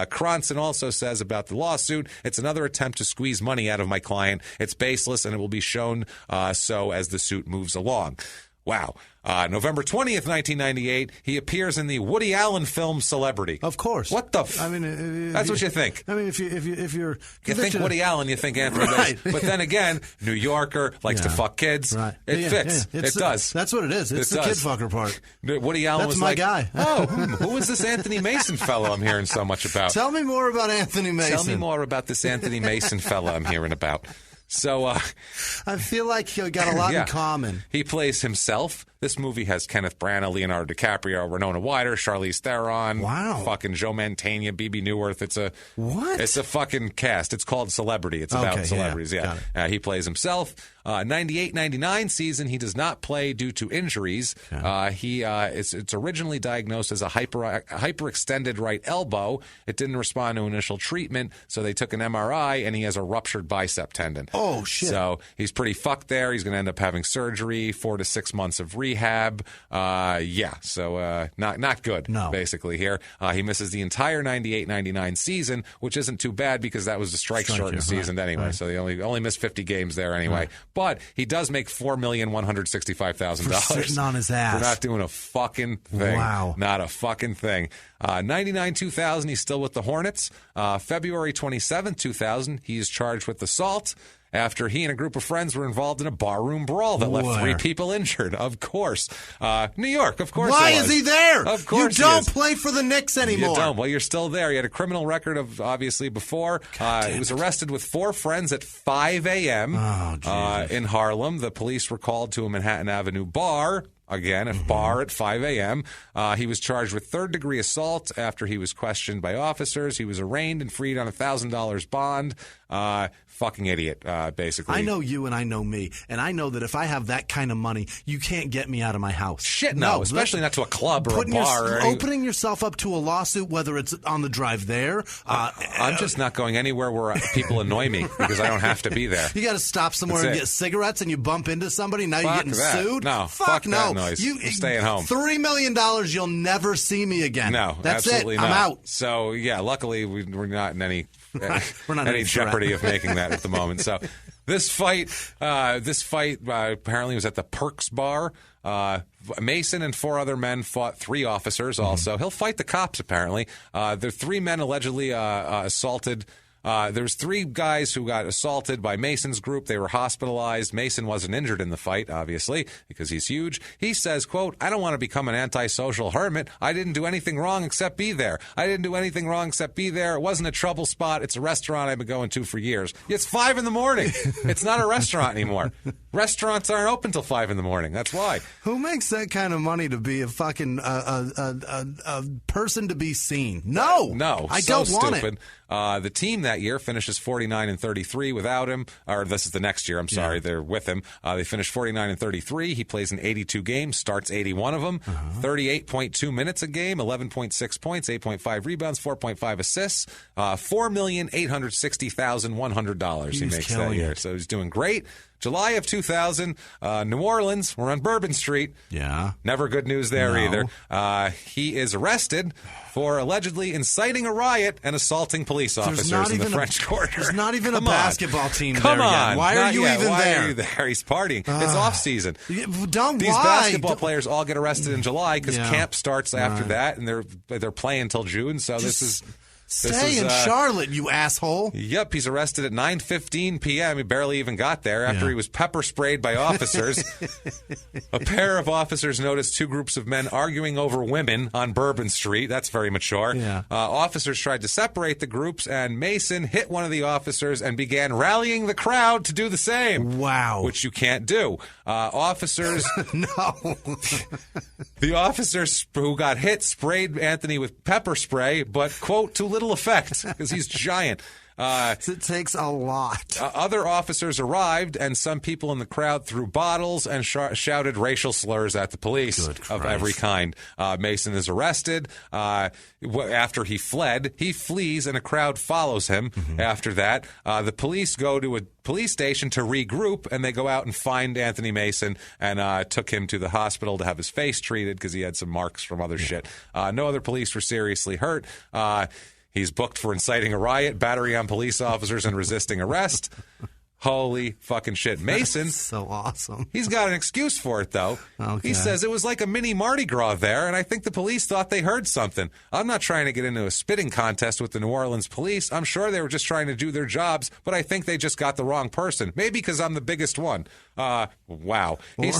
Cronson also says about the lawsuit, "It's another attempt to squeeze money out of my client. It's baseless, and it will be shown so as the suit moves along." Wow. November 20th, 1998, he appears in the Woody Allen film Celebrity. Of course. What the I mean, that's what you think. I mean, if you're you think Woody Allen, you think Anthony Mason. But then again, New Yorker, likes to fuck kids. Right. It fits. It does. That's what it is. It's the kid fucker part. Woody Allen was my like, guy. "Oh, who is this Anthony Mason fellow I'm hearing so much about? Tell me more about Anthony Mason. Tell me more about this Anthony Mason fellow I'm hearing about." So I feel like you got a lot in common. He plays himself. This movie has Kenneth Branagh, Leonardo DiCaprio, Winona Ryder, Charlize Theron, fucking Joe Mantegna, Bebe Neuwirth. It's a fucking cast. It's called Celebrity. It's about celebrities. Yeah. He plays himself. 98-99 season, he does not play due to injuries. It's originally diagnosed as a hyperextended right elbow. It didn't respond to initial treatment, so they took an MRI, and he has a ruptured bicep tendon. Oh, shit. So he's pretty fucked there. He's going to end up having surgery, 4 to 6 months of rehab. So not good, basically, here. He misses the entire 98-99 season, which isn't too bad because that was a strike-shortened season anyway. So they only missed 50 games there anyway. But he does make $4,165,000 for sitting on his ass. For not doing a fucking thing. Wow. Not a fucking thing. 99-2000, he's still with the Hornets. February 27, 2000, he is charged with assault after he and a group of friends were involved in a barroom brawl that left 3 people injured. Of course. New York, of course. Why is he there? Of course. You don't play for the Knicks anymore. You don't. Well, you're still there. He had a criminal record of obviously before. He was arrested with 4 friends at 5 a.m. In Harlem. The police were called to a Manhattan Avenue bar. Again, a bar at 5 a.m. He was charged with third-degree assault after he was questioned by officers. He was arraigned and freed on $1,000 bond. Fucking idiot, basically. I know you and I know me, and I know that if I have that kind of money, you can't get me out of my house. Shit, no, especially not to a club or a bar. Opening yourself up to a lawsuit, whether it's on the drive there. I'm just not going anywhere where people annoy me because I don't have to be there. You got to stop somewhere and get cigarettes, and you bump into somebody. Now you're getting sued. No, fuck no. That noise. I'm staying home. $3 million, you'll never see me again. No, that's absolutely it. not. I'm out. So yeah, luckily we're not in any. We're not any jeopardy of making that at the moment. So this fight apparently was at the Perks Bar. Mason and 4 other men fought 3 officers also. He'll fight the cops, apparently. The 3 men allegedly assaulted. There's 3 guys who got assaulted by Mason's group. They were hospitalized. Mason wasn't injured in the fight, obviously, because he's huge. He says, quote, "I don't want to become an antisocial hermit. I didn't do anything wrong except be there. I didn't do anything wrong except be there. It wasn't a trouble spot. It's a restaurant I've been going to for years." It's 5 in the morning. It's not a restaurant anymore. Restaurants aren't open till 5 in the morning. That's why. Who makes that kind of money to be a fucking a person to be seen? No, no, I so don't want stupid. it. The team that that year, finishes 49-33 without him. Or this is the next year, I'm sorry, they're with him. They finished 49-33. He plays in 82 games, starts 81 of them, 38.2 minutes a game, 11.6 points, 8.5 rebounds, 4.5 assists, $4,860,100 he makes that year. So he's doing great. July of 2000, New Orleans, we're on Bourbon Street. Yeah. Never good news there either. He is arrested for allegedly inciting a riot and assaulting police officers in the French Quarter. There's not even a basketball team Come there on. yet. Why are you even Why there? are you there? He's partying. It's off-season. These Why? basketball players all get arrested in July because camp starts after that, and they're playing until June, so this is... Stay in Charlotte, you asshole. Yep, he's arrested at 9:15 p.m. He barely even got there after he was pepper sprayed by officers. A pair of officers noticed two groups of men arguing over women on Bourbon Street. That's very mature. Yeah. Officers tried to separate the groups, and Mason hit one of the officers and began rallying the crowd to do the same. Wow. Which you can't do. Officers... No. The officers who got hit sprayed Anthony with pepper spray, but, quote, to little effect because he's giant. It takes a lot. Other officers arrived, and some people in the crowd threw bottles and shouted racial slurs at the police of every kind. Mason is arrested. After he fled, he flees, and a crowd follows him. After that, the police go to a police station to regroup, and they go out and find Anthony Mason and took him to the hospital to have his face treated because he had some marks from other shit. No other police were seriously hurt. He's booked for inciting a riot, battery on police officers, and resisting arrest. Holy fucking shit. Mason. So awesome. He's got an excuse for it, though. Okay. He says it was like a mini Mardi Gras there, and I think the police thought they heard something. I'm not trying to get into a spitting contest with the New Orleans police. I'm sure they were just trying to do their jobs, but I think they just got the wrong person. Maybe because I'm the biggest one. Wow. He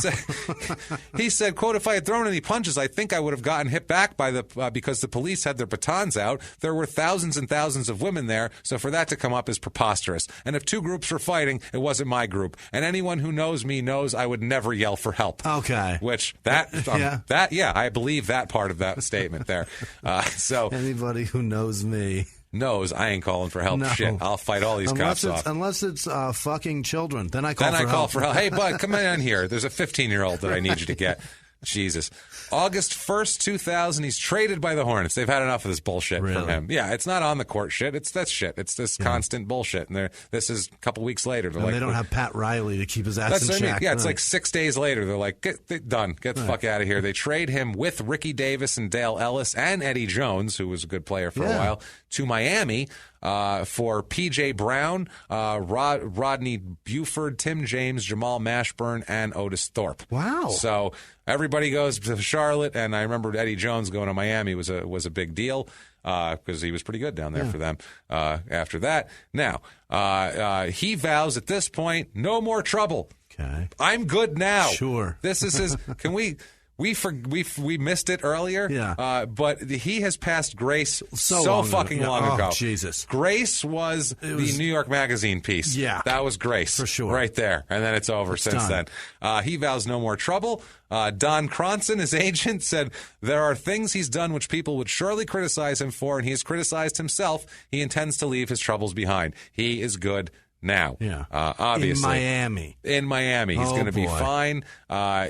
said, quote, if I had thrown any punches, I think I would have gotten hit back by because the police had their batons out. There were thousands and thousands of women there, so for that to come up is preposterous. And if two groups were fighting, it wasn't my group. And anyone who knows me knows I would never yell for help. Okay. Which, I believe that part of that statement there. So anybody who knows me knows I ain't calling for help. No. Shit, I'll fight all these cops off. Unless it's fucking children. Then I call for help. Hey, bud, come in here. There's a 15-year-old that I need you to get. Jesus. August 1st, 2000, he's traded by the Hornets. They've had enough of this bullshit from him. Yeah, it's not on the court shit. It's this shit. It's this constant bullshit. And this is a couple weeks later. They don't have Pat Riley to keep his ass in check. Yeah, it's like 6 days later. They're like, done. Get the fuck out of here. They trade him with Ricky Davis and Dale Ellis and Eddie Jones, who was a good player for a while, to Miami. For P.J. Brown, Rodney Buford, Tim James, Jamal Mashburn, and Otis Thorpe. Wow! So everybody goes to Charlotte, and I remember Eddie Jones going to Miami was a big deal because he was pretty good down there for them. After that, now he vows at this point, no more trouble. Okay, I'm good now. Sure. This is his. Can we? We missed it earlier, but he has passed Grace so fucking long ago. Jesus. Grace was the New York Magazine piece. Yeah. That was Grace. For sure. Right there. And then it's over since then. He vows no more trouble. Don Cronson, his agent, said there are things he's done which people would surely criticize him for, and he has criticized himself. He intends to leave his troubles behind. He is good now. Obviously. In Miami. He's going to be fine.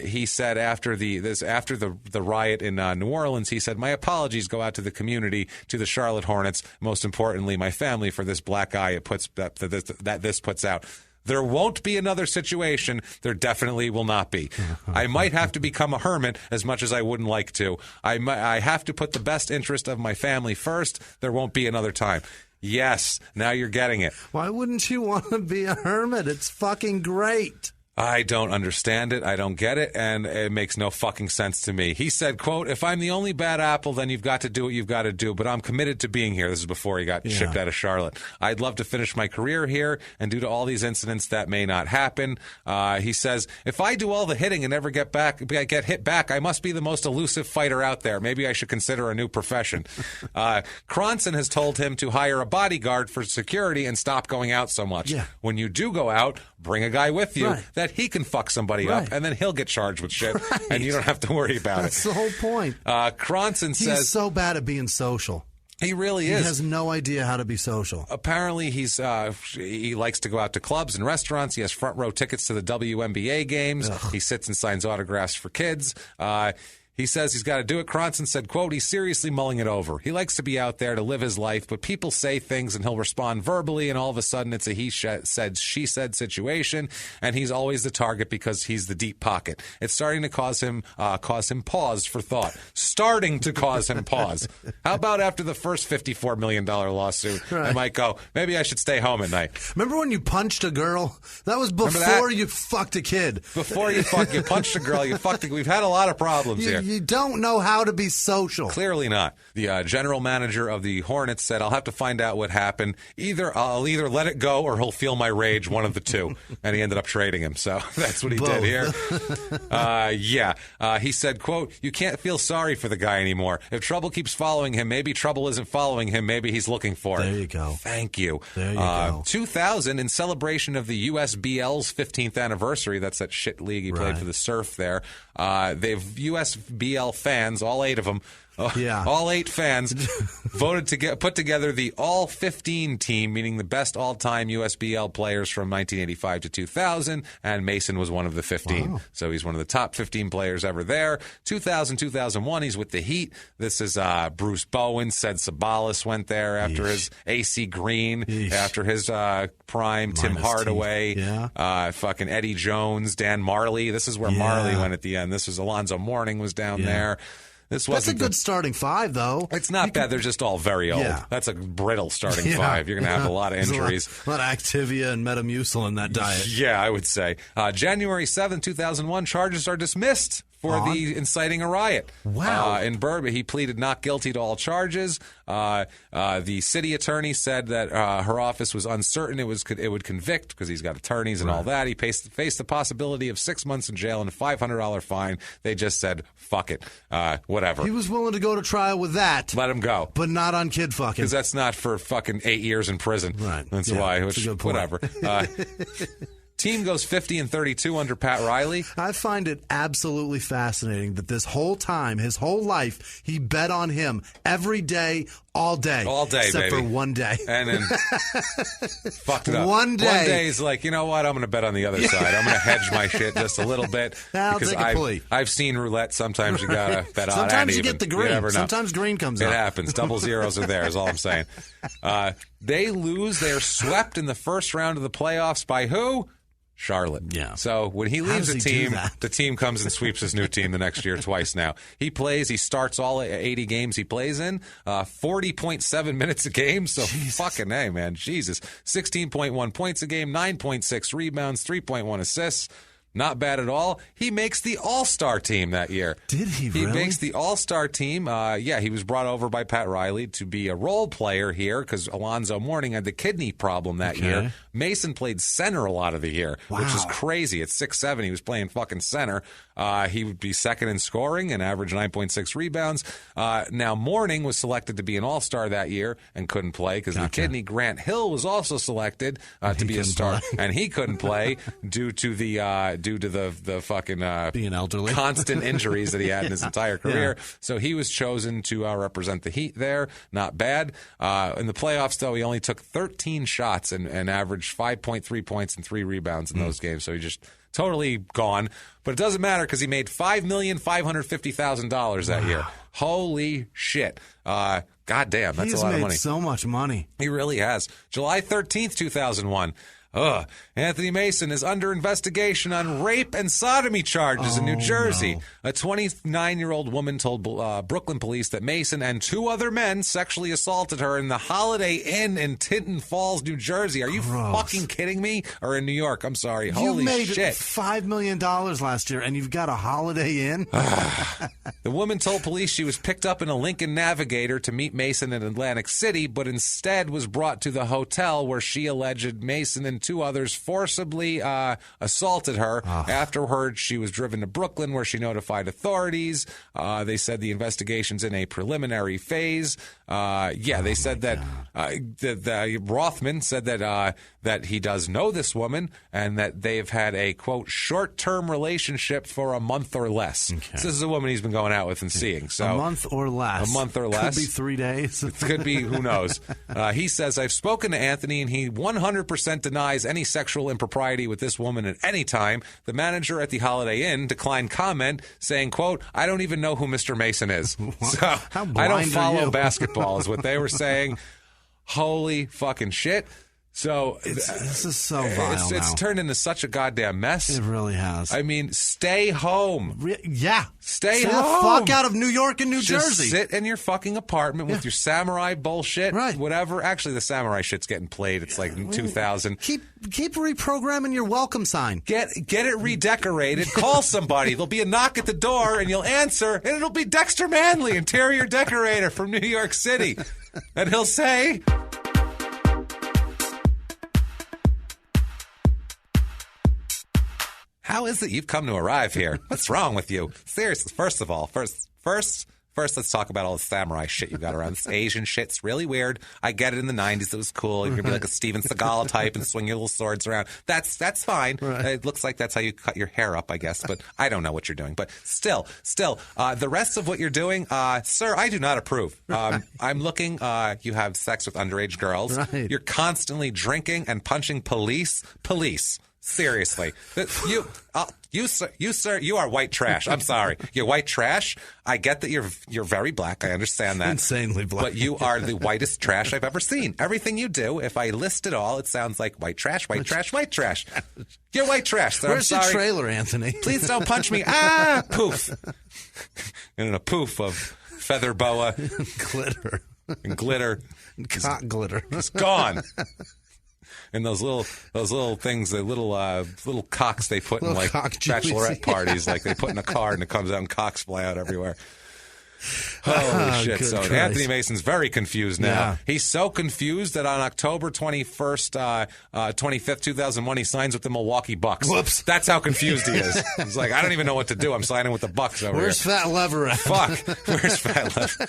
He said after the riot in New Orleans, he said, my apologies go out to the community, to the Charlotte Hornets, most importantly, my family, for this black eye that this puts out. There won't be another situation. There definitely will not be. I might have to become a hermit as much as I wouldn't like to. I have to put the best interest of my family first. There won't be another time. Yes, now you're getting it. Why wouldn't you want to be a hermit? It's fucking great. I don't understand it. I don't get it. And it makes no fucking sense to me. He said, quote, if I'm the only bad apple, then you've got to do what you've got to do. But I'm committed to being here. This is before he got shipped out of Charlotte. I'd love to finish my career here. And due to all these incidents, that may not happen. He says, if I do all the hitting and never get hit back, I must be the most elusive fighter out there. Maybe I should consider a new profession. Cronson has told him to hire a bodyguard for security and stop going out so much. Yeah. When you do go out, bring a guy with you that he can fuck somebody up, and then he'll get charged with shit, and you don't have to worry about That's the whole point. Cronson says... He's so bad at being social. He really He is. He has no idea how to be social. Apparently, he likes to go out to clubs and restaurants. He has front row tickets to the WNBA games. Ugh. He sits and signs autographs for kids. He says he's got to do it. Cronson said, quote, he's seriously mulling it over. He likes to be out there to live his life, but people say things and he'll respond verbally, and all of a sudden it's a he said, she said situation, and he's always the target because he's the deep pocket. It's starting to cause him pause for thought. Starting to cause him pause. How about after the first $54 million lawsuit, I might go, maybe I should stay home at night. Remember when you punched a girl? That was before you fucked a kid. Before you punched a girl, we've had a lot of problems here. You don't know how to be social. Clearly not. The general manager of the Hornets said, I'll have to find out what happened. I'll either let it go or he'll feel my rage, one of the two. And he ended up trading him. So that's what he did here. He said, quote, you can't feel sorry for the guy anymore. If trouble keeps following him, maybe trouble isn't following him. Maybe he's looking for it. There you go. Thank you. There you go. 2000, in celebration of the USBL's 15th anniversary, that's that shit league he played for the Surf there, they've USBL fans, all 8 of them, all 8 fans voted to put together the All 15 team, meaning the best all-time USBL players from 1985 to 2000, and Mason was one of the 15. Wow. So he's one of the top 15 players ever there. 2000, 2001, he's with the Heat. This is Bruce Bowen. Sid Sabalas went there after his AC Green, after his prime. Tim Hardaway, fucking Eddie Jones, Dan Marley. This is where Marley went at the end. This was Alonzo Mourning was down there. That's a good starting 5, though. It's not bad. They're just all very old. Yeah. That's a brittle starting 5. You're going to have a lot of injuries. A lot of Activia and Metamucil in that diet. Yeah, I would say. January 7, 2001, charges are dismissed for the inciting a riot. Wow. In Burbank, he pleaded not guilty to all charges. The city attorney said that her office was uncertain it would convict because he's got attorneys and all that. He faced the possibility of 6 months in jail and a $500 fine. They just said, fuck it. Whatever. He was willing to go to trial with that. Let him go. But not on kid fucking. Because that's not for fucking 8 years in prison. Right. That's why. Whatever. Team goes 50-32 under Pat Riley. I find it absolutely fascinating that this whole time, his whole life, he bet on him every day, all day. All day, except baby. for one day. And then fucked it up. One day he's like, you know what? I'm going to bet on the other side. I'm going to hedge my shit just a little bit. I'll take a plea. I've seen roulette. Sometimes you got to bet on it. Sometimes you get the green. Sometimes green comes up. It happens. Double zeros are there is all I'm saying. They lose. They're swept in the first round of the playoffs by who? Charlotte. Yeah. So when he leaves the team comes and sweeps his new team the next year twice now. He starts all 80 games he plays in, 40.7 minutes a game. So fucking A, man. Jesus. 16.1 points a game, 9.6 rebounds, 3.1 assists. Not bad at all. He makes the All-Star team that year. Did he really? He makes the All-Star team. He was brought over by Pat Riley to be a role player here because Alonzo Mourning had the kidney problem that year. Mason played center a lot of the year, which is crazy. At 6'7", he was playing fucking center. He would be second in scoring and average 9.6 rebounds. Now, Mourning was selected to be an All-Star that year and couldn't play because of the kidney. Grant Hill was also selected to be a star, and he couldn't play due to the fucking being elderly, constant injuries that he had in his entire career. So he was chosen to represent the Heat there. Not bad. In the playoffs, though, he only took 13 shots and averaged 5.3 points and 3 rebounds in those games. So he just totally gone. But it doesn't matter because he made $5,550,000 that year. Holy shit. God damn, that's a lot of money. He's made so much money. He really has. July 13th, 2001. Anthony Mason is under investigation on rape and sodomy charges in New Jersey. No. A 29-year-old woman told Brooklyn police that Mason and 2 other men sexually assaulted her in the Holiday Inn in Tinton Falls, New Jersey. Are you fucking kidding me? Or in New York, I'm sorry. Holy shit. You made $5 million last year, and you've got a Holiday Inn? The woman told police she was picked up in a Lincoln Navigator to meet Mason in Atlantic City, but instead was brought to the hotel where she alleged Mason and two others forcibly assaulted her. Afterwards, she was driven to Brooklyn, where she notified authorities. They said the investigation's in a preliminary phase. They said that Rothman said that he does know this woman and that they've had a, quote, short-term relationship for a month or less. Okay. So this is a woman he's been going out with and seeing. So a month or less. A month or less. Could be 3 days. It could be, who knows. He says, I've spoken to Anthony, and he 100% denies any sexual impropriety with this woman at any time. The manager at the Holiday Inn declined comment, saying, quote, I don't even know who Mr. Mason is. So I don't follow basketball, is what they were saying. Holy fucking shit. So this is so vile. It's turned into such a goddamn mess. It really has. I mean, stay home. Stay home. The fuck out of New York and New Jersey. Sit in your fucking apartment with your samurai bullshit. Right. Whatever. Actually, the samurai shit's getting played. It's like 2000. Keep reprogramming your welcome sign. Get it redecorated. Call somebody. There'll be a knock at the door, and you'll answer, and it'll be Dexter Manley, interior decorator from New York City, and he'll say, how is it you've come to arrive here? What's wrong with you? Seriously, first of all, first, let's talk about all the samurai shit you got around. This Asian shit's really weird. I get it in the 90s. It was cool. You're going to be like a Steven Seagal type and swing your little swords around. That's fine. Right. It looks like that's how you cut your hair up, I guess. But I don't know what you're doing. But still, the rest of what you're doing, sir, I do not approve. I'm looking, you have sex with underage girls. Right. You're constantly drinking and punching police. Seriously, you sir, you are white trash. I'm sorry, you're white trash. I get that you're very black. I understand that, insanely black. But you are the whitest trash I've ever seen. Everything you do, if I list it all, it sounds like white trash, white trash, white trash. You're white trash. Sir. Where's I'm sorry. your trailer, Anthony? Please don't punch me. Poof, and a poof of feather boa, glitter, and glitter, cock glitter. It's gone. And those little things, the little cocks they put in like bachelorette parties, like they put in a card and it comes out and cocks fly out everywhere. Holy shit. So Christ. Anthony Mason's very confused now. Yeah. He's so confused that on October 25th, 2001, he signs with the Milwaukee Bucks. Whoops. That's how confused he is. He's like, I don't even know what to do. I'm signing with the Bucks over Where's here. Fat Lever at? Fuck. Where's Fat Lever?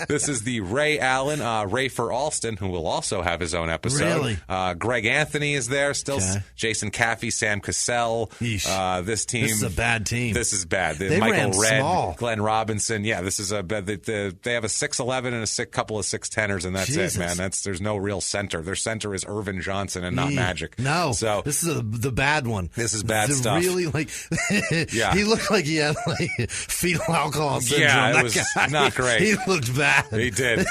This is the Ray Allen, Ray for Alston, who will also have his own episode. Really? Greg Anthony is there still. Okay. Jason Caffey, Sam Cassell. This team. This is a bad team. This is bad. They Michael ran Redd, small. Glenn Robinson. Yeah, this is a they have a 6'11" and a couple of 6'10"ers, and that's Jesus. it, man. There's no real center. Their center is Irvin Johnson and not Magic. No, so this is the bad one. This is bad stuff. Really, yeah. He looked like he had fetal alcohol syndrome. Yeah, that was guy. not great. He looked bad. He did. He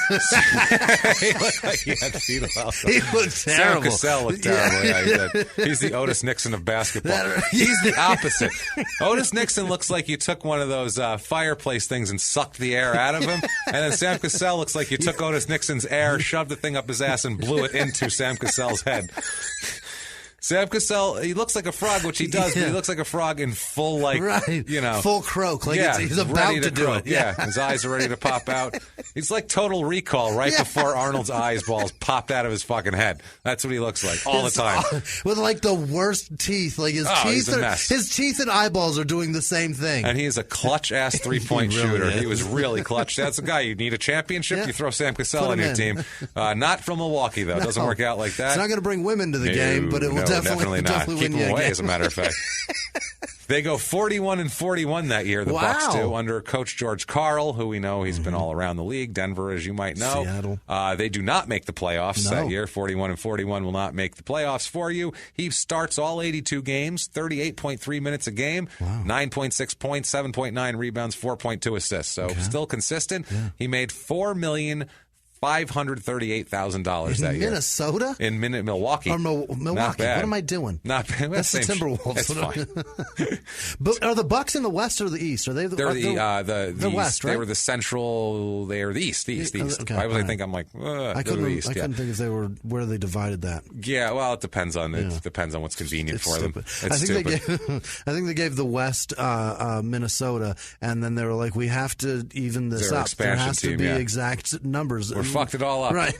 looked like he had fetal alcohol. He looked terrible. Sam Cassell looked terrible. Yeah, he did. He's the Otis Nixon of basketball. He's the opposite. Otis Nixon looks like you took one of those fireplace things and sucked the air out of him. And then Sam Cassell looks like you took Otis Nixon's air, shoved the thing up his ass, and blew it into Sam Cassell's head. Sam Cassell, he looks like a frog, which he does, but he looks like a frog in full, full croak. Like he's about to do it. Yeah, his eyes are ready to pop out. He's like Total Recall right before Arnold's eyeballs popped out of his fucking head. That's what he looks like all the time. With like the worst teeth. Like his teeth and eyeballs are doing the same thing. And he is a clutch-ass three-point shooter. He was really clutch. That's a guy. You need a championship, you throw Sam Cassell on your team. Not from Milwaukee, though. It doesn't work out like that. It's not going to bring women to the game, but it will definitely not. Keep them away, as a matter of fact. They go 41-41 that year, the Bucks do, under Coach George Karl, who we know he's been all around the league. Denver, as you might know. Seattle. They do not make the playoffs that year. 41-41 will not make the playoffs for you. He starts all 82 games, 38.3 minutes a game, 9.6 points, 7.9 rebounds, 4.2 assists. So still consistent. Yeah. He made $4,538,000 that year. Minnesota? In Milwaukee. Or Milwaukee. Not bad. What am I doing? Not bad. That's the Timberwolves. It's fine. But are the Bucks in the West or the East? Are they They're the West, right? They were the Central. They are the East. Okay, Why would I think I'm like I couldn't think if they were where they divided that. Yeah, well, it depends on what's convenient for them. I think they gave the West Minnesota, and then they were like, we have to even this up. There has to be exact numbers. We're fucked it all up. Right.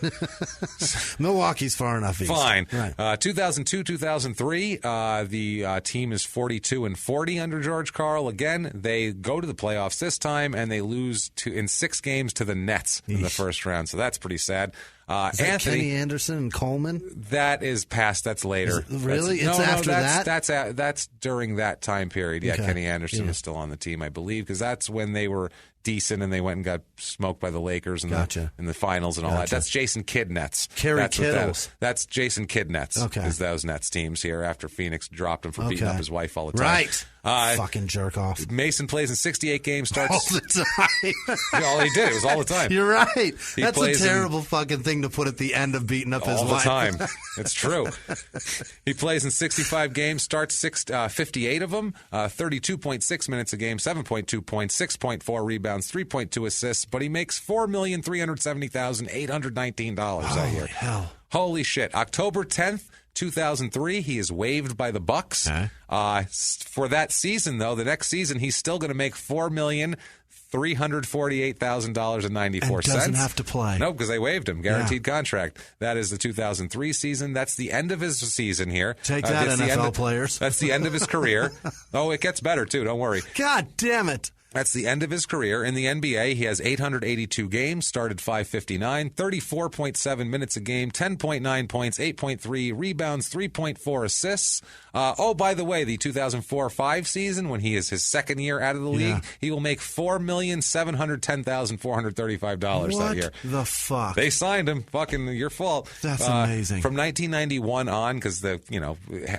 Milwaukee's far enough east. Fine. Right. 2002, 2003, the team is 42-40 under George Karl. Again, they go to the playoffs this time, and they lose in 6 games to the Nets in the first round. So that's pretty sad. Is that Anthony Kenny Anderson and Coleman? That is past. That's later. Really? It's after that? That's during that time period. Yeah, Okay. Kenny Anderson was still on the team, I believe, because that's when they were decent and they went and got smoked by the Lakers in the finals and all that. That's Jason Kidd Nets. Kerry That's Kittles. That's Jason Kidd Nets. Okay. Is those Nets teams here after Phoenix dropped him for beating up his wife all the time. Right. Fucking jerk off. Mason plays in 68 games. Starts all the time. All he did. It was all the time. You're right. That's a terrible fucking thing to put at the end of beating up his wife. All the time. It's true. He plays in 65 games, starts 58 of them, 32.6 minutes a game, 7.2 points, 6.4 rebounds, 3.2 assists, but he makes $4,370,819 that year. Hell. Holy shit. October 10th, 2003, he is waived by the Bucks. For that season, though, the next season, he's still going to make $4,348,094. And doesn't have to play. No, because they waived him. Guaranteed contract. That is the 2003 season. That's the end of his season here. Take that, NFL players. That's the end of his career. Oh, it gets better, too. Don't worry. God damn it. That's the end of his career. In the NBA, he has 882 games, started 559, 34.7 minutes a game, 10.9 points, 8.3 rebounds, 3.4 assists. By the way, the 2004-05 season, when he is his second year out of the league, he will make $4,710,435 that year. What the fuck? They signed him. Fucking your fault. That's amazing. From 1991 on, because a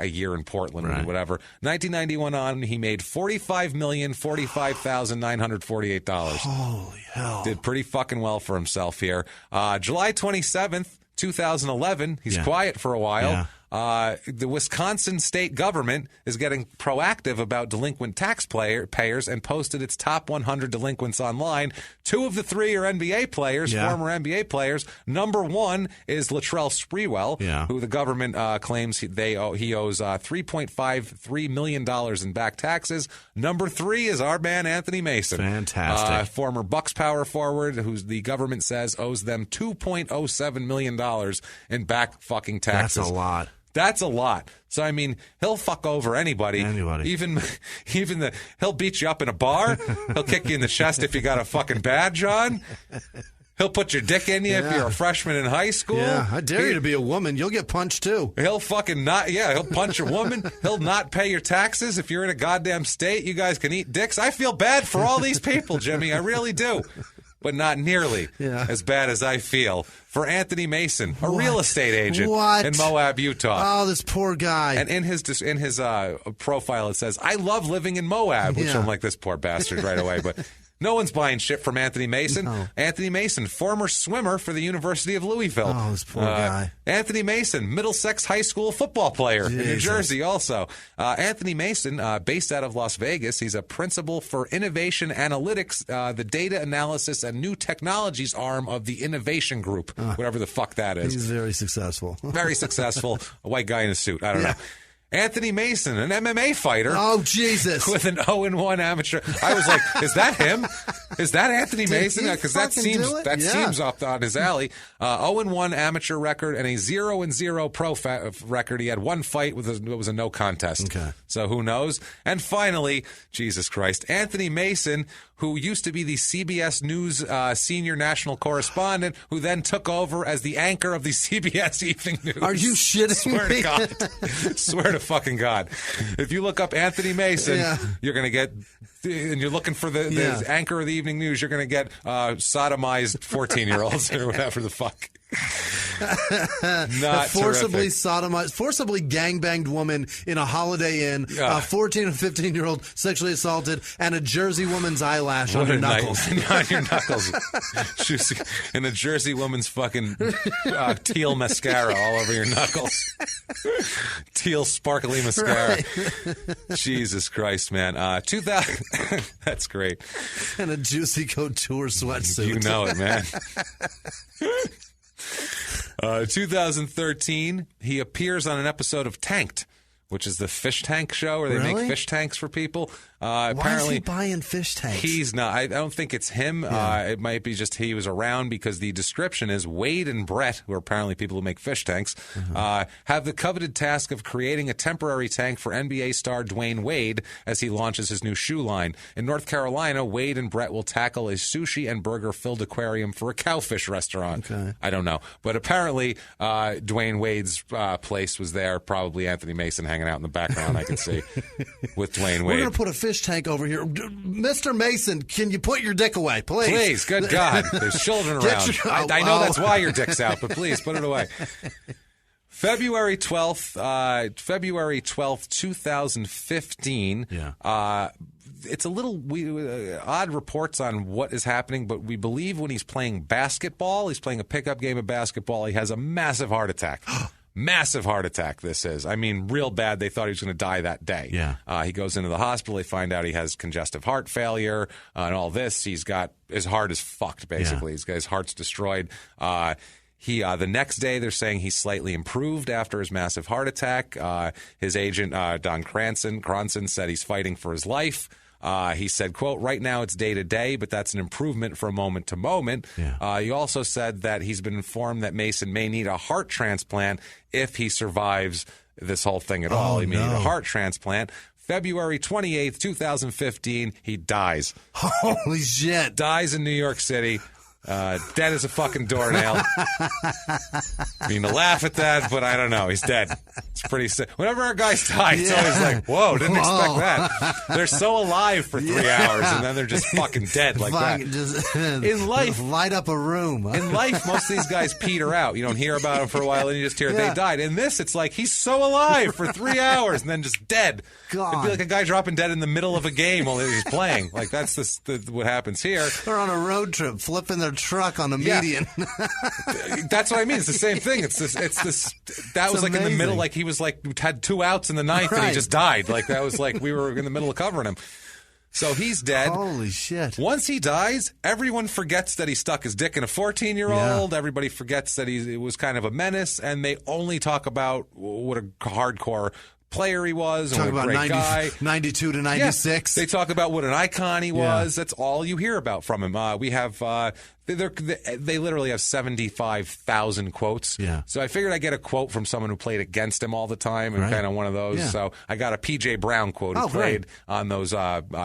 year in Portland or whatever. 1991 on, he made $45,045,948. Holy hell. Did pretty fucking well for himself here. July 27th, 2011, he's quiet for a while. The Wisconsin state government is getting proactive about delinquent taxpayers and posted its top 100 delinquents online. 2 of the 3 are NBA players, former NBA players. Number 1 is Latrell Sprewell, who the government claims he owes $3.53 million in back taxes. Number 3 is our man Anthony Mason. Fantastic. Former Bucks power forward, who the government says owes them $2.07 million in back fucking taxes. That's a lot. That's a lot. So, I mean, he'll fuck over anybody. Even he'll beat you up in a bar. He'll kick you in the chest if you got a fucking badge on. He'll put your dick in you if you're a freshman in high school. Yeah, I dare you to be a woman. You'll get punched, too. He'll fucking he'll punch a woman. He'll not pay your taxes if you're in a goddamn state. You guys can eat dicks. I feel bad for all these people, Jimmy. I really do. But not nearly as bad as I feel for Anthony Mason, a real estate agent in Moab, Utah. Oh, this poor guy. And in his profile, it says, "I love living in Moab," which I'm like, this poor bastard right away. But no one's buying shit from Anthony Mason. No. Anthony Mason, former swimmer for the University of Louisville. Oh, this poor guy. Anthony Mason, Middlesex High School football player in New Jersey also. Anthony Mason, based out of Las Vegas, he's a principal for Innovation Analytics, the data analysis and new technologies arm of the Innovation Group, whatever the fuck that is. He's very successful. Very successful. A white guy in a suit. I don't know. Anthony Mason, an MMA fighter. Oh, Jesus. With an 0-1 amateur. I was like, is that him? Is that Anthony Mason? Because that seems up on his alley. 0-1 amateur record and a 0-0 pro record. He had one fight it was a no contest. Okay. So who knows? And finally, Jesus Christ, Anthony Mason, who used to be the CBS News senior national correspondent, who then took over as the anchor of the CBS Evening News. Are you shitting Swear me? to God. Swear to fucking God. If you look up Anthony Mason, you're going to get, and you're looking for the anchor of the Evening News, you're going to get sodomized 14-year-olds or whatever the fuck. Not forcibly terrific. sodomized, forcibly gangbanged woman in a Holiday Inn, a 14 and 15-year-old sexually assaulted, and a Jersey woman's eyelash on her knuckles. On your knuckles. And a Jersey woman's fucking teal mascara all over your knuckles. Teal sparkly mascara. Right. Jesus Christ, man. 2000. That's great. And a Juicy Couture sweatsuit. You know it, man. 2013, he appears on an episode of Tanked, which is the fish tank show where they make fish tanks for people. Why Apparently, is he buying fish tanks? He's not. I don't think it's him. Yeah. It might be just he was around because the description is Wade and Brett, who are apparently people who make fish tanks, have the coveted task of creating a temporary tank for NBA star Dwayne Wade as he launches his new shoe line. In North Carolina, Wade and Brett will tackle a sushi and burger-filled aquarium for a cowfish restaurant. Okay. I don't know. But apparently, Dwayne Wade's place was there. Probably Anthony Mason hanging out in the background, I can see, with Dwayne Wade. We're going to put a fish tank over here. Mr. Mason, can you put your dick away, please? Please, good God. There's children around. I know that's why your dick's out, but please, put it away. February 12th, 2015. Yeah. It's a little odd reports on what is happening, but we believe when he's playing basketball, he's playing a pickup game of basketball, he has a massive heart attack. Massive heart attack, this is. I mean, real bad. They thought he was going to die that day. Yeah. He goes into the hospital. They find out he has congestive heart failure and all this. His heart is fucked, basically. Yeah. His heart's destroyed. The next day, they're saying he's slightly improved after his massive heart attack. His agent, Don Cronson, said he's fighting for his life. He said, quote, right now it's day to day, but that's an improvement from moment to moment. Yeah. He also said that he's been informed that Mason may need a heart transplant if he survives this whole thing at all. He may need a heart transplant. February 28th, 2015, he dies. Holy shit. Dies in New York City. Dead as a fucking doornail. I mean, to laugh at that, but I don't know. He's dead. It's pretty sick. Whenever our guys die, it's always like, whoa, didn't expect that. They're so alive for 3 hours, and then they're just fucking dead like that. In life, light up a room. In life, most of these guys peter out. You don't hear about them for a while, and you just hear they died. In this, it's like he's so alive for 3 hours and then just dead. God. It'd be like a guy dropping dead in the middle of a game while he's playing. Like, that's what happens here. They're on a road trip, flipping their truck on a median. That's what I mean. It's the same thing. That was like amazing. in the middle, like he was like had 2 outs in the ninth and he just died. Like that was like we were in the middle of covering him. So he's dead. Holy shit. Once he dies, everyone forgets that he stuck his dick in a 14-year-old. Yeah. Everybody forgets that he was kind of a menace, and they only talk about what a hardcore player he was and what a great guy. 92 to 96. Yeah. They talk about what an icon he was. That's all you hear about from him. We have they literally have 75,000 quotes. Yeah. So I figured I'd get a quote from someone who played against him all the time and kind of one of those. Yeah. So I got a P.J. Brown quote who played on those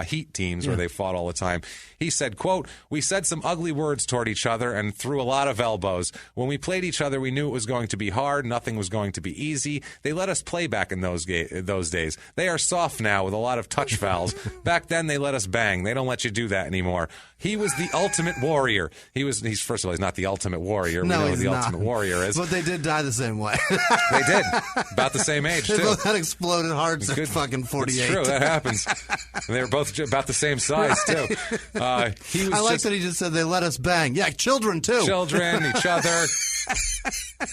Heat teams where they fought all the time. He said, quote, "We said some ugly words toward each other and threw a lot of elbows. When we played each other, we knew it was going to be hard. Nothing was going to be easy. They let us play back in those days. They are soft now with a lot of touch fouls. Back then, they let us bang. They don't let you do that anymore. He was the ultimate warrior. He's first of all, he's not the ultimate warrior. We know who the ultimate warrior is. But they did die the same way. They did. About the same age, too. They both had exploded hearts at fucking 48. It's true. That happens. And they were both about the same size, too. I like that he just said they let us bang. Yeah, children, too. Children, each other.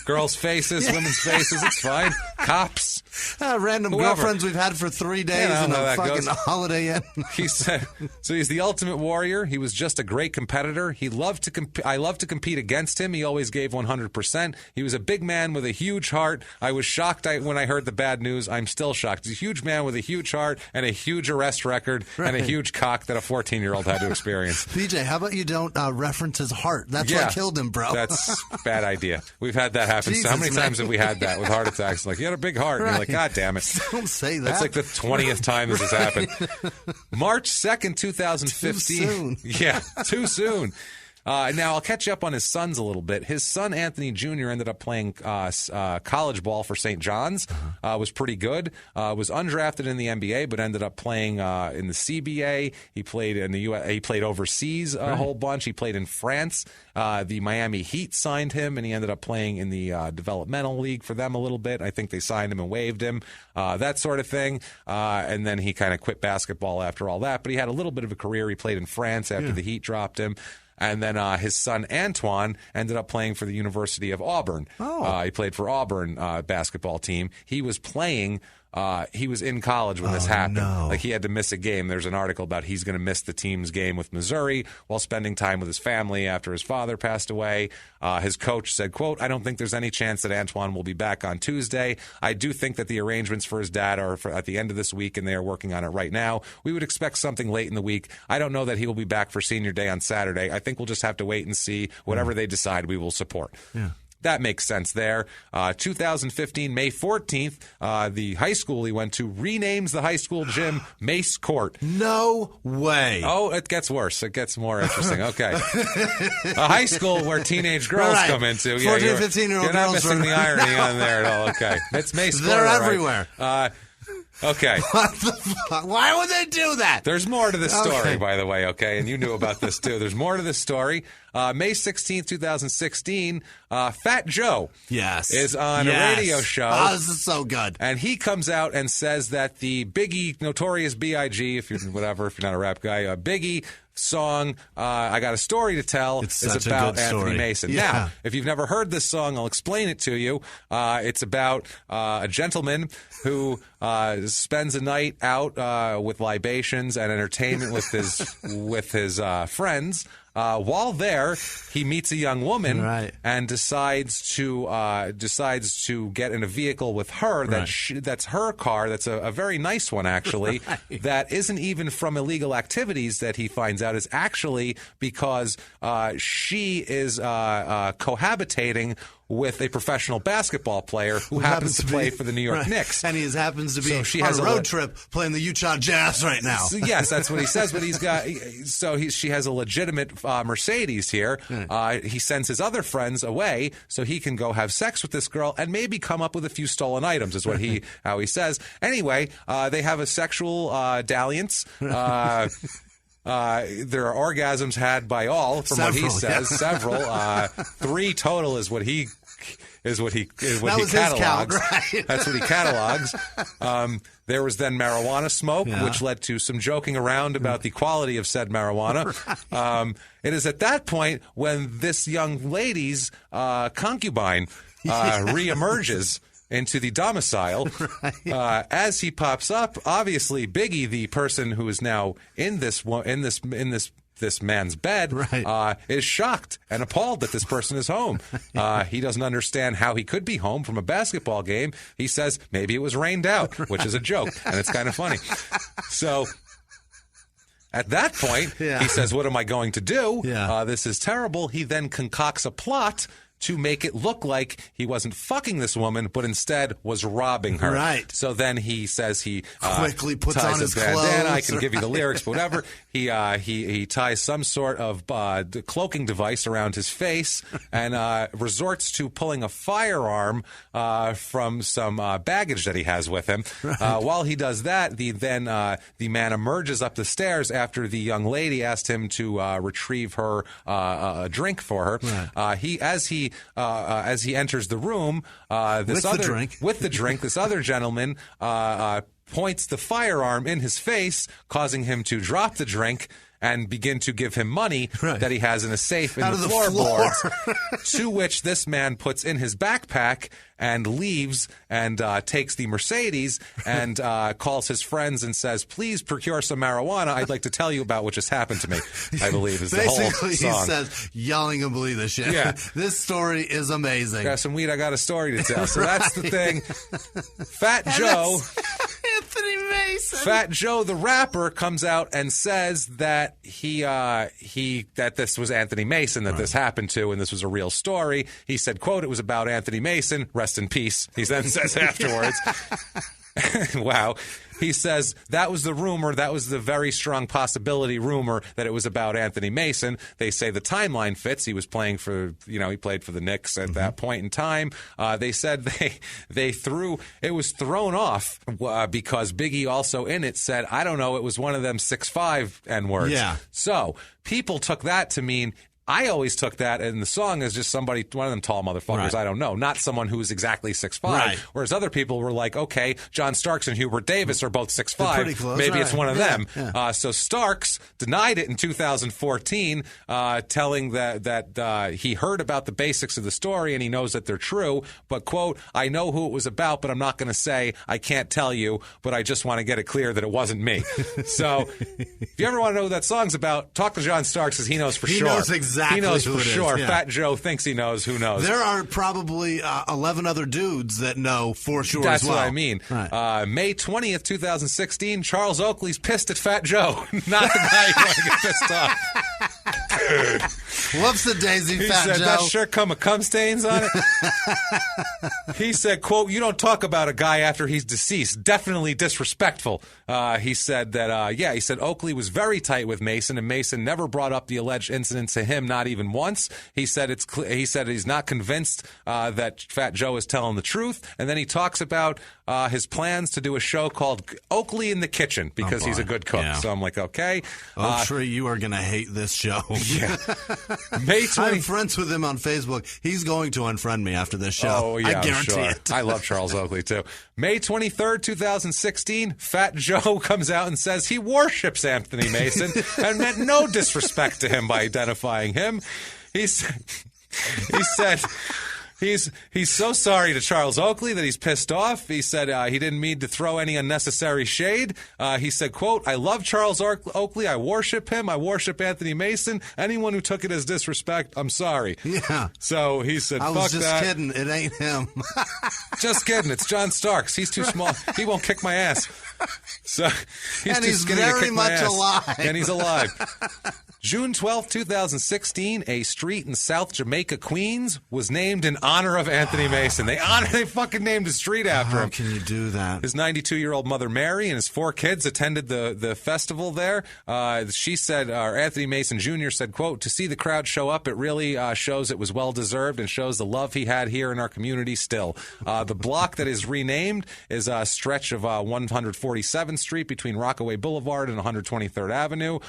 Girls' faces, women's faces. It's fine. Cops. Random girlfriends we've had for 3 days in a fucking Holiday Inn. He said, so he's the ultimate warrior. He was just a great competitor. I loved to compete against him. He always gave 100%. He was a big man with a huge heart. I was shocked when I heard the bad news. I'm still shocked. He's a huge man with a huge heart and a huge arrest record and a huge cock that a 14-year-old had to experience. PJ, how about you don't reference his heart? That's what killed him, bro. That's a bad idea. We've had that happen. Jesus, how many times have we had that with heart attacks? Like, you had a big heart. And you're like, God damn it. Don't say that. That's like the 20th time this has happened. March 2nd, 2015. Too soon. Yeah, too soon. Now, I'll catch you up on his sons a little bit. His son, Anthony Jr., ended up playing college ball for St. John's. Was pretty good. Was undrafted in the NBA, but ended up playing in the CBA. He played in the U.S. He played overseas a whole bunch. He played in France. The Miami Heat signed him, and he ended up playing in the developmental league for them a little bit. I think they signed him and waived him, that sort of thing. And then he kind of quit basketball after all that. But he had a little bit of a career. He played in France after the Heat dropped him. And then his son, Antoine, ended up playing for the University of Auburn. He played for Auburn basketball team. He was playing He was in college when this happened. No. Like, he had to miss a game. There's an article about he's going to miss the team's game with Missouri while spending time with his family after his father passed away. His coach said, quote, "I don't think there's any chance that Antoine will be back on Tuesday. I do think that the arrangements for his dad are at the end of this week, and they are working on it right now. We would expect something late in the week. I don't know that he will be back for senior day on Saturday. I think we'll just have to wait and see. Whatever they decide, we will support." Yeah. That makes sense there. 2015, May 14th, the high school he went to renames the high school gym Mace Court. No way. Oh, it gets worse. It gets more interesting. Okay. A high school where teenage girls come into. 14, 15-year-old You're not girls. missing the irony on there at all. Okay. It's Mace Court. They're all right. everywhere. Okay. What the fuck? Why would they do that? There's more to this story, by the way, okay? And you knew about this, too. There's more to this story. May 16th, 2016, Fat Joe is on a radio show. Oh, this is so good. And he comes out and says that the Biggie, Notorious B.I.G., if you're not a rap guy, Biggie song, I Got a Story to Tell, is about Anthony Mason. Yeah. Now, if you've never heard this song, I'll explain it to you. It's about a gentleman who spends a night out with libations and entertainment with his friends. While there, he meets a young woman and decides to get in a vehicle with her. That's her car. That's a very nice one, actually. That isn't even from illegal activities. That he finds out is actually because she is cohabitating with a professional basketball player who happens to play for the New York Knicks. And he happens to be she on has a road trip playing the Utah Jazz right now. So, yes, that's what he says. But she has a legitimate Mercedes here. He sends his other friends away so he can go have sex with this girl and maybe come up with a few stolen items, is how he says. Anyway, they have a sexual dalliance. There are orgasms had by all, from what he says. Several. 3 total is what he catalogs. That's what he catalogs. There was then marijuana smoke, which led to some joking around about the quality of said marijuana. It is at that point when this young lady's concubine reemerges into the domicile. As he pops up, obviously Biggie, the person who is now in this man's bed, is shocked and appalled that this person is home. He doesn't understand how he could be home from a basketball game. He says maybe it was rained out, which is a joke, and it's kind of funny. So at that point, he says, "What am I going to do? This is terrible." He then concocts a plot to make it look like he wasn't fucking this woman, but instead was robbing her. Right. So then he says he quickly puts ties on his bandana. clothes. I can give you the lyrics, but whatever. He ties some sort of cloaking device around his face and resorts to pulling a firearm from some baggage that he has with him. While he does that, the man emerges up the stairs after the young lady asked him to retrieve her a drink for her. As he enters the room, this other gentleman points the firearm in his face, causing him to drop the drink and begin to give him money that he has in a safe in the floorboards, to which this man puts in his backpack and leaves and takes the Mercedes and calls his friends and says, "Please procure some marijuana. I'd like to tell you about what just happened to me," I believe is the whole song. Basically, he says, y'all ain't gonna believe this shit. Yeah. This story is amazing. Got some weed, I got a story to tell. So that's the thing. Fat Joe... Anthony Mason. Fat Joe, the rapper, comes out and says that that this was Anthony Mason that this happened to, and this was a real story. He said, quote, "It was about Anthony Mason. Rest in peace." He then says afterwards. Wow. He says that was the rumor. That was the very strong possibility rumor that it was about Anthony Mason. They say the timeline fits. He was playing for, he played for the Knicks at that point in time. They said it was thrown off because Biggie also in it said, I don't know, it was one of them 6'5" N-words. Yeah. So people took that to mean I always took that in the song as just somebody, one of them tall motherfuckers, Right. I don't know, not someone who's exactly 6'5". Right. Whereas other people were like, okay, John Starks and Hubert Davis are both 6'5". pretty close, Maybe right. it's one of Yeah, them. yeah. So Starks denied it in 2014, telling that he heard about the basics of the story and he knows that they're true. But, quote, I know who it was about, but I'm not going to say. I can't tell you, but I just want to get it clear that it wasn't me. So if you ever want to know who that song's about, talk to John Starks because he knows for sure. He knows exactly He knows who for it is, sure. yeah. Fat Joe thinks he knows. Who knows? There are probably 11 other dudes that know for sure That's as well. what I mean. Right. May 20th, 2016, Charles Oakley's pissed at Fat Joe. Not the guy you want to get pissed off. Whoops-a-daisy, He Fat said, Joe. that shirt come with cum stains on it. He said, quote, you don't talk about a guy after he's deceased. Definitely disrespectful. He said that, he said Oakley was very tight with Mason, and Mason never brought up the alleged incident to him, not even once. He said he said he's not convinced that Fat Joe is telling the truth. And then he talks about his plans to do a show called Oakley in the Kitchen because he's a good cook. Yeah. So I'm like, okay. Oak Tree, you are going to hate this show. Yeah. May 20. I'm friends with him on Facebook. He's going to unfriend me after this show. Oh, yeah, I guarantee sure. it. I love Charles Oakley, too. May 23rd, 2016, Fat Joe comes out and says he worships Anthony Mason and meant no disrespect to him by identifying him. He said he's so sorry to Charles Oakley that he's pissed off. He said he didn't mean to throw any unnecessary shade. He said, quote, I love Charles Oakley. I worship him. I worship Anthony Mason. Anyone who took it as disrespect, I'm sorry. Yeah. So he said, I fuck was just that. kidding. It ain't him. Just kidding. It's John Starks. He's too small. He won't kick my ass. So he's And too he's skinny to very kick my much ass. alive. And he's alive. June 12th, 2016, a street in South Jamaica, Queens, was named in honor of Anthony Mason. They fucking named a street after How him. can you do that? His 92-year-old mother, Mary, and his 4 kids attended the festival there. She said, Anthony Mason Jr. said, quote, to see the crowd show up, it really shows it was well-deserved and shows the love he had here in our community still. The block that is renamed is a stretch of 147th Street between Rockaway Boulevard and 123rd Avenue,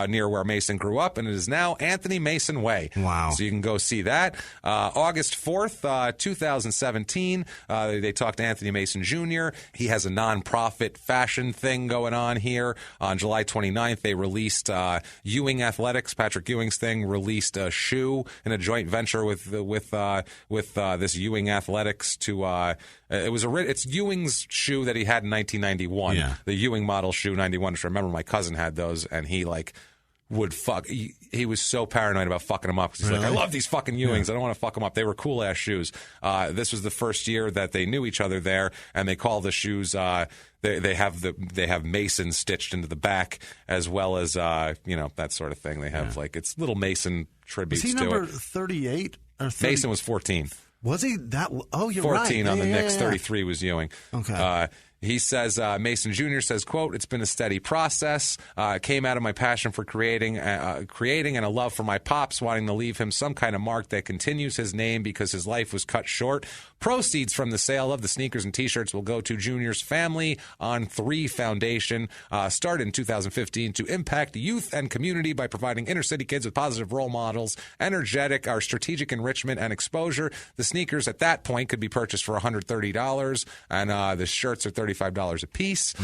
near where Mason grew up, and it is now Anthony Mason Way. Wow. So you can go see that. August 4th, 2017, they talked to Anthony Mason Jr. He has a nonprofit fashion thing going on here. On July 29th, they released Ewing Athletics, Patrick Ewing's thing, released a shoe in a joint venture with this Ewing Athletics to it's Ewing's shoe that he had in 1991, the Ewing model shoe 91. I remember my cousin had those, and he would fuck. He was so paranoid about fucking them up because he's like, I love these fucking Ewings. I don't want to fuck them up. They were cool ass shoes. This was the first year that they knew each other there, and they call the shoes. They have Mason stitched into the back as well as that sort of thing. They have it's little Mason tributes Was he to number it. 38 or 30? Mason was 14. Was he that? Oh, you're 14 right. on the Yeah, Knicks. yeah. 33 was Ewing. Okay. He says, Mason Jr. says, quote, it's been a steady process. It came out of my passion for creating and a love for my pops, wanting to leave him some kind of mark that continues his name because his life was cut short. Proceeds from the sale of the sneakers and T-shirts will go to Junior's Family on 3 Foundation, started in 2015 to impact youth and community by providing inner-city kids with positive role models, strategic enrichment and exposure. The sneakers at that point could be purchased for $130, and the shirts are $35 a piece.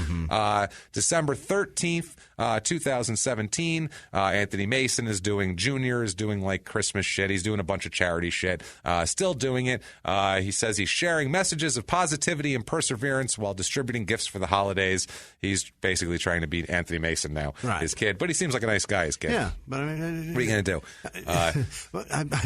December 13th, 2017, Anthony Mason is doing like Christmas shit. He's doing a bunch of charity shit. Still doing it. He says he's sharing messages of positivity and perseverance while distributing gifts for the holidays. He's basically trying to beat Anthony Mason now, his kid. But he seems like a nice guy, his kid. Yeah, but I mean, what are you going to do? I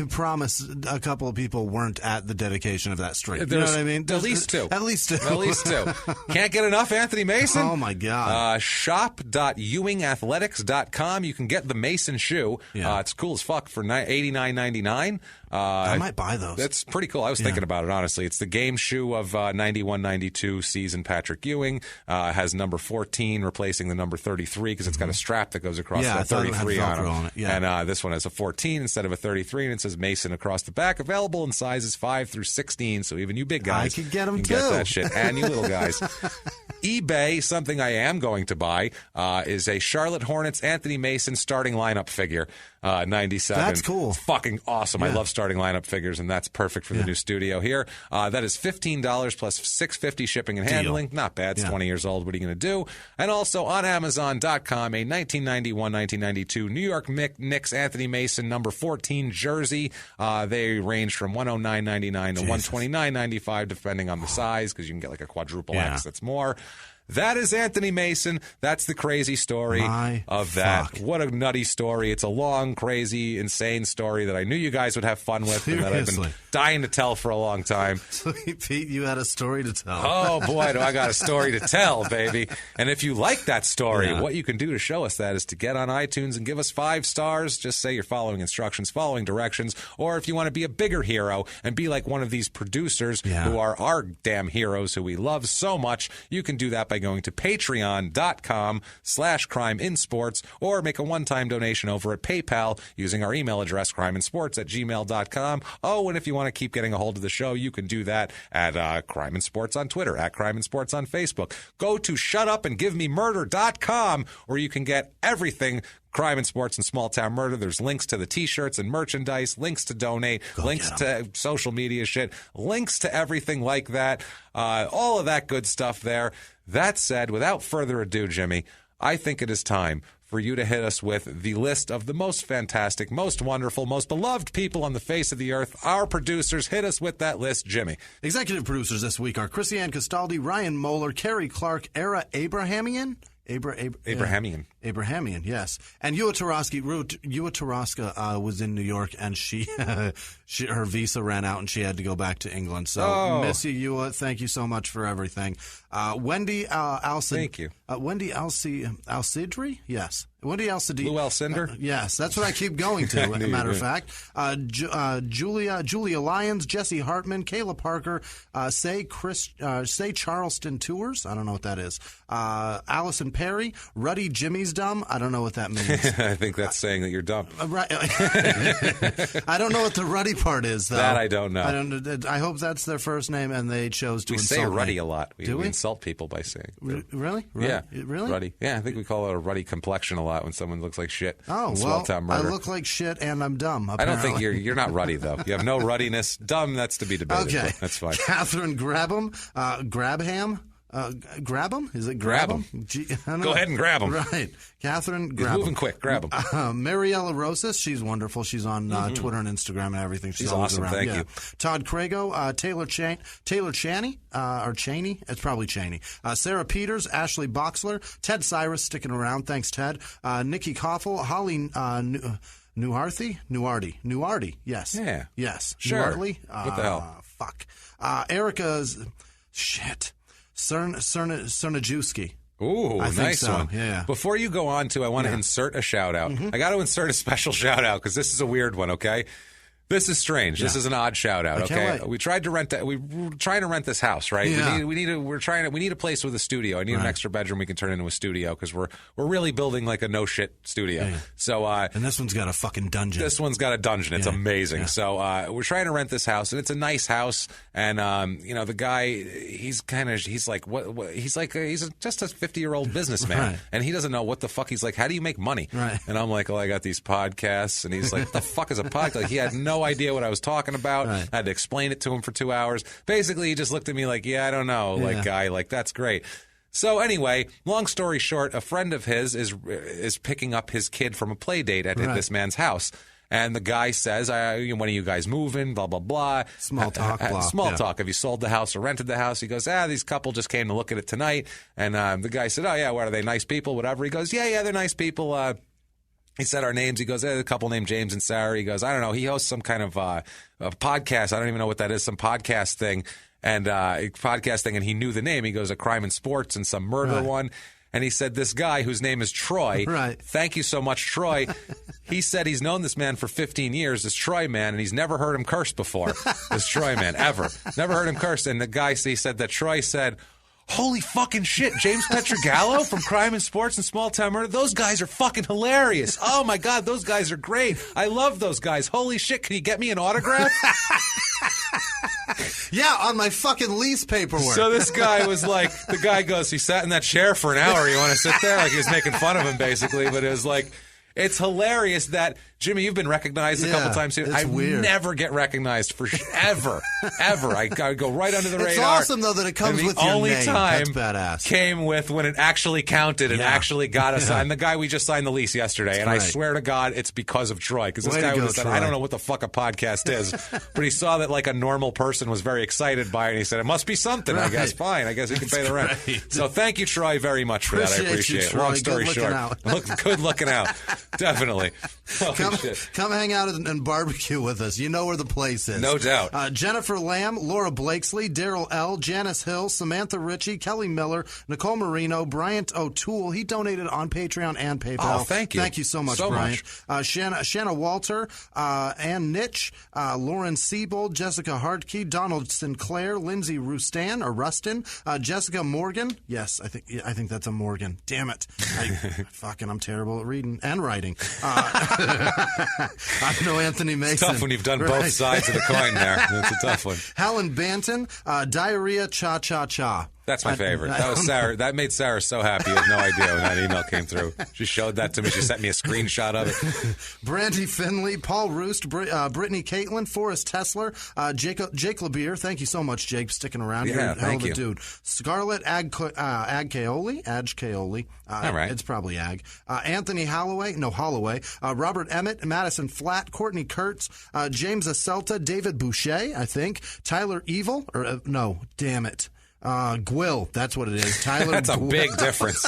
promise a couple of people weren't at the dedication of that street. You know what I mean? At least 2. At least 2. At least 2. Can't get enough Anthony Mason? Oh, my God. Shop.ewingathletics.com. You can get the Mason shoe. Yeah. It's cool as fuck for $89.99. I might buy those. That's pretty cool. I was thinking about it, honestly. It's the game shoe of 91-92 season Patrick Ewing. Has number 14 replacing the number 33 because it's got a strap that goes across that 33 on it. Yeah. And this one has a 14 instead of a 33, and it says Mason across the back. Available in sizes 5 through 16, so even you big guys I could get them can too. get that shit. And you little guys. eBay, something I am going to buy, is a Charlotte Hornets Anthony Mason starting lineup figure. 97. That's cool. It's fucking awesome. I love starting lineup figures, and that's perfect for the new studio here. That is $15 plus $6.50 shipping and handling. Not bad. It's 20 years old. What are you going to do? And also on Amazon.com, a 1991-1992 New York Knicks Anthony Mason number 14 jersey. They range from $109.99 to $129.95, depending on the size, because you can get like a quadruple X. That's more. That is Anthony Mason. That's the crazy story of that. What a nutty story. It's a long, crazy, insane story that I knew you guys would have fun with and that I've been dying to tell for a long time. Sweet Pete, you had a story to tell. Oh, boy, do I got a story to tell, baby. And if you like that story, what you can do to show us that is to get on iTunes and give us 5 stars. Just say you're following instructions, following directions. Or if you want to be a bigger hero and be like one of these producers who are our damn heroes who we love so much, you can do that by going to patreon.com/crimeinsports or make a one-time donation over at PayPal using our email address, crimeinsports@gmail.com. Oh, and if you want to keep getting a hold of the show, you can do that at Crime and Sports on Twitter, at Crime and Sports on Facebook. Go to shutupandgivememurder.com where you can get everything Crime and Sports and Small Town Murder. There's links to the T-shirts and merchandise, links to donate, links to social media shit, links to everything like that. All of that good stuff there. That said, without further ado, Jimmy, I think it is time for you to hit us with the list of the most fantastic, most wonderful, most beloved people on the face of the earth. Our producers, hit us with that list, Jimmy. Executive producers this week are Chrissy-Ann Castaldi, Ryan Moeller, Kerry Clark, Era Abrahamian, yes. And Yua Taraska was in New York, and her visa ran out, and she had to go back to England. So, miss you, Yua. Thank you so much for everything. Wendy Thank you. Wendy Alcidri? Yes. Wendy Alcidri. Lou Alcindor? Yes, that's what I keep going to, as a matter of fact. Julia Lyons, Jesse Hartman, Kayla Parker, Say Charleston Tours. I don't know what that is. Allison Perry, Ruddy Jimmy's dumb. I don't know what that means. I think that's saying that you're dumb. Right. I don't know what the Ruddy part is, though. That I don't know. I hope that's their first name, and they chose to insult me. We say Ruddy a lot. Do we? Insult people by saying. Really? Yeah. Really? Ruddy. Yeah, I think we call it a ruddy complexion a lot when someone looks like shit. Oh, well, I look like shit, and I'm dumb, apparently. I don't think you're not ruddy, though. You have no ruddiness. Dumb, that's to be debated. Okay. That's fine. Catherine Grabham. Grab him? Is it grab him? Go ahead and grab him. Right. Catherine, grab him. He's moving quick. Grab him. Mariella Rosas, she's wonderful. She's on Twitter and Instagram and everything. She's awesome. Around. Thank you. Todd Crago, Taylor Chaney, or Chaney? It's probably Chaney. Sarah Peters, Ashley Boxler, Ted Cyrus sticking around. Thanks, Ted. Nikki Koffel, Holly Nuarty. Yes. Yeah. Yes. Sure. Nuartly? What the hell? Fuck. Erica's... Shit. Cernajewski. Ooh, nice so. one. Yeah. Before you go on I want to insert a shout-out. I got to insert a special shout-out because this is a weird one, okay? This is strange. Yeah. This is an odd shout-out, okay? We tried to rent we were trying to rent this house, right? Yeah. We need a place with a studio. I need an extra bedroom we can turn into a studio because we're really building like a no-shit studio. Yeah. So and this one's got a fucking dungeon. This one's got a dungeon. It's amazing. Yeah. So we're trying to rent this house, and it's a nice house. And the guy, he's just a 50-year-old businessman, right. And he doesn't know what the fuck. He's like, how do you make money? Right. And I'm like, I got these podcasts, and he's like, what the fuck is a podcast? Like, he had no idea what I was talking about. Right. I had to explain it to him for 2 hours. Basically, he just looked at me like, I don't know, guy, that's great. So anyway, long story short, a friend of his is picking up his kid from a play date at this man's house. And the guy says, when are you guys moving, blah, blah, blah. Small talk, blah. Small talk. Have you sold the house or rented the house? He goes, these couple just came to look at it tonight. And the guy said, oh, yeah, what are they, nice people, whatever? He goes, yeah, they're nice people. He said our names. He goes, a couple named James and Sarah. He goes, I don't know. He hosts some kind of a podcast. I don't even know what that is, some podcast thing. And and he knew the name. He goes, a Crime and Sports and some murder one. And he said, this guy whose name is Troy, thank you so much, Troy. He said he's known this man for 15 years, this Troy man, and he's never heard him curse before, this Troy man, ever. Never heard him curse. And the guy, he said that Troy said, holy fucking shit, James Petrogallo from Crime and Sports and Small Town Murder, those guys are fucking hilarious. Oh, my God, those guys are great. I love those guys. Holy shit, can you get me an autograph? Yeah, on my fucking lease paperwork. So this guy was like, the guy goes, he sat in that chair for an hour. You want to sit there? Like he was making fun of him, basically. But it was like, It's hilarious that, Jimmy, you've been recognized a couple times too. I never get recognized for ever. I go right under the radar. It's awesome, though, that it comes with your name. The only time That's badass. came with when it actually counted and actually got us. I'm the guy we just signed the lease yesterday, and I swear to God, it's because of Troy. Because this guy would have said, I don't know what the fuck a podcast is. But he saw that like a normal person was very excited by it, and he said, it must be something, I guess. Fine, I guess he can pay the rent. So thank you, Troy, very much for that. I appreciate it. Long story short. Good looking out. Definitely. Come hang out and barbecue with us. You know where the place is. No doubt. Jennifer Lamb, Laura Blakesley, Daryl L., Janice Hill, Samantha Ritchie, Kelly Miller, Nicole Marino, Bryant O'Toole. He donated on Patreon and PayPal. Oh, thank you. Thank you so much, Bryant. Shanna Walter, Ann Nitch, Lauren Siebold, Jessica Hartke, Donald Sinclair, Lindsay Rustin, Jessica Morgan. Yes, I think that's a Morgan. Damn it. I'm terrible at reading and writing. I know Anthony Mason. It's tough when you've done both sides of the coin there. That's a tough one. Helen Banton, Diarrhea Cha-Cha-Cha. That's my favorite. That was Sarah. That made Sarah so happy. You have no idea when that email came through. She showed that to me. She sent me a screenshot of it. Brandy Finley, Paul Roost, Brittany Caitlin, Forrest Tessler, Jake LeBeer. Thank you so much, Jake, for sticking around. Yeah, You're a hell of a dude. Scarlett Agcaoli. All right. It's probably Ag. Anthony Holloway. Robert Emmett, Madison Flatt, Courtney Kurtz, James Acelta, David Boucher, I think. Tyler Evil. Damn it. Gwill, that's what it is. Tyler. That's a big difference.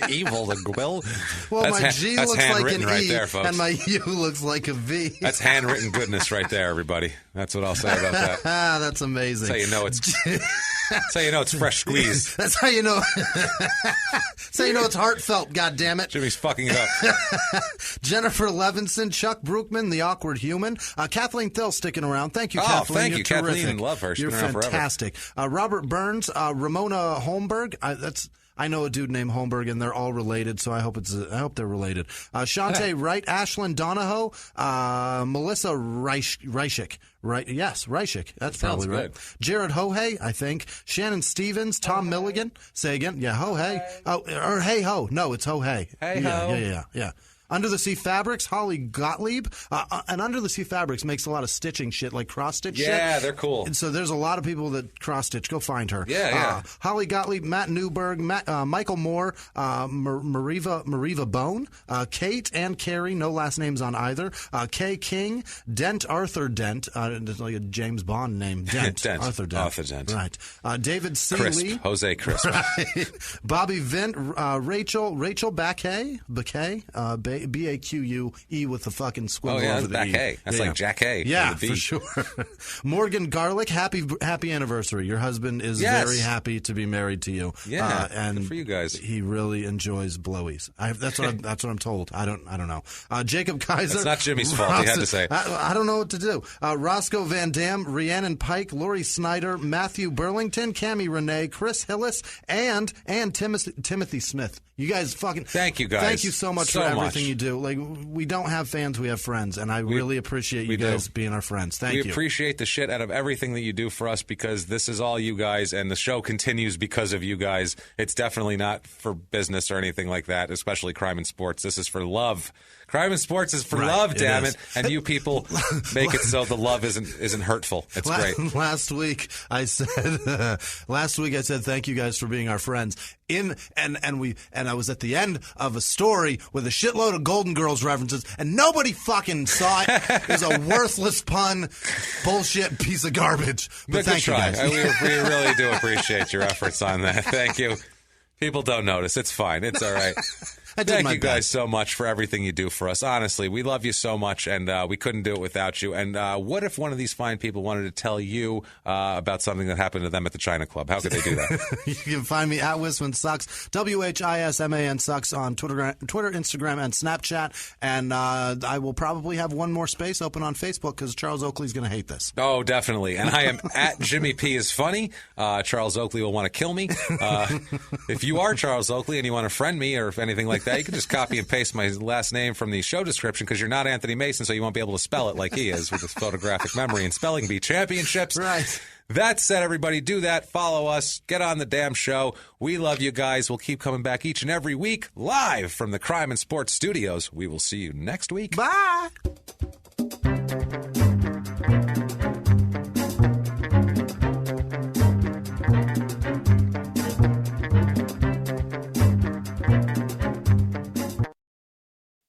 Evil to Gwill. Well, my G looks like an right E, there, folks. and my U looks like a V. That's handwritten goodness right there, everybody. That's what I'll say about that. That's amazing. That's how you know it's fresh squeeze. That's how you know. That's how you know it's heartfelt. God damn it. Jimmy's fucking it up. Jennifer Levinson, Chuck Brookman, the awkward human, Kathleen Thill sticking around. Thank you, Kathleen. Thank You're you, terrific. Kathleen. Love her. She's You're been around fantastic. Robert Burns, Ramona Holmberg. I know a dude named Holmberg, and they're all related, so I hope they're related. Shantae Wright, Ashlyn Donahoe, Melissa Reichik. Right? Yes, Reichik. That's probably right. Jared Hohey, I think. Shannon Stevens, Tom Milligan. Say again. Yeah, Hohey. Or Hey Ho. No, it's Hohey. Hey Ho. Yeah. Under the Sea Fabrics, Holly Gottlieb. And Under the Sea Fabrics makes a lot of stitching shit, like cross-stitch shit. Yeah, they're cool. And so there's a lot of people that cross-stitch. Go find her. Yeah. Holly Gottlieb, Matt Newberg, Michael Moore, Mariva Bone, Kate and Carrie, no last names on either. Kay King, Arthur Dent, like a James Bond name. Dent. Arthur Dent. Right. David C. Crisp. Lee. Jose Crisp. Right. Bobby Vint, Rachel Baquet, Baque with the fucking squiggle over the E. That's like Jack Hay. Yeah, for sure. Morgan Garlick, happy anniversary. Your husband is very happy to be married to you. Yeah, and good for you guys. He really enjoys blowies. That's what I'm told. I don't know. Jacob Kaiser. It's not Jimmy's fault. He had to say. I don't know what to do. Roscoe Van Dam, Rhiannon Pike, Lori Snyder, Matthew Burlington, Cammie Renee, Chris Hillis, and Timothy Smith. You guys fucking thank you guys. Thank you so much for everything you do. Like, we don't have fans, we have friends, and I really appreciate you guys being our friends. Thank you. We appreciate the shit out of everything that you do for us, because this is all you guys, and the show continues because of you guys. It's definitely not for business or anything like that, especially Crime and Sports. This is for love. Crime and Sports is for love, damn it. And you people make it so the love isn't hurtful. It's great. Last week I said thank you guys for being our friends. And I was at the end of a story with a shitload of Golden Girls references, and nobody fucking saw it. It was a worthless pun, bullshit piece of garbage. But thank you guys. We really do appreciate your efforts on that. Thank you. People don't notice. It's fine. It's all right. Thank you guys so much for everything you do for us. Honestly, we love you so much, and we couldn't do it without you. And what if one of these fine people wanted to tell you about something that happened to them at the China Club? How could they do that? You can find me at Wisman Sucks, WHISMAN Sucks on Twitter, Instagram, and Snapchat. And I will probably have one more space open on Facebook, because Charles Oakley's going to hate this. Oh, definitely. And I am at Jimmy P is funny. Charles Oakley will want to kill me. If you are Charles Oakley and you want to friend me or anything like that, you can just copy and paste my last name from the show description, because you're not Anthony Mason, so you won't be able to spell it like he is with his photographic memory and spelling bee championships. Right. That said, everybody, do that. Follow us. Get on the damn show. We love you guys. We'll keep coming back each and every week live from the Crime and Sports Studios. We will see you next week. Bye.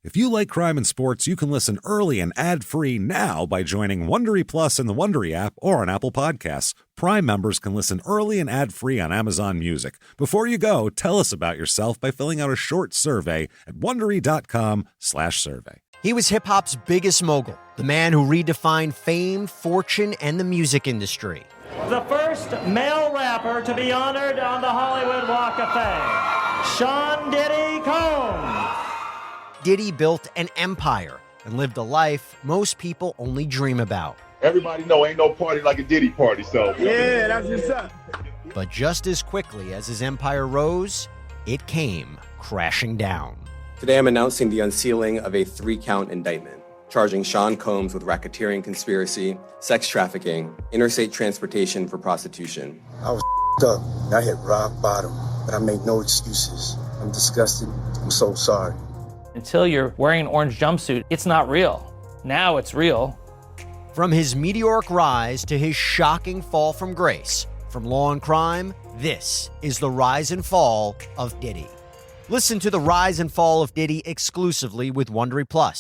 If you like crime and sports, you can listen early and ad-free now by joining Wondery Plus in the Wondery app or on Apple Podcasts. Prime members can listen early and ad-free on Amazon Music. Before you go, tell us about yourself by filling out a short survey at Wondery.com/survey. He was hip-hop's biggest mogul, the man who redefined fame, fortune, and the music industry. The first male rapper to be honored on the Hollywood Walk of Fame, Sean Diddy Combs. Diddy built an empire and lived a life most people only dream about. Everybody know ain't no party like a Diddy party, so. Yeah, that's what's up. But just as quickly as his empire rose, it came crashing down. Today I'm announcing the unsealing of a 3-count indictment, charging Sean Combs with racketeering conspiracy, sex trafficking, interstate transportation for prostitution. I was up. I hit rock bottom, but I made no excuses. I'm disgusted. I'm so sorry. Until you're wearing an orange jumpsuit, it's not real. Now it's real. From his meteoric rise to his shocking fall from grace, from law and crime, this is the rise and fall of Diddy. Listen to the rise and fall of Diddy exclusively with Wondery Plus